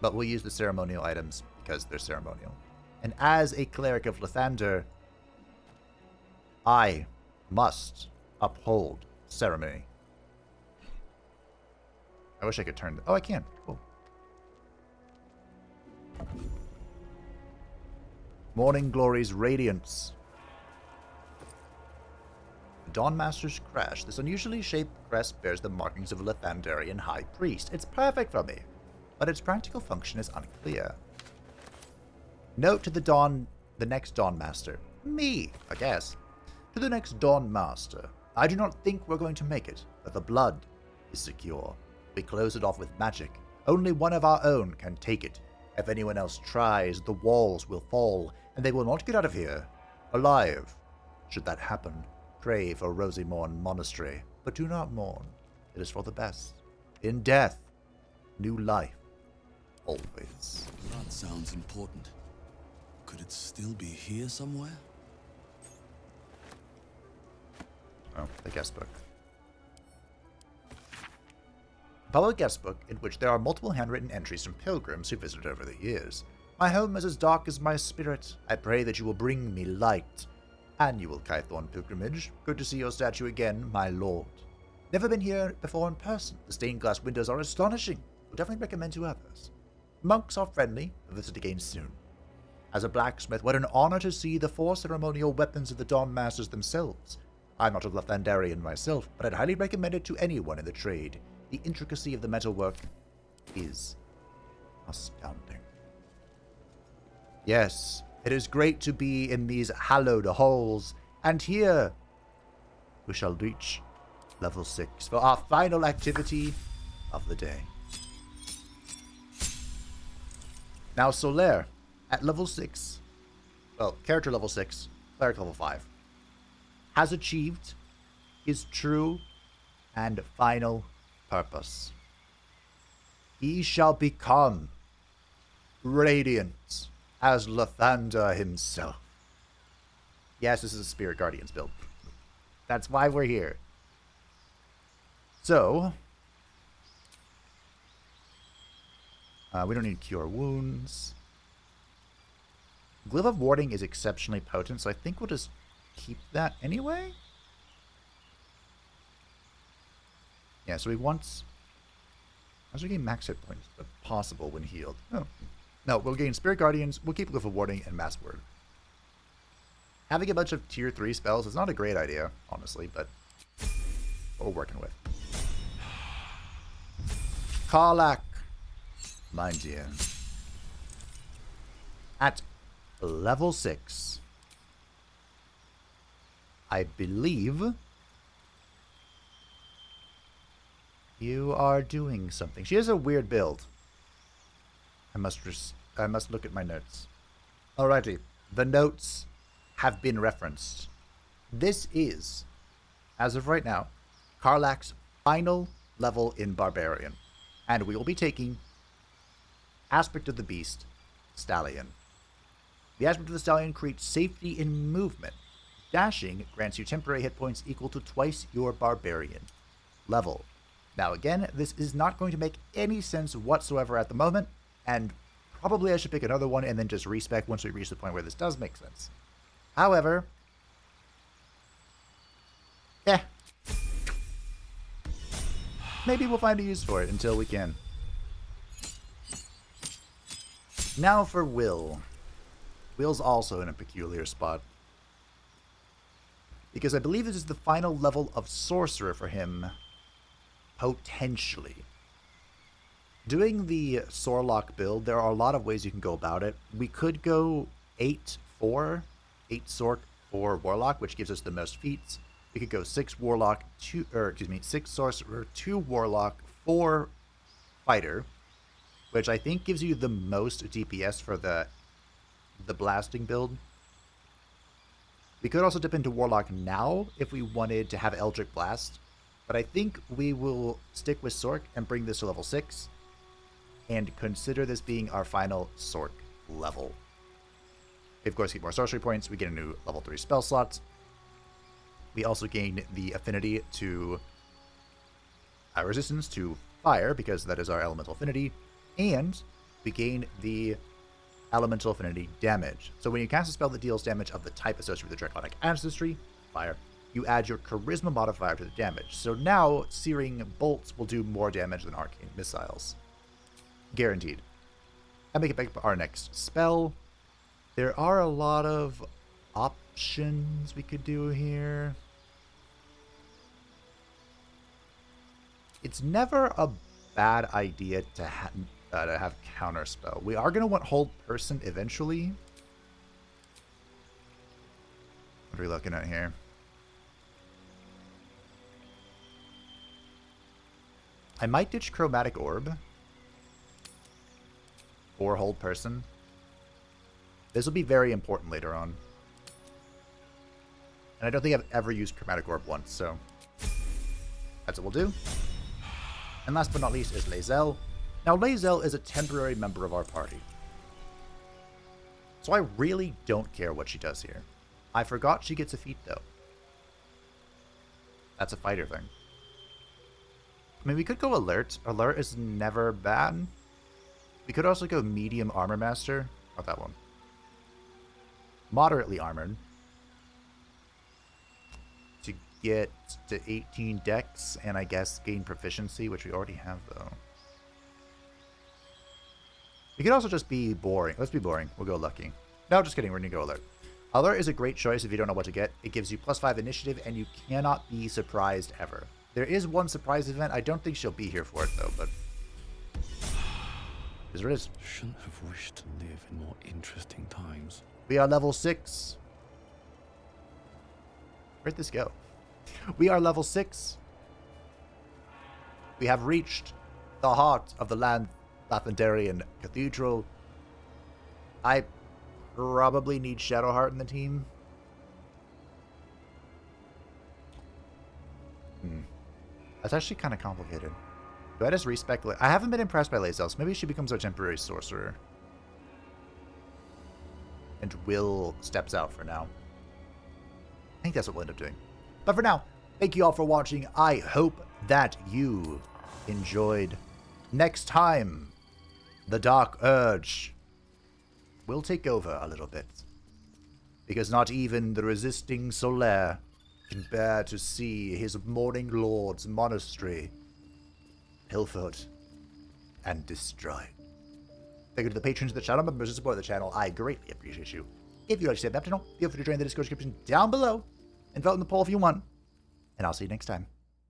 [SPEAKER 1] but we'll use the ceremonial items because they're ceremonial. And as a cleric of Lathander, I must uphold ceremony. I wish I could turn... Oh, I can. Cool. Morning Glory's Radiance. The Dawnmaster's Crash. This unusually shaped crest bears the markings of a Lathanderian High Priest. It's perfect for me, but its practical function is unclear. Note to the next Dawnmaster. Me, I guess. To the next Dawnmaster. I do not think we're going to make it, but the blood is secure. We close it off with magic. Only one of our own can take it. If anyone else tries, the walls will fall, and they will not get out of here alive. Should that happen, pray for Rosemorn Monastery, but do not mourn. It is for the best. In death, new life, always.
[SPEAKER 20] That sounds important. Could it still be here somewhere?
[SPEAKER 1] Oh, the guest book. Public guest book in which there are multiple handwritten entries from pilgrims who visited over the years. My home is as dark as my spirit. I pray that you will bring me light. Annual Kythorn pilgrimage. Good to see your statue again, my lord. Never been here before in person. The stained glass windows are astonishing. Will definitely recommend to others. Monks are friendly. A visit again soon. As a blacksmith, what an honor to see the 4 ceremonial weapons of the Dawnmasters themselves. I'm not a Lathanderian myself, but I'd highly recommend it to anyone in the trade. The intricacy of the metalwork is astounding. Yes, it is great to be in these hallowed halls, and here we shall reach level 6 for our final activity of the day. Now Solaire, at level 6, well, character level 6, cleric level 5, has achieved his true and final purpose. He shall become radiant as Lathander himself. Yes, this is a Spirit Guardians build. That's why we're here. So, we don't need Cure Wounds. Glaive of Warding is exceptionally potent, so I think we'll just keep that anyway. Yeah, so we want... As we gain max hit points, but possible when healed. Oh. No, we'll gain Spirit Guardians, we'll keep Glaive of Warding, and Mass Word. Having a bunch of tier 3 spells is not a great idea, honestly, but what we're working with. Karlach, my dear. At level 6, I believe you are doing something. She has a weird build. I must look at my notes. Alrighty, the notes have been referenced. This is, as of right now, Karlach's final level in Barbarian, and we will be taking Aspect of the Beast, Stallion. The Aspect of the Stallion creates safety in movement. Dashing grants you temporary hit points equal to twice your Barbarian level. Now again, this is not going to make any sense whatsoever at the moment, and probably I should pick another one and then just respec once we reach the point where this does make sense. However, maybe we'll find a use for it until we can. Now for Will. Will's also in a peculiar spot, because I believe this is the final level of Sorcerer for him, potentially. Doing the Sorlock build, there are a lot of ways you can go about it. We could go 8-4, 8 Sorc, 4 Warlock, which gives us the most feats. We could go 6 Warlock, 6 Sorcerer, 2 Warlock, 4 Fighter, which I think gives you the most DPS for the blasting build. We could also dip into Warlock now if we wanted to have Eldritch Blast, but I think we will stick with Sorc and bring this to level 6, and consider this being our final Sorc level. We of course get more sorcery points, we get a new level 3 spell slot. We also gain the affinity to resistance to fire, because that is our elemental affinity, and we gain the elemental affinity damage. So when you cast a spell that deals damage of the type associated with the draconic ancestry, fire, you add your charisma modifier to the damage. So now Searing Bolts will do more damage than Arcane Missiles. Guaranteed. And we can pick up our next spell. There are a lot of options we could do here. It's never a bad idea to have counterspell. We are going to want Hold Person eventually. What are we looking at here? I might ditch Chromatic Orb or Hold Person. This will be very important later on. And I don't think I've ever used Chromatic Orb once, so that's what we'll do. And last but not least is Lae'zel. Now, Lae'zel is a temporary member of our party, so I really don't care what she does here. I forgot she gets a feat, though. That's a fighter thing. I mean, we could go Alert. Alert is never bad. We could also go Medium Armor Master. Not that one. Moderately Armored. To get to 18 dex and I guess gain proficiency, which we already have though. We could also just be boring. Let's be boring. We'll go lucky. No, just kidding. We're going to go alert. Alert is a great choice if you don't know what to get. It gives you +5 initiative and you cannot be surprised ever. There is one surprise event. I don't think she'll be here for it though, but here's what it is.
[SPEAKER 4] Shouldn't have wished to live in more interesting times.
[SPEAKER 1] We are level 6. Where'd this go? We are level 6. We have reached the heart of the Lathanderian Cathedral. I probably need Shadowheart in the team. That's actually kind of complicated. Do I just respec? I haven't been impressed by Lae'zel, so maybe she becomes our temporary sorcerer. And Will steps out for now. I think that's what we'll end up doing. But for now, thank you all for watching. I hope that you enjoyed. Next time, the Dark Urge will take over a little bit. Because not even the resisting Solaire can bear to see his Morning Lord's monastery pilfered and destroyed. Thank you to the patrons of the channel, members who support the channel. I greatly appreciate you. If you'd like to stay up to know, feel free to join the Discord description down below and vote in the poll if you want. And I'll see you next time.